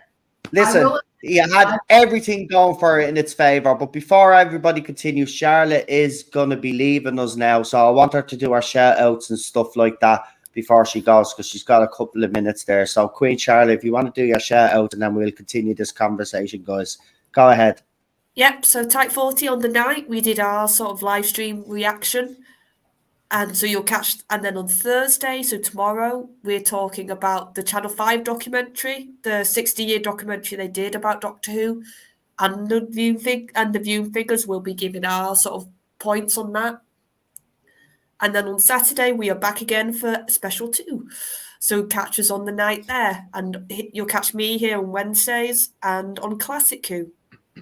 Listen, will- he had everything going for it in its favor. But before everybody continues, Charlotte is going to be leaving us now. So I want her to do her shout outs and stuff like that before she goes, because she's got a couple of minutes there. So Queen Charlotte, if you want to do your shout out, and then we'll continue this conversation, guys. Go ahead. Yep, so Type 40 on the night, we did our sort of live stream reaction. And so you'll catch, and then on Thursday, so tomorrow, we're talking about the Channel 5 documentary, the 60-year documentary they did about Doctor Who. And the viewing figures will be giving our sort of points on that. And then on Saturday, we are back again for Special 2. So catch us on the night there. And you'll catch me here on Wednesdays and on Classic Who.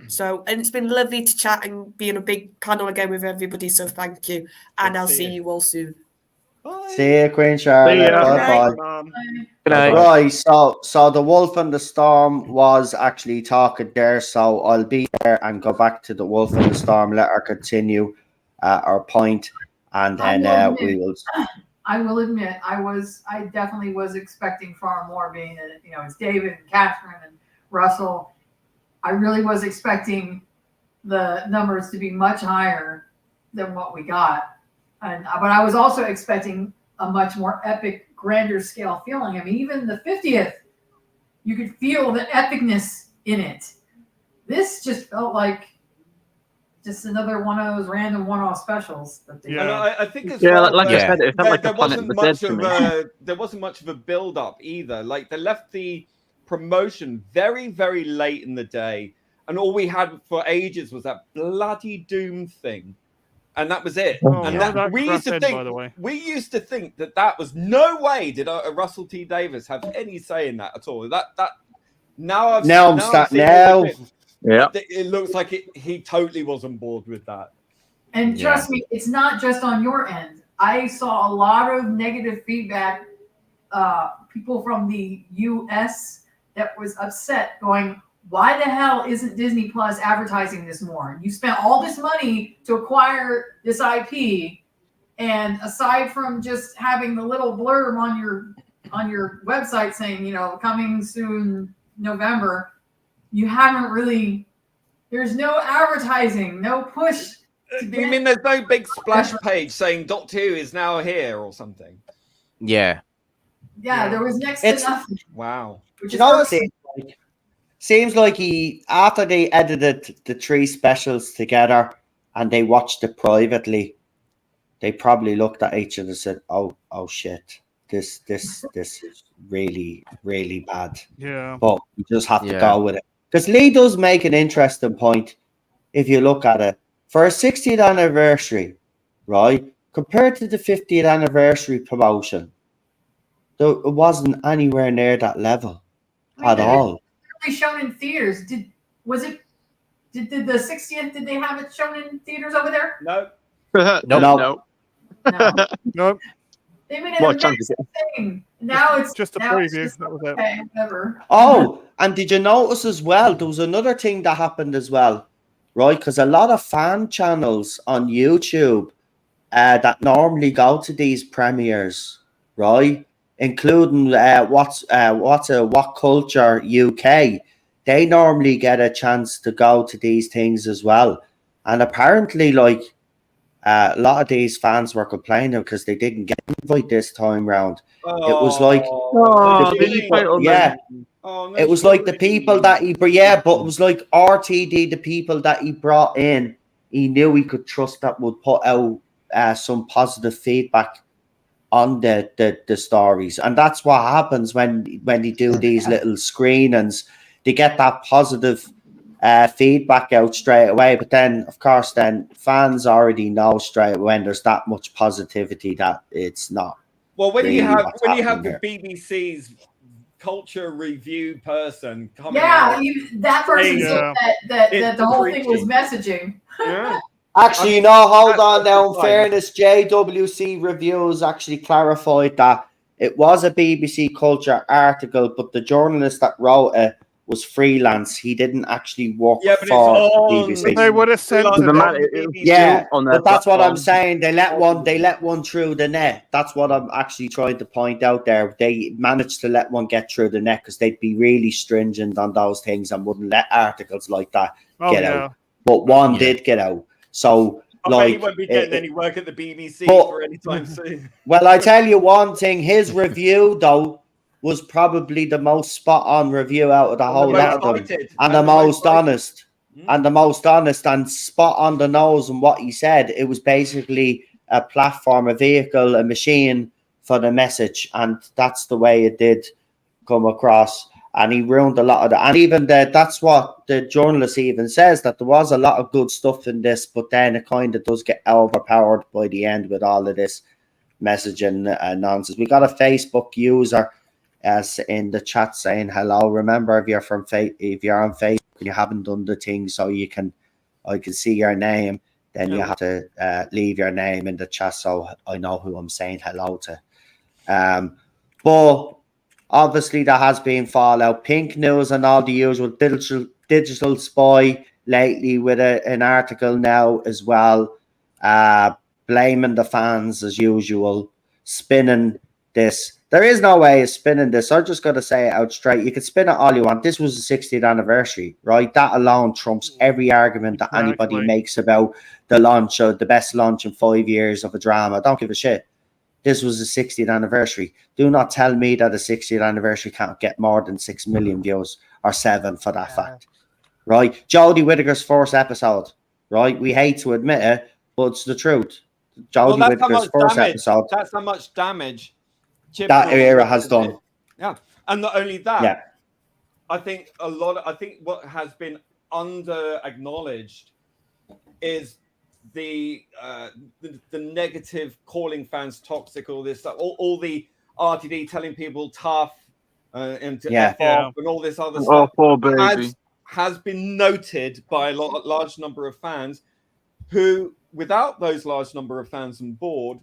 So, and it's been lovely to chat and be in a big panel again with everybody. So thank you. And I'll see you all soon. See you, Queen Charlotte. See ya. Bye-bye. Good night. Right, so the Wolf and the Storm was actually talking there, so I'll be there and go back to the Wolf and the Storm, let her continue our point, and then we will. I will admit, I definitely was expecting far more, being that, it's David and Catherine and Russell. I really was expecting the numbers to be much higher than what we got. But I was also expecting a much more epic, grander scale feeling. I mean, even the 50th, you could feel the epicness in it. This just felt like just another one of those random one-off specials that they Yeah. And I think as Yeah, well, like Yeah. I said, it felt like there the Planet wasn't of the Dead much to of me. there wasn't much of a build up either. Like they left the promotion very, very late in the day, and all we had for ages was that bloody Doom thing, and that was it. Oh, And yeah. that, we used to Crap end, think, by the way. we used to think that was no way did Russell T Davis have any say in that at all. That now I've Now I'm now I've start seen all now. the clips, Yeah. it looks like he totally was on board with that. And trust me, it's not just on your end. I saw a lot of negative feedback. People from the US that was upset, going, "Why the hell isn't Disney Plus advertising this more? You spent all this money to acquire this IP, and aside from just having the little blurb on your website saying, coming soon November, you haven't really. There's no advertising, no push." You mean there's no big splash page saying Doctor Who is now here or something? Yeah. Yeah, there was next It's- to nothing. Wow. Which You is know what perfect. seems like he, after they edited the three specials together and they watched it privately, they probably looked at each other and said, "Oh shit, this is really, really bad." Yeah. But we just have to Yeah. go with it. Because Lee does make an interesting point if you look at it. For a 60th anniversary, right, compared to the 50th anniversary promotion, it wasn't anywhere near that level at all. Really shown in theaters. Did the 60th? Did they have it shown in theaters over there? No. No. No. No, They made it What a chance massive thing. Now it's just a now it's preview. just, That was it. okay, whatever. Oh, and did you notice as well? There was another thing that happened as well, right? Because a lot of fan channels on YouTube that normally go to these premieres, right, including What Culture UK, they normally get a chance to go to these things as well. And apparently, like a lot of these fans were complaining because they didn't get invited this time round. It was like Oh, the people, yeah. It was like the people that he, but it was like RTD, the people that he brought in, he knew he could trust that would put out some positive feedback on the stories. And that's what happens when they do these little screenings. They get that positive feedback out straight away. But then, of course, then fans already know straight when there's that much positivity that it's not. Well, when really you have what's the happening BBC's culture review person coming Yeah, out, that person Yeah. said that It's the whole thing was preaching. messaging. yeah. Actually, no, hold on now. In Fine. fairness, JWC Reviews actually clarified that it was a BBC Culture article, but the journalist that wrote it was freelance. He didn't actually work Yeah, but it's for on- BBC. They would have sent Freelance it. Doesn't on matter. the It was BBC. Yeah, on their but that's what I'm platform. saying. They let one through the net. That's what I'm actually trying to point out there. They managed to let one get through the net because they'd be really stringent on those things and wouldn't let articles like that Oh, get yeah. out. But one Yeah. did get out. So, I bet he like, won't be getting any work at the BBC but- for any time soon. well, I tell you one thing. His review, though, was probably the most spot-on review out of the whole And the lot of most them. cited. And the most honest. Mm. And the most honest and spot on the nose and what he said. It was basically a platform, a vehicle, a machine for the message. And that's the way it did come across. And he ruined a lot of that. And even that's what the journalist even says, that there was a lot of good stuff in this, but then it kind of does get overpowered by the end with all of this messaging nonsense. We got a Facebook user as in the chat saying hello. Remember, if you're if you're on Facebook and you haven't done the thing so I can see your name, then you have to leave your name in the chat so I know who I'm saying hello to. But obviously there has been fallout. Pink News and all the usual digital spy lately with an article now as well, blaming the fans as usual, spinning this. There is no way of spinning this. I'm just going to say it out straight. You can spin it all you want. This was the 60th anniversary, right? That alone trumps every argument that anybody Exactly. makes about the launch of the best launch in 5 years of a drama. I don't give a shit. this was the 60th anniversary. Do not tell me that a 60th anniversary can't get more than 6 million views, or 7 for that fact. Right? Jodie Whittaker's first episode, right? We hate to admit it, but it's the truth. Jodie that's how Whittaker's much first damage. episode That's how much damage that era has done. Yeah, and not only that, Yeah. I think what has been under acknowledged is the negative, calling fans toxic, all this stuff, all the RTD telling people tough and to F off and all this other stuff. Poor baby. Has been noted by a large number of fans who, without those large number of fans on board,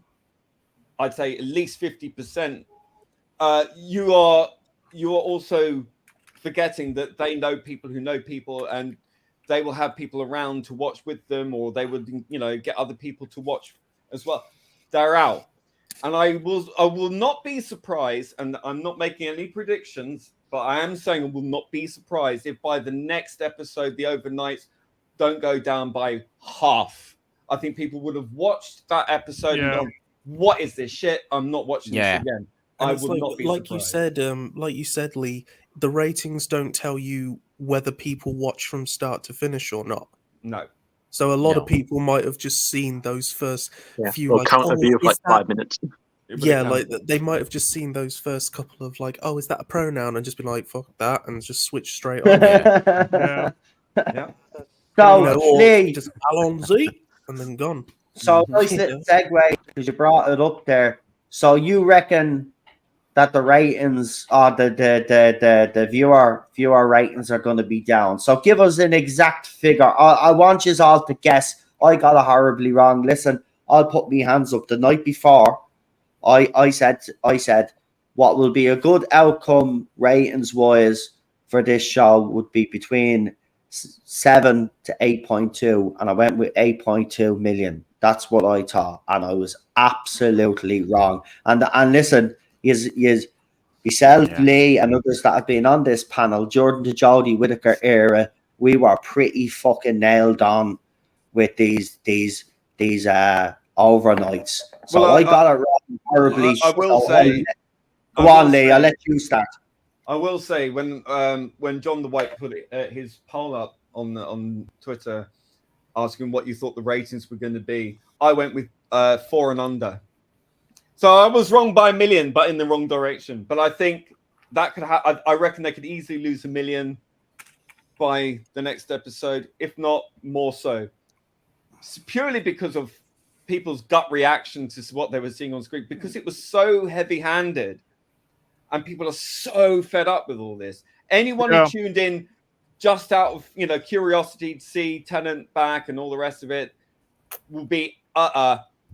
I'd say at least 50%, you are also forgetting that they know people who know people, and they will have people around to watch with them, or they would, get other people to watch as well. They're out. And I will not be surprised, and I'm not making any predictions, but I am saying I will not be surprised if by the next episode, the overnights don't go down by half. I think people would have watched that episode and gone, what is this shit? I'm not watching this again. I would not be surprised. Like you said, Lee, the ratings don't tell you whether people watch from start to finish or not. No. So a lot of people might have just seen those first few, or like, count a view of like 5 minutes. Yeah, like they might have just seen those first couple of like, oh, is that a pronoun? And just been like, fuck that, and just switch straight on. Yeah. So, Lee, just Alonzi, and then gone. So, nice segue, because you brought it up there. So, you reckon that the ratings, or the viewer ratings are going to be down? So, give us an exact figure. I want you all to guess. I got it horribly wrong. Listen, I'll put my hands up. The night before, I said what will be a good outcome ratings wise for this show would be between 7 to 8.2, and I went with 8.2 million. That's what I thought, and I was absolutely wrong. And listen, yourself, Lee, and others that have been on this panel, during the Jodie Whittaker era, we were pretty fucking nailed on with these overnights. So I got it wrong horribly. I will say. Go on, Lee. I'll let you start. I will say when John the White put his poll up on Twitter, asking what you thought the ratings were going to be, I went with 4 and under. So I was wrong by 1 million, but in the wrong direction. But I think that could I reckon they could easily lose 1 million by the next episode, if not more so. It's purely because of people's gut reaction to what they were seeing on screen, because it was so heavy-handed, and people are so fed up with all this. Anyone who tuned in just out of curiosity to see Tennant back and all the rest of it will be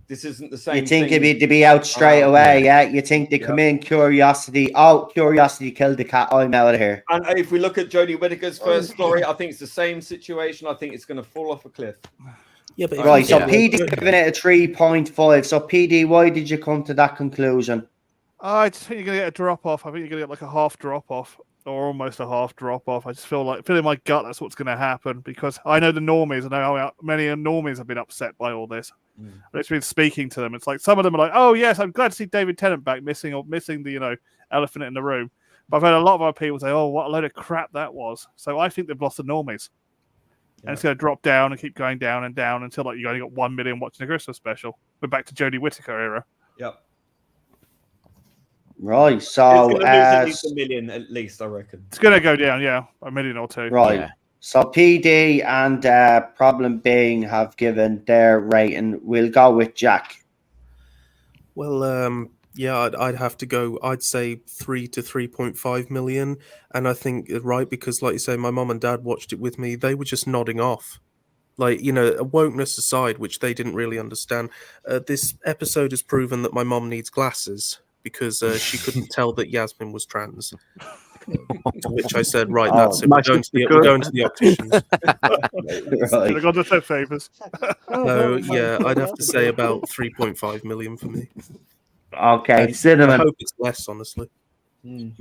this isn't the same. You think it'd be out straight away, yeah? You think they come in curiosity? Oh, curiosity killed the cat. I'm out of here. And if we look at Jodie Whittaker's first story, I think it's the same situation. I think it's going to fall off a cliff. Yeah, but right. So PD giving it a 3.5. So PD, why did you come to that conclusion? I just think you're going to get a drop off. I think you're going to get like a half drop off, or almost a half drop off. I just feel in my gut that's what's going to happen, because I know the normies. I know how many normies have been upset by all this. It's been speaking to them. It's like some of them are like, "Oh yes, I'm glad to see David Tennant back, missing the elephant in the room." But I've had a lot of other people say, "Oh, what a load of crap that was." So I think they've lost the normies, and it's going to drop down and keep going down and down until like you only got 1 million watching the Christmas special. We're back to Jodie Whittaker era. Yep. Right, so it's going to lose at least 1 million, at least, I reckon. It's going to go down, 1 million or 2. Right. Yeah. So PD and Problem Being have given their rating. We'll go with Jack. Well, I'd have to go. I'd say 3 to 3.5 million, and I think because, like you say, my mum and dad watched it with me. They were just nodding off. Like, wokeness aside, which they didn't really understand. This episode has proven that my mum needs glasses, because she couldn't tell that Yasmin was trans. To which I said, right, that's it. We're going to the opticians. Right. I got the set favors. So, yeah, I'd have to say about 3.5 million for me. Okay, Cinnamon. I hope it's less, honestly. What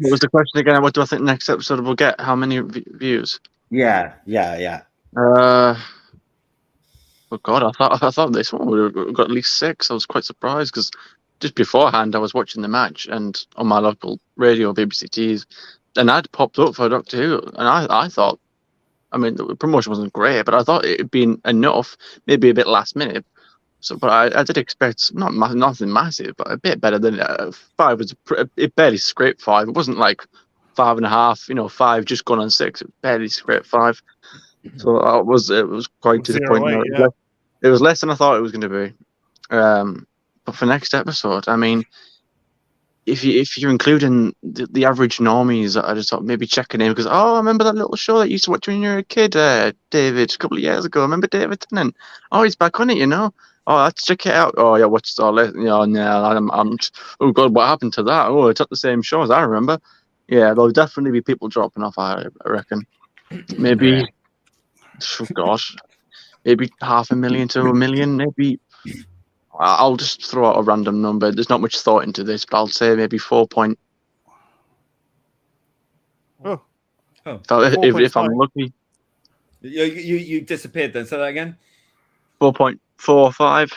was the question again? What do I think the next episode will get? How many views? Yeah. Oh God, I thought this one would have got at least 6. I was quite surprised because just beforehand, I was watching the match and on my local radio, BBC Tees, an ad popped up for Doctor Who, and I thought, I mean, the promotion wasn't great, but I thought it'd been enough, maybe a bit last minute. So, but I did expect nothing massive, but a bit better than 5 was. It barely scraped 5. It wasn't like 5.5, 5 just gone on 6. It barely scraped 5. So it was quite disappointing. 0.8, yeah. It was less than I thought it was going to be. But for next episode, I mean, if you're including the average normies, I just thought maybe checking in because I remember that little show that you used to watch when you were a kid, David, a couple of years ago. Remember David Tennant? Oh, he's back on it, Oh, let's check it out. Oh, yeah, what's all that? No, I'm. Oh God, what happened to that? Oh, it's not the same show as I remember. Yeah, there'll definitely be people dropping off. I reckon. Maybe. Oh, gosh, maybe 500,000 to 1 million. Maybe. I'll just throw out a random number. There's not much thought into this, but I'll say maybe 4 point. Oh. If I'm lucky. You disappeared then. Say that again. 4.45,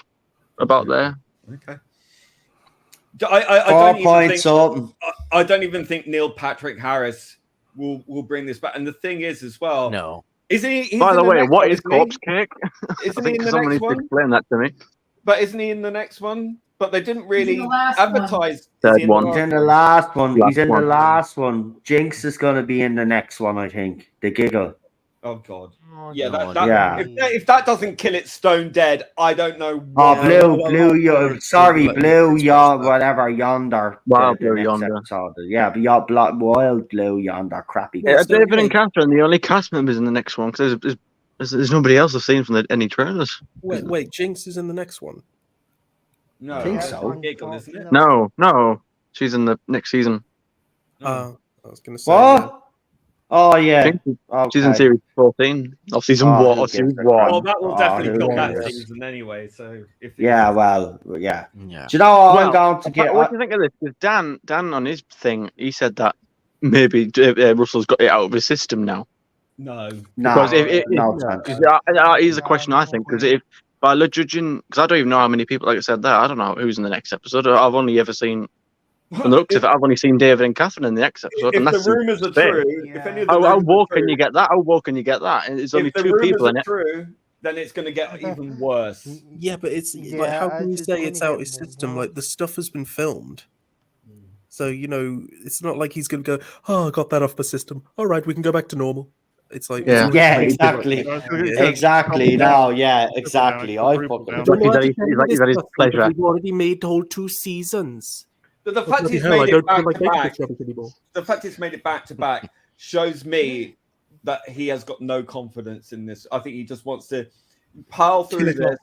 about there. Okay. I 4 don't even points think, something. I don't even think Neil Patrick Harris will bring this back. And the thing is, as well, No. Isn't he? By the way, what is isn't he? corpse cake? Isn't I he think in the someone next needs to one? explain that to me. But isn't he in the next one? But they didn't really the last one. advertise. Third Is he in the one. He's last in the last one. Last He's in one. the last one. Jinx is going to be in the next one, I think. The giggle. Oh God. Oh, Yeah, no, that, Yeah. If that doesn't kill it stone dead, I don't know. Oh, what- blue, whatever, yonder. Wild the blue next yonder. episode. Yeah, but wild blue yonder, crappy. Yeah, Still David and good. Catherine, the only cast members in the next one, because there's nobody else I've seen from any trailers. Wait, Jinx is in the next one. No, I think that's so. a giggle, isn't it? No, she's in the next season. I was going to say. What? Oh, yeah. She's in Okay. series 14 of season Oh, 1 who or series gives a 1. Well, that will Oh, definitely who kill that cares? season anyway. So if Yeah, well, yeah. Yeah. Do you know what I'm Well, going to get? What do you think of this? 'Cause Dan on his thing, he said that maybe Russell's got it out of his system now. no, No, Because if no chance. here's a question I think, because if by judging, because I don't even know how many people, like I said there, I don't know who's in the next episode. I've only ever seen, from the looks of it, I've only seen David and Catherine in the next episode, and if that's the rumors are fair. true, if any of the How rumors woke are can true, you get that? How woke can you get that? And it's only if the 2 rumors people in are it. true, then it's going to get even worse. Yeah, but it's like, Yeah, how can you it's say gonna it's out get his more system? wrong. Like the stuff has been filmed, so it's not like he's gonna go. Oh, I got that off my system. All right, we can go back to normal. It's like Yeah. Yeah, it's exactly. Yeah. Exactly. No, yeah, exactly. I fucking. down. Like he's at his pleasure. We've already made whole 2 seasons. But the But fact bloody he's hell, I made it don't feel back like to making back, this rubbish anymore. the fact it's made it back to back shows me that he has got no confidence in this. I think he just wants to pile through Kill it this,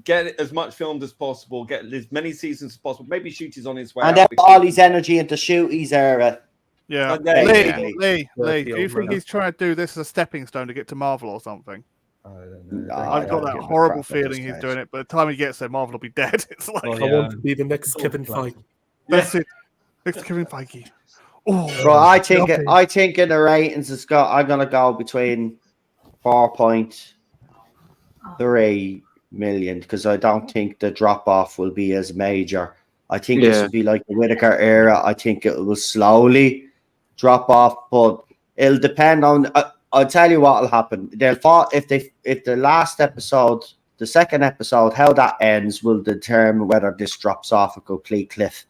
get it as much filmed as possible, get as many seasons as possible. Maybe Shooty's on his way And out. then all his energy into Shooty's era. Yeah. And then- Basically. Lee, Dirty do you old think man. he's trying to do this as a stepping stone to get to Marvel or something? I don't know. No, I've I got don't that give a horrible crap at this feeling he's stage. doing it. By the time he gets there, Marvel will be dead. It's like, Well, I yeah. want to be the next Kevin Feige. that's it. Next Kevin Feige. Oh, Bro, I think Okay. in the ratings it's got. I'm gonna go between 4.3 million because I don't think the drop off will be as major. I think this Yeah. will be like the Whittaker era. I think it will slowly drop off, but it'll depend on. I'll tell you what will happen. They'll if the last episode, the second episode, how that ends will determine whether this drops off a complete cliff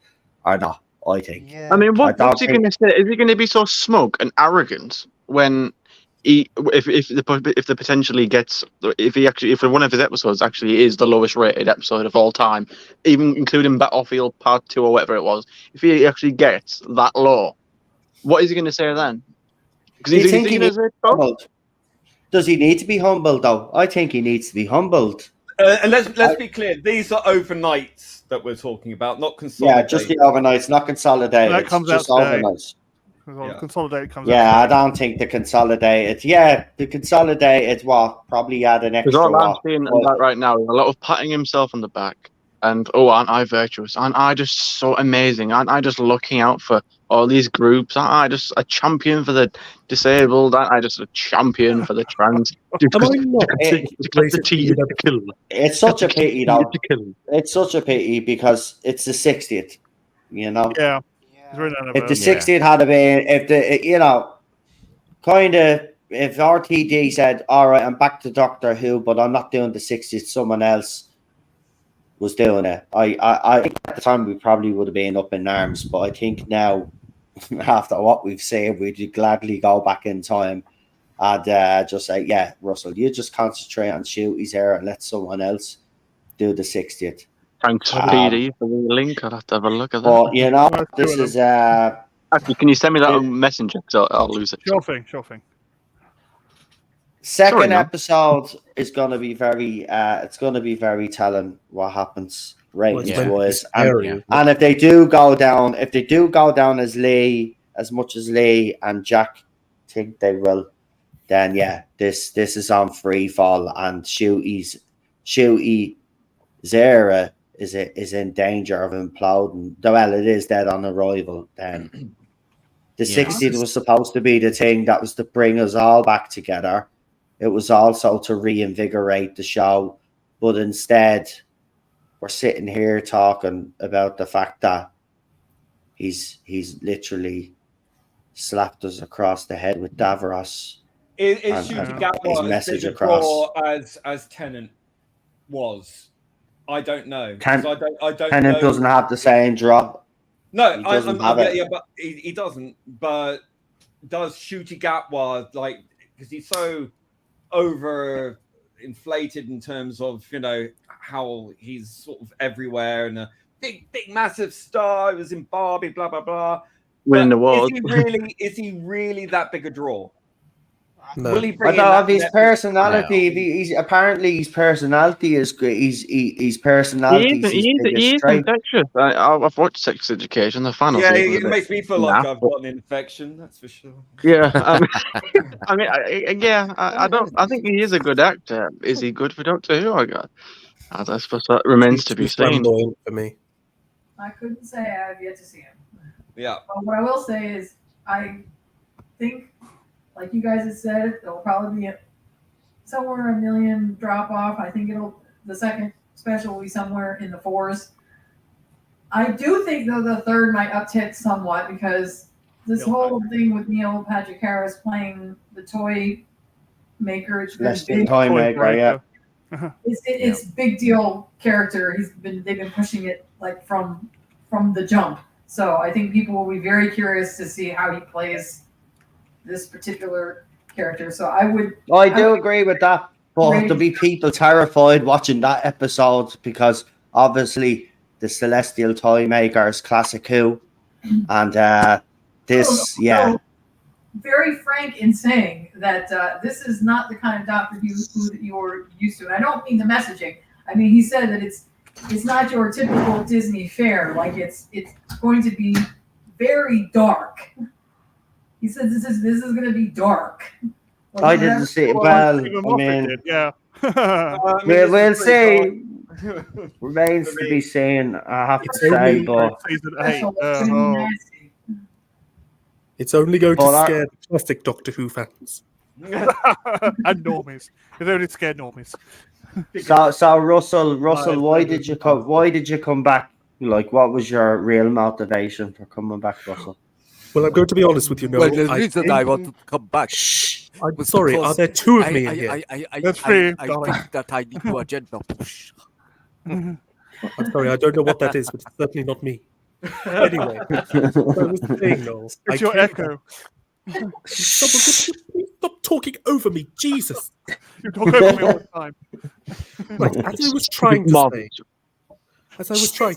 or not. I think. Yeah. I mean, I what's don't he think- going to say? Is he going to be so smug and arrogant when if the potentially gets if one of his episodes actually is the lowest rated episode of all time, even including Battlefield Part 2 or whatever it was, if he actually gets that low, what is he going to say then? Because Do you he's think he seen needs as a to be humbled? Does he need to be humbled though? I think he needs to be humbled. And let's be clear. These are overnights that we're talking about, not Yeah, consolidated. just the overnights, not consolidated. That comes just out today. overnights. Yeah. Consolidated comes Yeah, I out. don't think the consolidated. Yeah, the consolidated. What? Probably add an Because extra. all I'm what? seeing Well, that right now is a lot of patting himself on the back and aren't I virtuous? Aren't I just so amazing? Aren't I just looking out for all these groups. I just a champion for the disabled. I just a champion for the trans. Am I not It- the T to kill? It's such a pity, though. To kill. It's such a pity because it's the 60th. You know, Yeah. It's really none of if the it. 60th had been, if the kind of, if RTD said, "All right, I'm back to Doctor Who, but I'm not doing the 60th," someone else was doing it. I think at the time we probably would have been up in arms, but I think now, after what we've seen, we'd gladly go back in time and just say, "Yeah, Russell, you just concentrate on Shooty's here and let someone else do the 60th." Thanks, PD, for the link. I'll have to have a look at that. But you know, Nice this doing is Actually, can you send me that Yeah. on Messenger? Because I'll lose it. Sure thing. second Sorry, man. episode is gonna be very it's gonna be very telling what happens ratings Well, it's wise. scary. And, and if they do go down as much as Lee and Jack think they will, then yeah, this is on free fall, and Shooty's era is in danger of imploding. Well, it is dead on arrival. Then the Yeah. 60th was supposed to be the thing that was to bring us all back together. It was also to reinvigorate the show, but instead, we're sitting here talking about the fact that he's literally slapped us across the head with Davros. Is And- Shooty and Gatwa his as message big a across. draw as Tennant was? I don't know. 'Cause I don't Tennant know. doesn't have the same drop. No, He doesn't have yeah, it. yeah, but he doesn't. But does Shooty Gatwa, like, because he's so over inflated in terms of how he's sort of everywhere and a big massive star. He was in Barbie, blah blah blah. Winning the But world. Is he really that big a draw? No. Will he I bring in know that of his net- personality. He's apparently his personality is great. His personality. He is infectious. I've watched Sex Education. The fan of Yeah, it was it a makes bit me feel like naff, I've but- got an infection. That's for sure. Yeah, I don't. I think he is a good actor. Is he good for Doctor Who? I suppose that remains to be He's seen. flamboyant for me. I couldn't say I have yet to see him. Yeah. But what I will say is, I think, like you guys have said, there'll probably be somewhere a million drop off. I think the second special will be somewhere in the 4s. I do think though the third might uptick somewhat because this Neil whole thing with Neil Patrick Harris playing the toy maker, it's been Less than big. time maker, yeah. It's big deal character. They've been pushing it like from the jump. So I think people will be very curious to see how he plays this particular character. So I do agree with that. But there'll be people terrified watching that episode because obviously the Celestial Toy Maker is classic Who, and this, yeah. very frank in saying that this is not the kind of Doctor Who that you're used to. And I don't mean the messaging. I mean, he said that it's not your typical Disney fare. Like it's going to be very dark. He said this is going to be dark. Like, I didn't see it. Well, Stephen I Moffat mean, did, yeah. we'll see. Remains to be seen. I have to It's say, only- but Season 8. special. It's gonna be Oh. nasty. It's only going to Well, that- scare the classic Doctor Who fans. And normies. It's only scared normies. so Russell, why did you come? Why did you come back? Like, what was your real motivation for coming back, Russell? Well, I'm going to be honest with you, Noel. Well, the reason I wanted to come back. I'm was sorry, because are there two of me in here? That's free, I darling. think that I need to agenda push. I'm sorry, I don't know what that is, but it's certainly not me. Anyway, so I was saying, Noel, I It's your came echo. back- Stop talking over me, Jesus! You talk over me all the time. Right, as I was trying to Marvelous. say,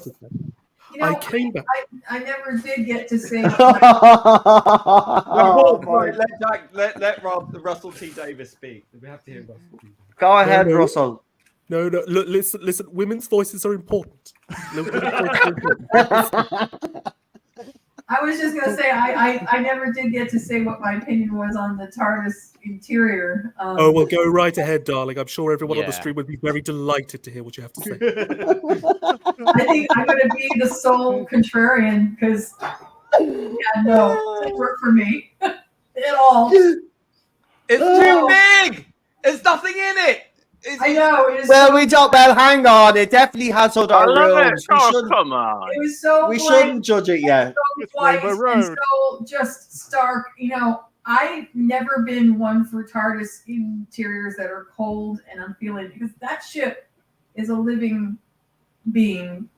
You know, I came back. I never did get to say. Oh, my- Let Russell T Davis speak. We have to hear Russell. Go ahead, No, no. Russell. No, look, listen. Women's voices are important. Women's voices are important. I was just gonna say I never did get to say what my opinion was on the TARDIS interior. Oh, well, go right ahead, darling. I'm sure everyone on the Yeah. stream would be very delighted to hear what you have to say. I think I'm gonna be the sole contrarian because Yeah, no, it worked for me at all. It's too big. There's nothing in it. I know. It is Well, so, we don't. Well, hang on. It definitely has other I love it. rooms. We Oh, shouldn't. come on. it was so We blank, shouldn't judge it yet. so It's white, Rainbow and Road. so just stark. I've never been one for TARDIS interiors that are cold and unfeeling because that ship is a living being.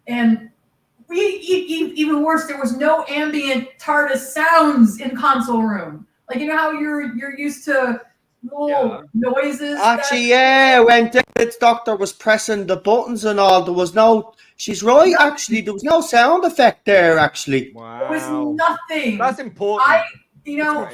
And even worse, there was no ambient TARDIS sounds in console room. Like how you're used to little noises. Actually, yeah, when David's doctor was pressing the buttons and all, there was no. She's right. Actually, there was no sound effect there. Actually, Wow. There was nothing. That's important.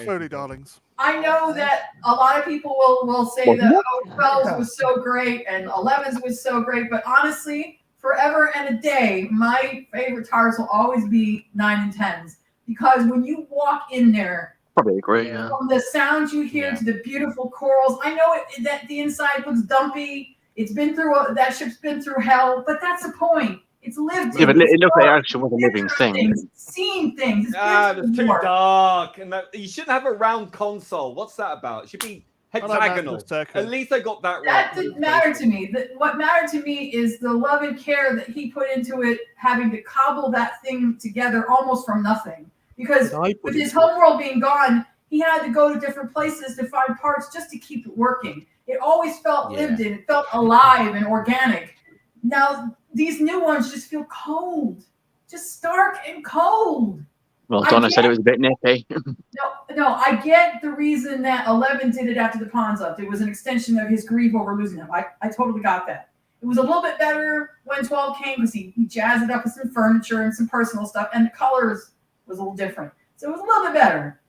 Foley, darlings. I know that a lot of people will say that 12's was so great and 11's was so great, but honestly, forever and a day, my favorite TARDIS will always be 9 and 10s because when you walk in there, Probably agree, yeah. from the sounds you hear to the beautiful corals, I know that the inside looks dumpy. It's been through that ship's been through hell, but that's the point. It's lived. Yeah, but it's it looked like it felt actually was a living thing. Seen things. It's That's been too through war. dark. And you shouldn't have a round console. What's that about? It should be hexagonal. At least I got that right. That didn't matter to me. What mattered to me is the love and care that he put into it, having to cobble that thing together almost from nothing. Because with his homeworld being gone, he had to go to different places to find parts just to keep it working. It always felt lived in. It felt alive and organic. Now, these new ones just feel cold. Just stark and cold. Well, Donna said it was a bit nippy. No, I get the reason that 11 did it after the Pawns left. It was an extension of his grief over losing him. I totally got that. It was a little bit better when 12 came because he jazzed it up with some furniture and some personal stuff, and the colors was a little different. So it was a little bit better.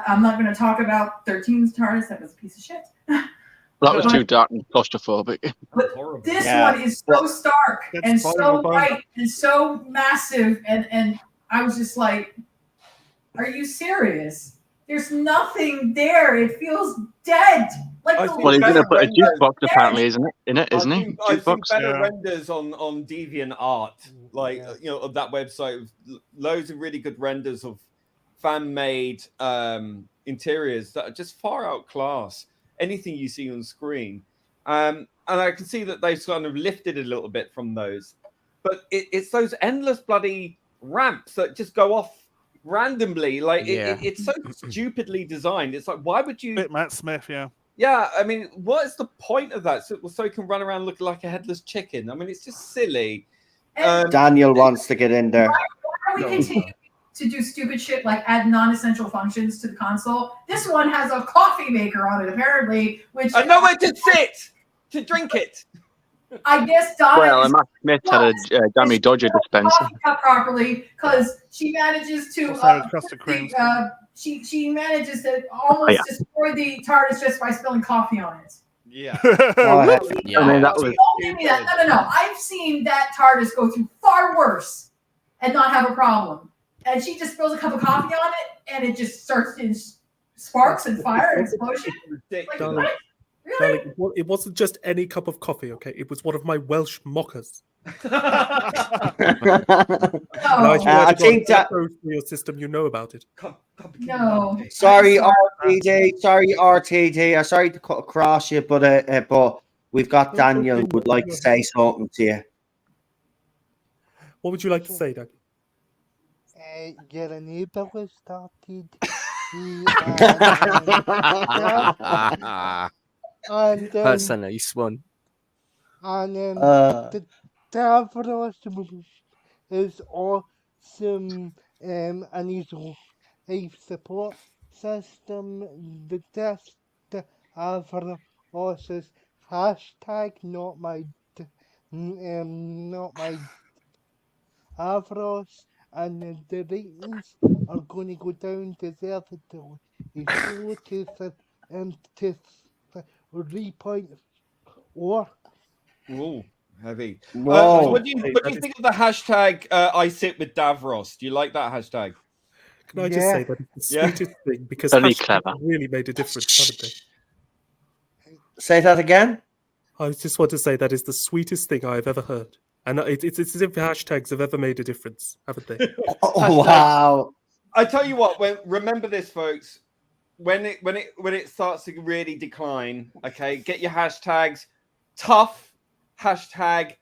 I'm not going to talk about 13's TARDIS. That was a piece of shit. That was too dark and claustrophobic. But this one is so stark and so bright and so massive, and I was just like, "Are you serious? There's nothing there. It feels dead." Like well, he's going to put a jukebox apparently, isn't he? I've seen Jukebox. better renders on Deviant Art, of that website. Loads of really good renders of fan-made interiors that are just far outclass anything you see on screen. And I can see that they've kind of lifted a little bit from those. But it's those endless bloody ramps that just go off randomly. It's so stupidly designed. It's like, why would you... Matt Smith, yeah. Yeah, I mean, what is the point of that? So he can run around looking like a headless chicken? I mean, it's just silly. Daniel wants to get in there. Why are we continuing to do stupid shit like add non-essential functions to the console? This one has a coffee maker on it, apparently, which... And nowhere to sit to drink it. I guess Donna Well, Matt Smith had a Dammy Dodger dispenser. Cut properly because she manages to she manages to almost destroy the TARDIS just by spilling coffee on it. Yeah. I mean, that was... Don't give me that. No. I've seen that TARDIS go through far worse and not have a problem. And she just spills a cup of coffee on it, and it just starts in sparks and fire and explosion. Like, Darling, what? Really? darling, it wasn't just any cup of coffee, okay? It was one of my Welsh mockers. I think that goes through your system, you know about it. No. Sorry, RTD. Sorry, RTD. Sorry to cut across you, but we've got Daniel who would like to say something to you. What would you like to say, Doug? Your neighbour was started. That's a nice one. And the Davros is awesome, and his life support system. The test Davros is hashtag not my Davros, and the ratings are going to go down deservedly. It's to 3.4. Ooh, heavy. Whoa. What do you think of the hashtag I sit with Davros? Do you like that hashtag? Can I just say that it's the sweetest thing because Very hashtags clever. really made a difference, haven't they? Say that again. I just want to say that is the sweetest thing I have ever heard. And it's as if hashtags have ever made a difference, haven't they? Oh, wow. I tell you what, remember this, folks. When it starts to really decline, okay, get your hashtags tough, hashtag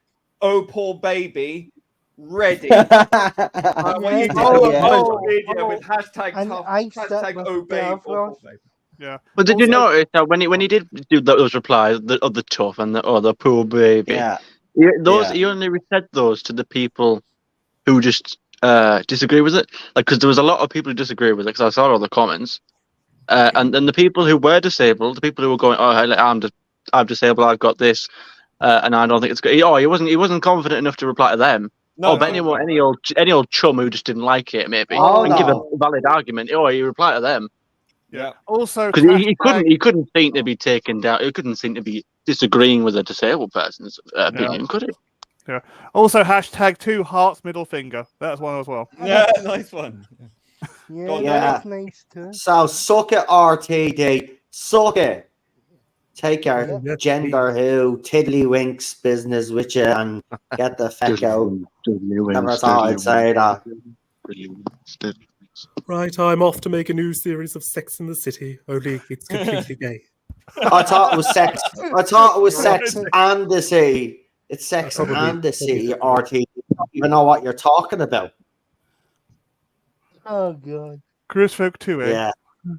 oh poor baby, ready. I want you to go on social media with hashtag And tough, I stuck hashtag with oh baby, oh poor Davros. baby. Yeah. But did you Also- notice that when he did do those replies of the tough and the poor baby, Yeah. he only said those to the people who just disagree with it. Like, because there was a lot of people who disagree with it. Because I saw all the comments, and then the people who were disabled, the people who were going, "Oh, hey, I'm disabled. I've got this, and I don't think it's good." Oh, he wasn't confident enough to reply to them. No, But any old chum who just didn't like it, maybe, Oh, and give a no. valid argument. Oh, he replied to them. Yeah. Also, Because he couldn't seem to be taken down. He couldn't seem to be disagreeing with a disabled person's opinion, could he? Also, hashtag 2 hearts middle finger. That's one as well. Yeah, nice one. Yeah, Yeah. that's nice too. So suck it, RTD. Suck it. Take your Yeah. gender who tiddlywinks business with you and get the feck out. Never thought I'd say that. Right, I'm off to make a new series of Sex in the City. Only it's completely gay. I thought it was sex. I thought it was sex and the city. It's sex Probably- and the city, probably. RTD. You don't even know what you're talking about. Oh god. Chris Folk 2, eh? Yeah.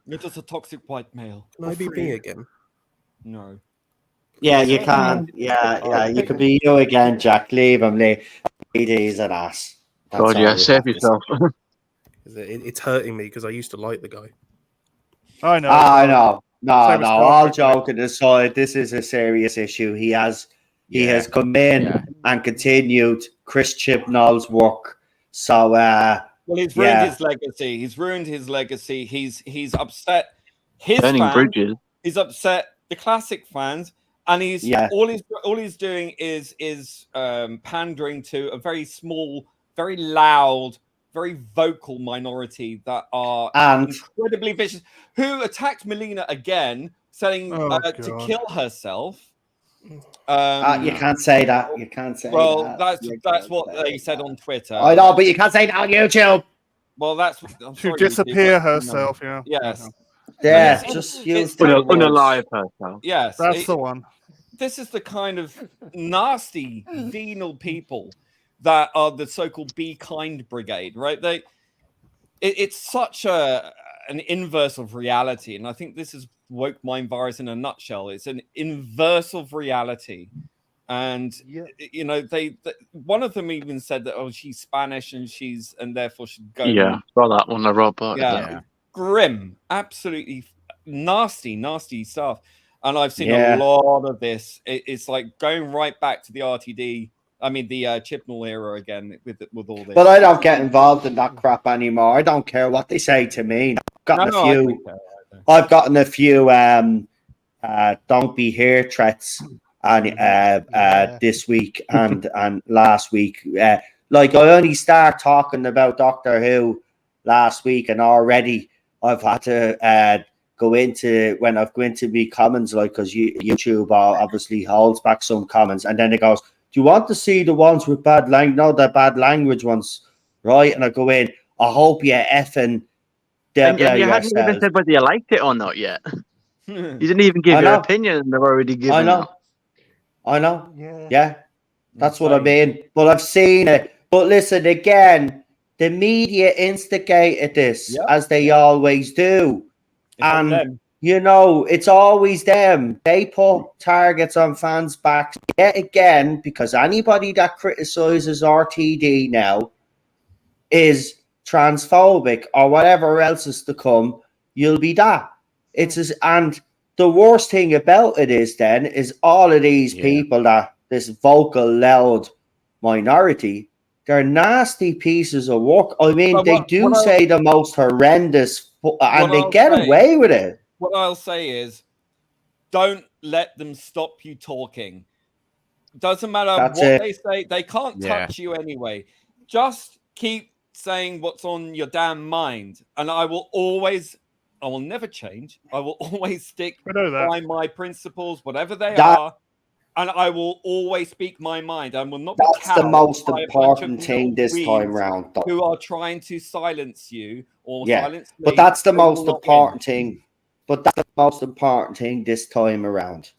You're just a toxic white male. Can I be me again? No. Yeah, you can. Yeah. You can be you again, Jack. Leave him. He's an ass. That's God, all yeah, we save have to yourself. It's hurting me because I used to like the guy. I know. I know. No. Same as All Scott. joking aside, this is a serious issue. He has come in Yeah. and continued Chris Chibnall's work. So Well, he's ruined Yeah. his legacy. He's ruined his legacy. He's upset his Burning fans. bridges. He's upset the classic fans, and all he's doing is pandering to a very small, very loud, very vocal minority that are and incredibly vicious. Who attacked Melina again, saying Oh, to God. kill herself. you can't say that. You can't say Well, that. that's what they said on Twitter. I know, but you can't say that on YouTube. Well, that's I'm To sorry, disappear YouTube, but, herself, yeah. Yes. Yeah, It's- just it's use the terrible. words. Unalive herself. Yes. That's the one. This is the kind of nasty, venal people that are the so-called Be Kind Brigade, right? It's such an inverse of reality, and I think this is woke mind virus in a nutshell. It's an inverse of reality, and you know one of them even said that she's Spanish and therefore should go. Yeah, saw that one. I wrote about it. Yeah, grim, absolutely nasty stuff. And I've seen Yeah. a lot of this. It's like going right back to the RTD. I mean, the Chibnall era again with all this. But I don't get involved in that crap anymore. I don't care what they say to me. I've gotten a few don't be here threats and this week and last week. Like I only start talking about Doctor Who last week, and already I've had to go into when I've gone into me comments, like, because YouTube obviously holds back some comments, and then it goes, do you want to see the ones with bad language? No, the bad language ones, right? And I go in, I hope you effing And you hadn't yourselves. even said whether you liked it or not yet. You didn't even give I your know. opinion, and they've already given I know. Yeah. Yeah. That's what I mean. But I've seen it. But listen, again, the media instigated this, as they always do. And, you know, it's always them. They put targets on fans' backs yet again, because anybody that criticizes RTD now is transphobic or whatever else is to come. You'll be that. And the worst thing about it is all of these people that this vocal, loud minority, they're nasty pieces of work. I mean, they say the most horrendous, and they get away with it. What I'll say is, don't let them stop you talking. Doesn't matter That's what it. they say; they can't touch you anyway. Just keep saying what's on your damn mind, and I will never change. I will always stick by my principles, whatever they are. And I will always speak my mind. I will not be That's the cowed most by a bunch of important thing little this time weeds round, though. who are trying to silence you or Yeah, silence me. but that's the They will most not important win. thing. But that's the most important thing this time around.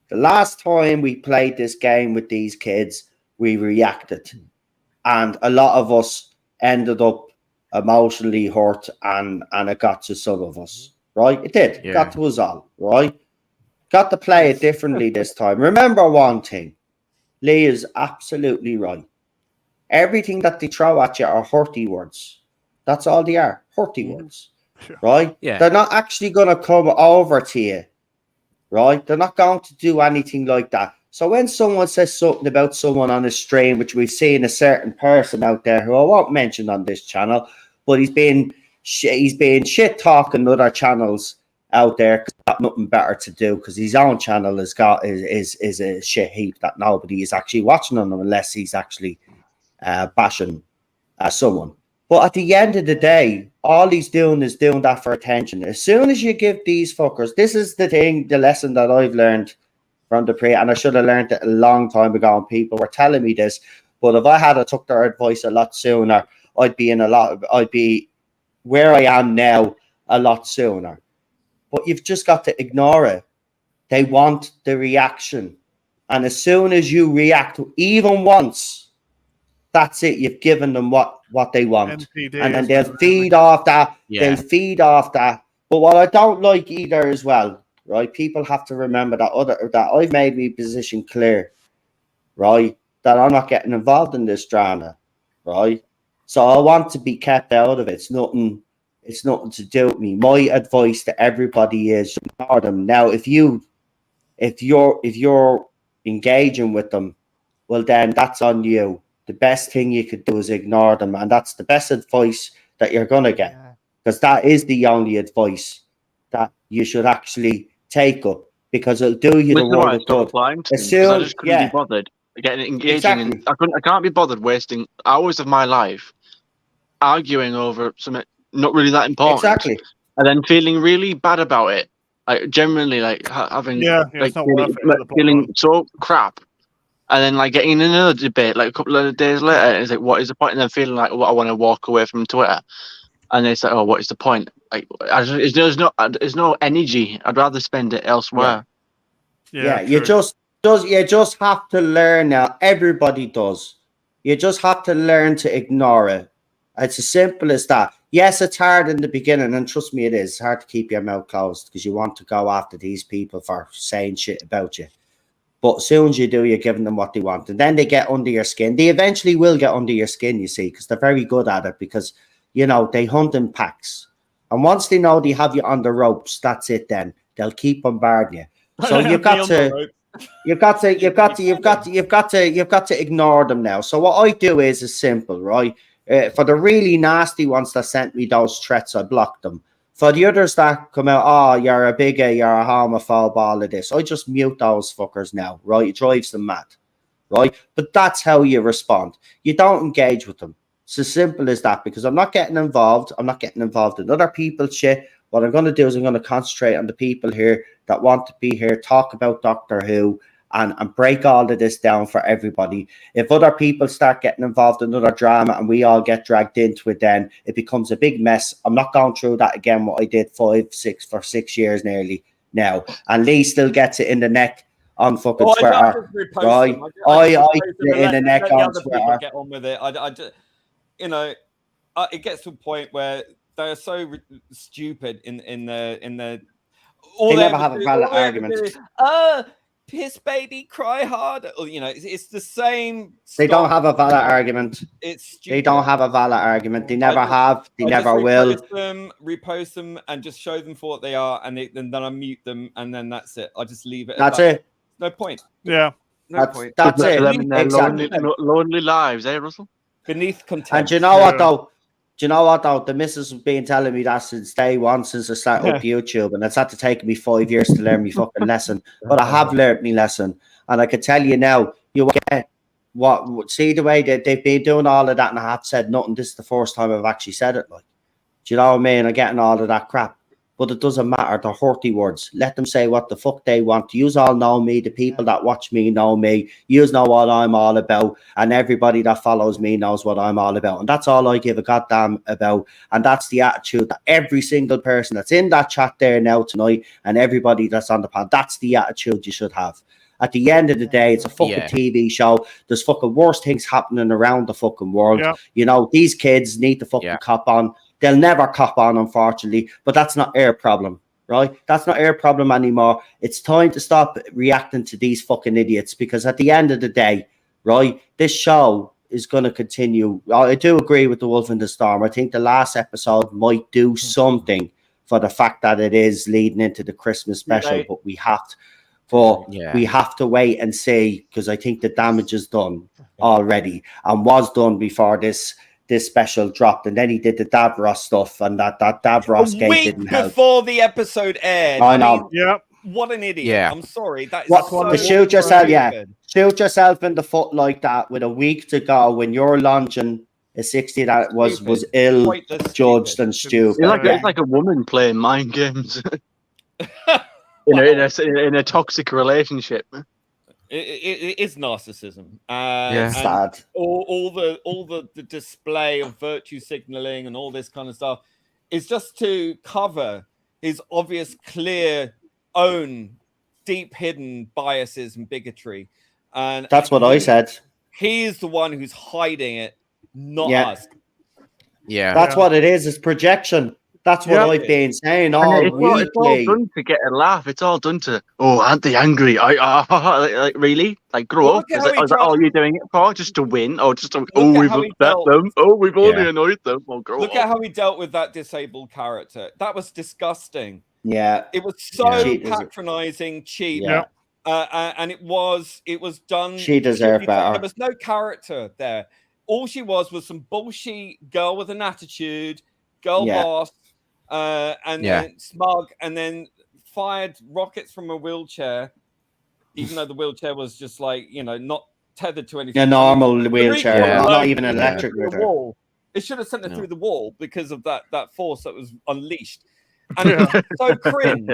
The last time we played this game with these kids, we reacted. And a lot of us ended up emotionally hurt, and it got to some of us, right? It did. Yeah. Got to us all, right? Got to play it differently this time. Remember one thing. Lee is absolutely right. Everything that they throw at you are hurty words. That's all they are. Hurty words. Right? Yeah. They're not actually going to come over to you. Right? They're not going to do anything like that. So when someone says something about someone on the stream, which we've seen a certain person out there who I won't mention on this channel, but he's been shit talking other channels out there because he's got nothing better to do, because his own channel is a shit heap that nobody is actually watching on him unless he's actually bashing someone. But at the end of the day, all he's doing is doing that for attention. As soon as you give these fuckers, this is the lesson that I've learned from the pre, and I should have learned it a long time ago, and people were telling me this. But if I had took their advice a lot sooner, I'd be where I am now a lot sooner. But you've just got to ignore it. They want the reaction. And as soon as you react, even once, that's it. You've given them what they want. NPD And then is they'll what feed off that. Yeah. They'll feed off that. But what I don't like either as well, right? People have to remember that I've made my position clear, right? That I'm not getting involved in this drama, right? So I want to be kept out of it. It's nothing to do with me. My advice to everybody is ignore them. Now, if you're engaging with them, well then that's on you. The best thing you could do is ignore them, and that's the best advice that you're gonna get, because that is the only advice that you should actually take up, because it'll do you the Which is why world I of stopped good. applying to As them, because I soon- just couldn't yeah. be bothered getting engaging. Exactly. I can't be bothered wasting hours of my life arguing over something not really that important. Exactly. And then feeling really bad about it, like genuinely, like having it's not worth it in the long feeling run. so crap, and then like getting in another debate like a couple of days later, it's like, what is the point? And then feeling like, I want to walk away from Twitter, and it's like, oh, what is the point? Like, there's no energy. I'd rather spend it elsewhere. Yeah, you just have to learn now. Everybody does. You just have to learn to ignore it. It's as simple as that. Yes, it's hard in the beginning, and trust me, it is. It's hard to keep your mouth closed because you want to go after these people for saying shit about you. But as soon as you do, you're giving them what they want, and then they get under your skin. They eventually will get under your skin, you see, because they're very good at it, because, they hunt in packs. And once they know they have you on the ropes, that's it then. They'll keep bombarding you. So you've got to ignore them now. So what I do is simple, right? For the really nasty ones that sent me those threats, I blocked them. For the others that come out, oh, you're a bigot, you're a homophobe, all of this, I just mute those fuckers now, right? It drives them mad, right? But that's how you respond. You don't engage with them. It's as simple as that, because I'm not getting involved. I'm not getting involved in other people's shit. What I'm going to do is I'm going to concentrate on the people here that want to be here, talk about Doctor Who, and break all of this down for everybody. If other people start getting involved in other drama and we all get dragged into it, then it becomes a big mess. I'm not going through that again, what I did for 6 years nearly now. And Lee still gets it in the neck on fucking Twitter. Right? I get it in the neck on Twitter. Get on with it. I just, it gets to a point where they are so stupid in the. They never have a valid argument. Piss baby, cry hard. It's the same. They don't have a valid argument. It's stupid. They don't have a valid argument. They never have. They never will. Repost them, and just show them for what they are, and then I mute them, and then that's it. I just leave it. That's it. No point. Yeah. No point. That's it. Them in their Exactly. lonely lives, eh, Russell? Beneath contempt. And do you know what though? The missus has been telling me that since day one, since I started up YouTube, and it's had to take me 5 years to learn my fucking lesson. But I have learned my lesson, and I can tell you now, you get see the way that they've been doing all of that, and I have said nothing. This is the first time I've actually said it. Like, do you know what I mean? I'm getting all of that crap. but it doesn't matter. They're hurty words. Let them say what the fuck they want. Yous all know me. The people that watch me know me. Yous know what I'm all about. And everybody that follows me knows what I'm all about. And that's all I give a goddamn about. And that's the attitude that every single person that's in that chat there now tonight and everybody that's on the pod, that's the attitude you should have. At the end of the day, it's a fucking TV show. There's fucking worse things happening around the fucking world. Yeah. You know, these kids need to fucking cop on. They'll never cop on, unfortunately, but that's not our problem, right? That's not our problem anymore. It's time to stop reacting to these fucking idiots, because at the end of the day, right, this show is going to continue. I do agree with The Wolf in the Storm. I think the last episode might do something for the fact that it is leading into the Christmas special, but we have to wait and see, because I think the damage is done already and was done before this special dropped. And then he did the Davros stuff, and that Davros game didn't help. Before the episode aired. I know. Yeah. What an idiot. Yeah. I'm sorry. That is What, to shoot yourself, shoot yourself in the foot like that with a week to go when you're launching a 60 that was ill judged and stupid. It's like a woman playing mind games. in a toxic relationship. It is narcissism. Yeah. Sad. All the display of virtue signaling and all this kind of stuff is just to cover his obvious, clear, own, deep hidden biases and bigotry. And that's what I said. He's the one who's hiding it, not us. Yeah. That's what it is. It's projection. That's what I've been saying all week. It's all done to get a laugh. It's all done to, aren't they angry? Like really? Like, grow up. Is that all you're doing it for? Just to win? Or just to, we've upset them. We've only annoyed them. Well, grow up. Look at how he dealt with that disabled character. That was disgusting. Yeah. It was so patronizing, cheap. Yeah. And it was done. She deserved better. There was no character there. All she was some bullshit girl with an attitude, boss. And then smug, and then fired rockets from a wheelchair, even though the wheelchair was just like, not tethered to anything. A normal wheelchair, not even an electric wheelchair. It should have sent it through the wall because of that force that was unleashed. And it was so cringe,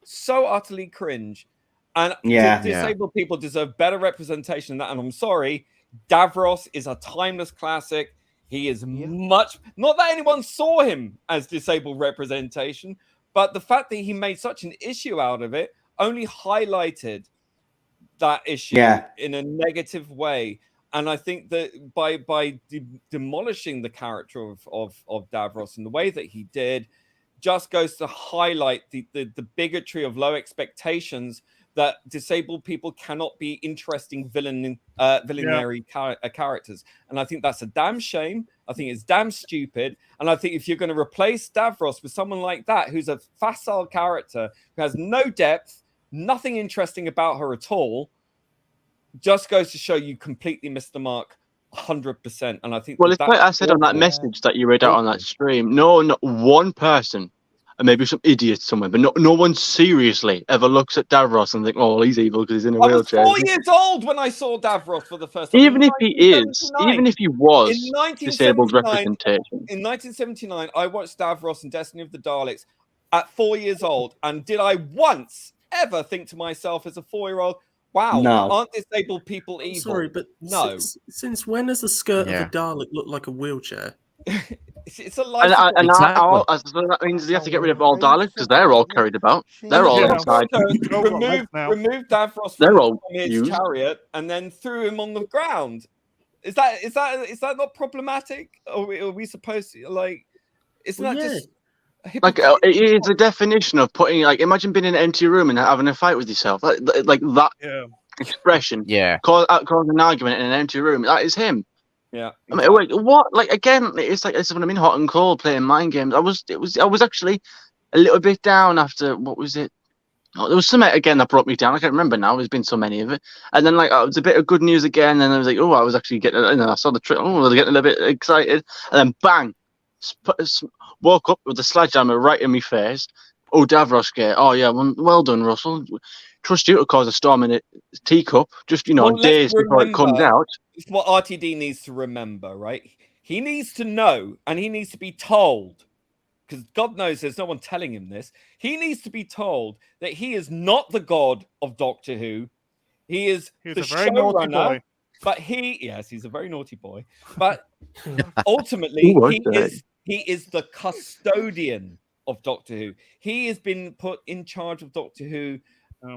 so utterly cringe. And disabled people deserve better representation than that. And I'm sorry, Davros is a timeless classic. He is much, not that anyone saw him as disabled representation, but the fact that he made such an issue out of it only highlighted that issue in a negative way. And I think that by demolishing the character of Davros in the way that he did, just goes to highlight the bigotry of low expectations that disabled people cannot be interesting villainary characters. And I think that's a damn shame. I think it's damn stupid. And I think if you're going to replace Davros with someone like that, who's a facile character, who has no depth, nothing interesting about her at all, just goes to show you completely missed the mark 100%. And I think it's like I said on that message that you read out on that stream. No, not one person, and maybe some idiot somewhere, but no one seriously ever looks at Davros and think, "Oh, he's evil because he's in a wheelchair." I was 4 years old when I saw Davros for the first time. Even if he was disabled representation. In 1979, I watched Davros in Destiny of the Daleks at 4 years old, and did I once ever think to myself as a 4-year-old, "Wow, aren't disabled people evil?" Sorry, but no. Since when does the skirt of a Dalek look like a wheelchair? It's a life. And that means you have to get rid of all Daleks because they're all carried about. They're all inside. Remove Davros from his chariot and then threw him on the ground. Is that not problematic? Or are we supposed to like? Isn't that just like it's a definition of putting imagine being in an empty room and having a fight with yourself like that expression. Causing an argument in an empty room. That is him. Yeah. Exactly. I mean, what? Like again, it's like it's when I'm in hot and cold playing mind games. I was actually a little bit down after what was it? Oh, there was something again that brought me down. I can't remember now. There's been so many of it. And then it was a bit of good news again. And I was like, I was actually getting. I saw the trip. I was getting a little bit excited. And then bang, woke up with a sledgehammer right in my face. Oh, Davros scare. Oh yeah, well done, Russell. Trust you to cause a storm in a teacup. Just days before it comes out. It's what RTD needs to remember, right? He needs to know, and he needs to be told because God knows there's no one telling him this. He needs to be told that he is not the God of Doctor Who. He is He's the a very naughty showrunner, boy. but he's a very naughty boy. But ultimately, Who was he that? is the custodian of Doctor Who. He has been put in charge of Doctor Who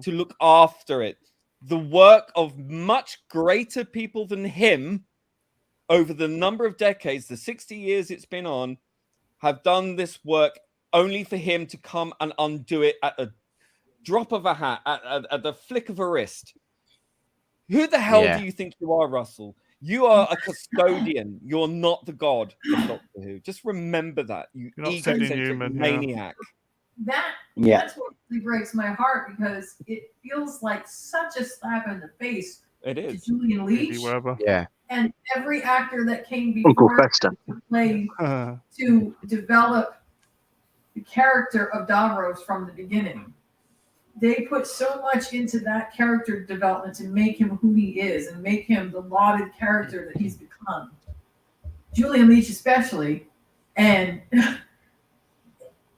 to look after it. The work of much greater people than him over the number of decades, the 60 years it's been on, have done this work only for him to come and undo it at a drop of a hat, at the flick of a wrist. Who the hell Yeah. do you think you are, Russell? You are a custodian. You're not the god of Doctor Who. Just remember that, you You're not Sidney egocentric Newman, yeah. maniac. That's what really breaks my heart, because it feels like such a slap in the face It to is. Julian Phoebe Leach Weber. Yeah. and every actor that came Uncle before Fester. to play Uh, to develop the character of Davros from the beginning. They put so much into that character development to make him who he is and make him the lauded character that he's become. Julian Leach especially. And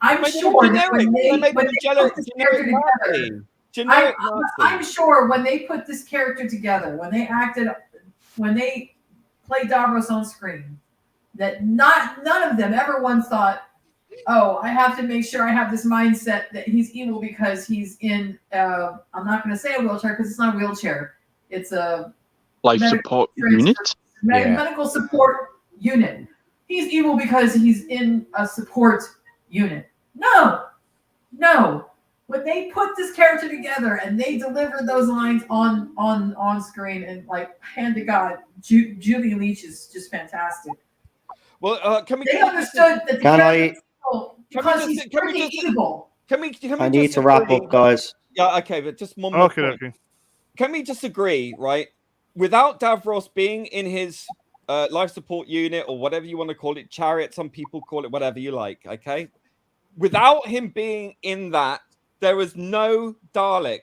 I'm Make him sure that generic. when they Make put him this generic character together, Nazi. Generic Nazi. I'm sure when they put this character together, when they played Davros on screen, that none of them ever once thought, oh, I have to make sure I have this mindset that he's evil because he's in, I'm not going to say a wheelchair because it's not a wheelchair. It's a Life medical support transfer- unit. Yeah. medical support unit. He's evil because he's in a support unit. No. When they put this character together and they deliver those lines on screen, and like, hand to God, Julian Leach is just fantastic. Well, can we? They understood that the Can I- character was evil because he's pretty evil. Can we I need just to wrap agree- up, guys. Yeah, okay, but just one more okay, point. okay. Can we just agree, right? Without Davros being in his life support unit, or whatever you want to call it, chariot, some people call it whatever you like, okay? Without him being in that, there was no Dalek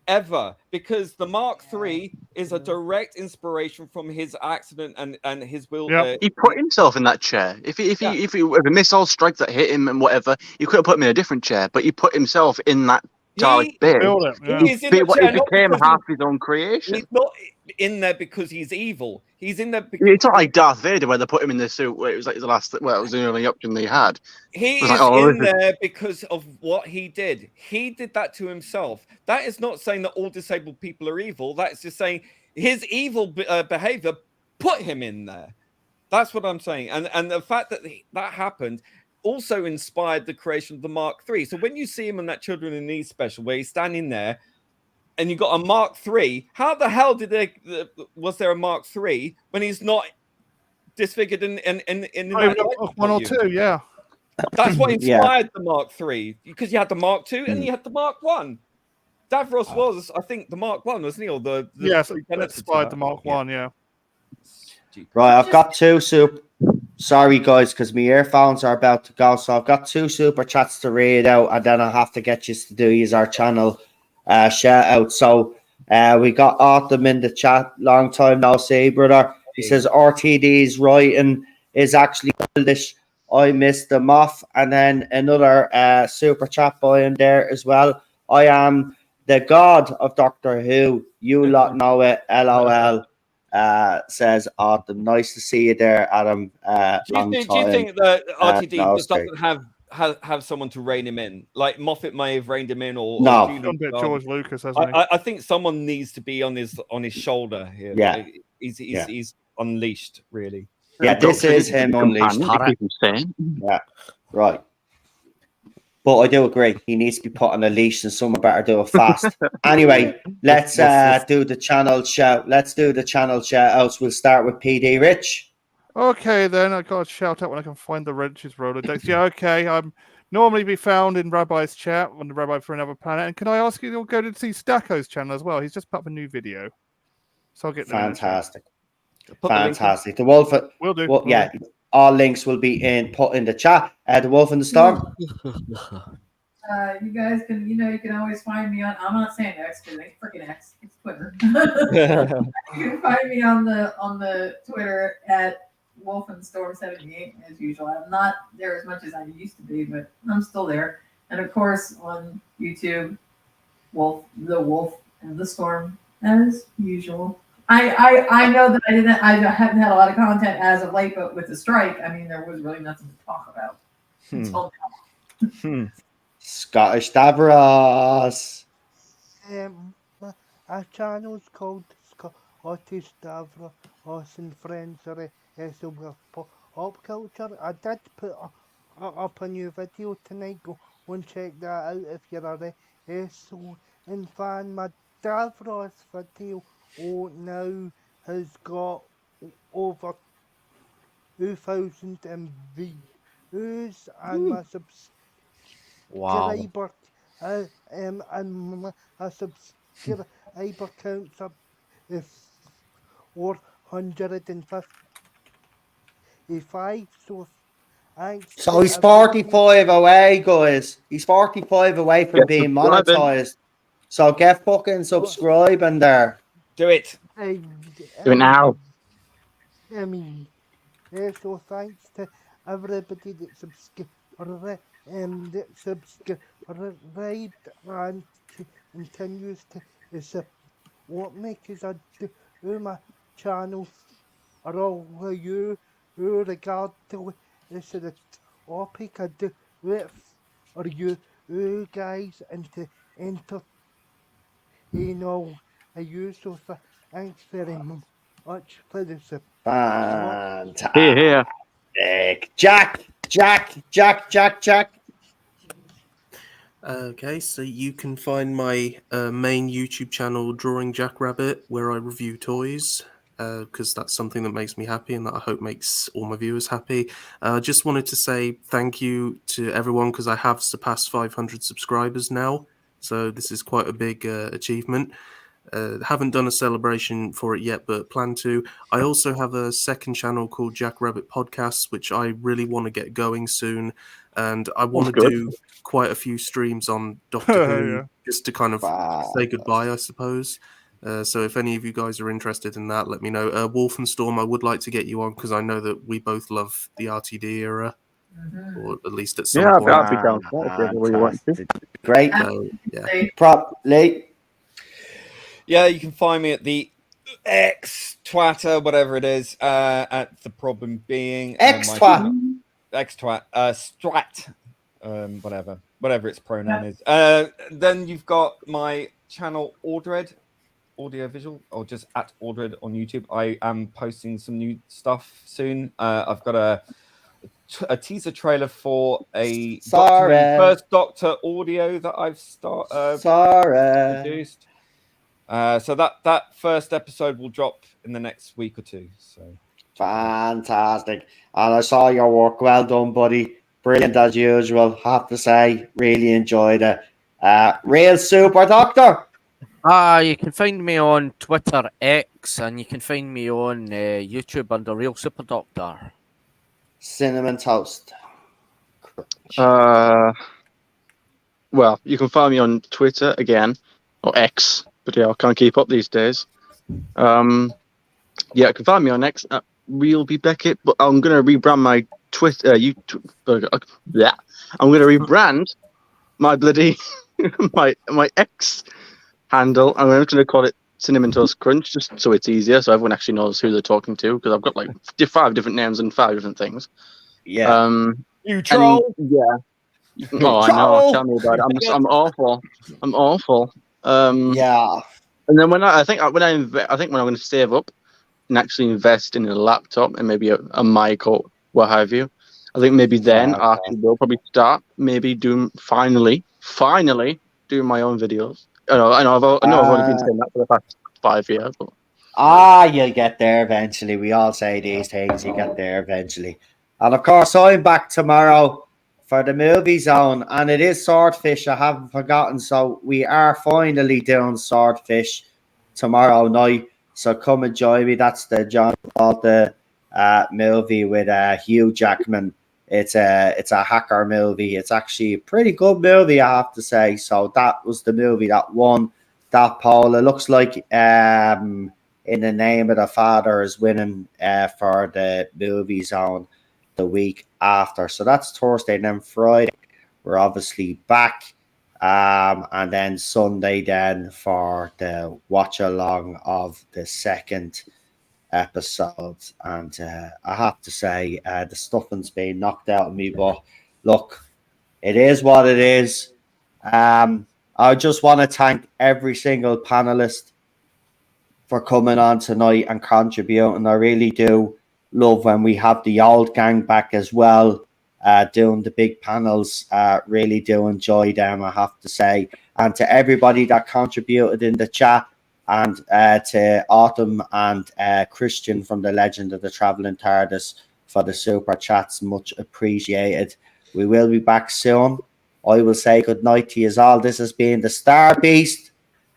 ever, because the Mark III is a direct inspiration from his accident and his will. Yep. He put himself in that chair. If a missile strike that hit him and whatever, you could have put him in a different chair, but he put himself in that Dalek bin. Build it. Yeah. He's in the chair, It not became because half his own creation. he's not in there because he's evil. He's in there because It's not like Darth Vader where they put him in the suit where it was like the last, well, it was the only option they had. he It is was like, oh, in this is- there because of what he did. He did that to himself. That is not saying that all disabled people are evil. That's just saying his evil behavior put him in there. That's what I'm saying. And the fact that that happened also inspired the creation of the Mark III. So when you see him in that Children in Need special where he's standing there and you got a Mark III, how the hell was there a Mark III when he's not disfigured in Oh, that you've got life one or support two, yeah. That's what Yeah. inspired the Mark III, because you had the Mark II and you had the Mark I. Davros was, I think, the Mark I, wasn't he? Or the Yes, precursor that's to inspired that. the Mark One, yeah. Right, I've got two Sorry, guys, because my earphones are about to go. So I've got two super chats to read out, and then I'll have to get you to do use our channel shout out. So we got Autumn in the chat. Long time no see, brother. He says RTD's writing is actually English. I missed them off. And then another super chat by him there as well. I am the god of Doctor Who. You lot know it. LOL. Says Autumn. Nice to see you there, Adam. Do you think that RTD no, just sorry. doesn't have someone to rein him in? Like Moffat may have reined him in, or No. Julie Done a bit Garland. George Lucas, hasn't he? I think someone needs to be on his shoulder here. Yeah. He's unleashed, really. Yeah, this is him unleashed. Yeah, right. But I do agree. He needs to be put on a leash, and someone better do it fast. Anyway, let's do the channel shout. Let's do the channel shout outs. We'll start with PD Rich. Okay, then I got to shout out when I can find the Rich's Rolodex. Yeah, okay. I'm normally be found in Rabbi's chat on the Rabbi for Another Planet. And can I ask you to go to see Stacko's channel as well? He's just put up a new video, so I'll get them in the chat. Fantastic. Put the link in. Fantastic. The Wolf. Will do. Well, yeah, all links will be put in the chat. The Wolf in the Storm. You guys can, you can always find me on. I'm not saying X because it's freaking X. It's Twitter. You can find me on the Twitter at Wolfenstorm 78 as usual. I'm not there as much as I used to be, but I'm still there. And of course on YouTube, the Wolf and the Storm as usual. I know that I haven't had a lot of content as of late, but with the strike, I mean there was really nothing to talk about until now. Scottish Davros. Our channel's called Scottish Davros and Friends are with pop culture. I did put up a new video tonight. Go and check that out if you're a wrestling fan. My Davros video now has got over 2,000 views, and my Wow. subscriber and my subscriber counts up if 455. So thanks. So to he's everybody. 45 away, guys. He's 45 away from Get being subscribing. monetized. So get fucking subscribing there. Do it. Do it now. So thanks to everybody that subscribed and continues to support me, because I do my channel are all you regard to this is the topic I do it for you guys and to entertain all you. So thanks very much for the support. Fantastic. Here. Jack. Okay, so you can find my main YouTube channel, Drawing Jackrabbit, where I review toys, because that's something that makes me happy and that I hope makes all my viewers happy. Just wanted to say thank you to everyone, because I have surpassed 500 subscribers now, so this is quite a big achievement. Haven't done a celebration for it yet, but plan to. I also have a second channel called Jackrabbit Podcasts, which I really want to get going soon, and I want to good. do quite a few streams on Doctor Who, Yeah. just to kind of say goodbye, I suppose. So if any of you guys are interested in that, let me know. Wolfenstorm, I would like to get you on, because I know that we both love the RTD era, or at least at some Yeah, point. I'll be down for that if everybody wants to. Great. So, yeah. Probably. Yeah, you can find me at the X Twitter, whatever it is, at the problem being X-Twat. X-Twat, Strat, whatever its pronoun is. Then you've got my channel Ordred, audiovisual, or just at Ordred on YouTube. I am posting some new stuff soon. I've got a teaser trailer for a first Doctor audio that I've produced. So that first episode will drop in the next week or two. So fantastic. And I saw your work. Well done, buddy. Brilliant as usual. Have to say, really enjoyed it. Real Super Doctor. You can find me on Twitter, X, and you can find me on YouTube under Real Super Doctor. Cinnamon Toast. Well, you can find me on Twitter again, or X, but yeah, I can't keep up these days. Yeah, you can find me on X at Real B Beckett, but I'm gonna rebrand my Twitter. Yeah, I'm gonna rebrand my bloody my X handle. I'm just gonna call it Cinnamon Toast Crunch, just so it's easier, so everyone actually knows who they're talking to. Because I've got like 5 different names and 5 different things. Yeah. You troll. Yeah. Oh, I know. Tell me about it. I'm awful. I'm awful. Yeah. And then when I'm going to save up and actually invest in a laptop and maybe a mic or what have you, I think maybe then I will probably start finally doing my own videos. I know I've only been saying that for the past 5 years. But... you'll get there eventually. We all say these things. You get there eventually. And of course, I'm back tomorrow for the movie zone, and it is Swordfish. I haven't forgotten, so we are finally doing Swordfish tomorrow night. So come and join me. That's the John Travolta movie with Hugh Jackman. It's a hacker movie. It's actually a pretty good movie, I have to say. So that was the movie that won that poll. It looks like it in the Name of the Father is winning for the Movie Zone the week after. So that's Thursday. And then Friday, we're obviously back. And then Sunday then for the watch along of the second episode. And I have to say, the stuffing's been knocked out of me. But look, it is what it is. I just want to thank every single panelist for coming on tonight and contributing. I really do love when we have the old gang back as well, doing the big panels. Really do enjoy them, I have to say. And to everybody that contributed in the chat, and to Autumn and Christian from the Legend of the Travelling TARDIS for the super chats, much appreciated. We will be back soon. I will say good night to you all. This has been the Star Beast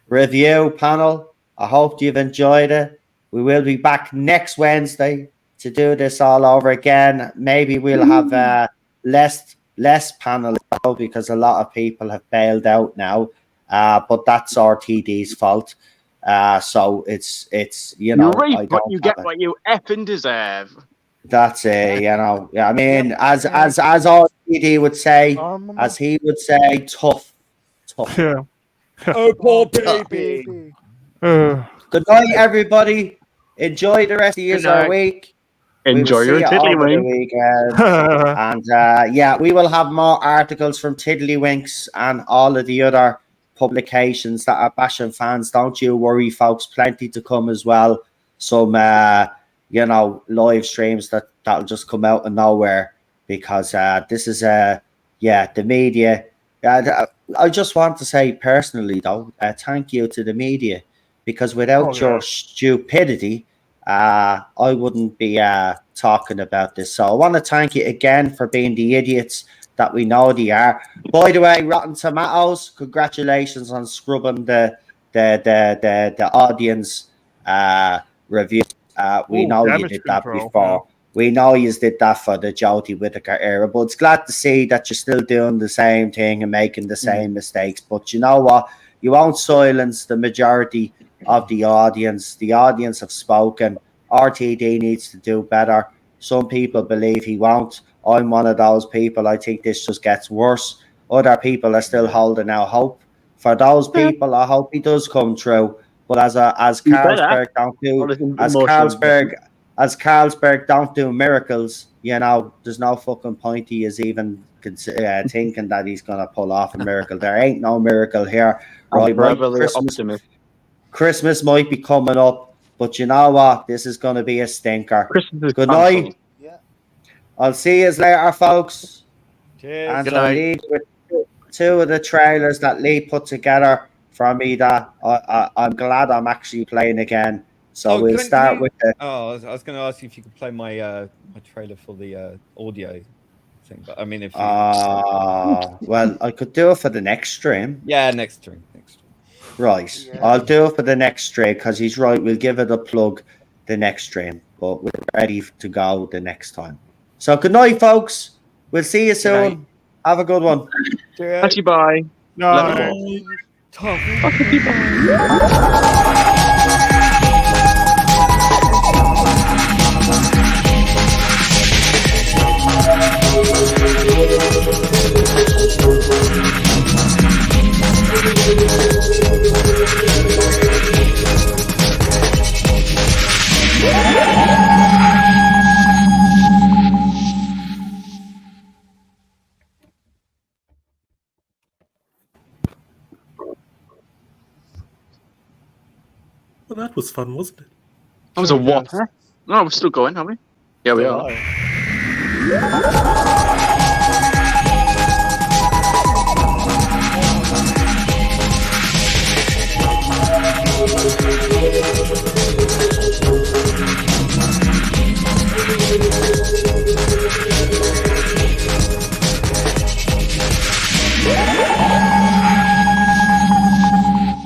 review panel. I hope you've enjoyed it. We will be back next Wednesday to do this all over again. Maybe we'll have less panelists because a lot of people have bailed out now. But that's RTD's fault. So it's you know, you reap what you get, what you effing deserve. That's it, you know. Yeah, I mean, as RTD would say, as he would say, tough. Yeah. Oh, poor baby. Good night, everybody. Enjoy the rest of your week. Enjoy your tiddlywink. And yeah, we will have more articles from Tiddlywinks and all of the other publications that are bashing fans. Don't you worry, folks. Plenty to come as well. Some, you know, live streams that'll just come out of nowhere because this is the media. I just want to say personally, though, thank you to the media, because without your stupidity, I wouldn't be talking about this. So I want to thank you again for being the idiots that we know they are. By the way, Rotten Tomatoes, congratulations on scrubbing the audience review. We know you did that before. We know you did that for the Jodie Whittaker era, but it's glad to see that you're still doing the same thing and making the same mistakes. But you know what? You won't silence the majority of the audience. The audience have spoken. RTD needs to do better. Some people believe he won't. I'm one of those people. I think this just gets worse. Other people are still holding out hope. For those people, I hope he does come true. But as Carlsberg don't do miracles, you know, there's no fucking point he is even thinking that he's gonna pull off a miracle. There ain't no miracle here. Right? Christmas might be coming up, but you know what? This is gonna be a stinker. Good night. Yeah. I'll see you later, folks. Cheers. And I'll leave with two of the trailers that Lee put together for me that I'm glad I'm actually playing again. So we'll start with the... Oh, I was going to ask you if you could play my my trailer for the audio thing, but I mean, if you... well, I could do it for the next stream. Yeah, next stream. Right. Yeah. I'll do it for the next stream because he's right. We'll give it a plug the next stream, but we're ready to go the next time. So good night, folks. We'll see you soon. Have a good one. Thank you. Bye. No. Well, that was fun, wasn't it? That was a what? Huh? No, we're still going, are we? Yeah, we are.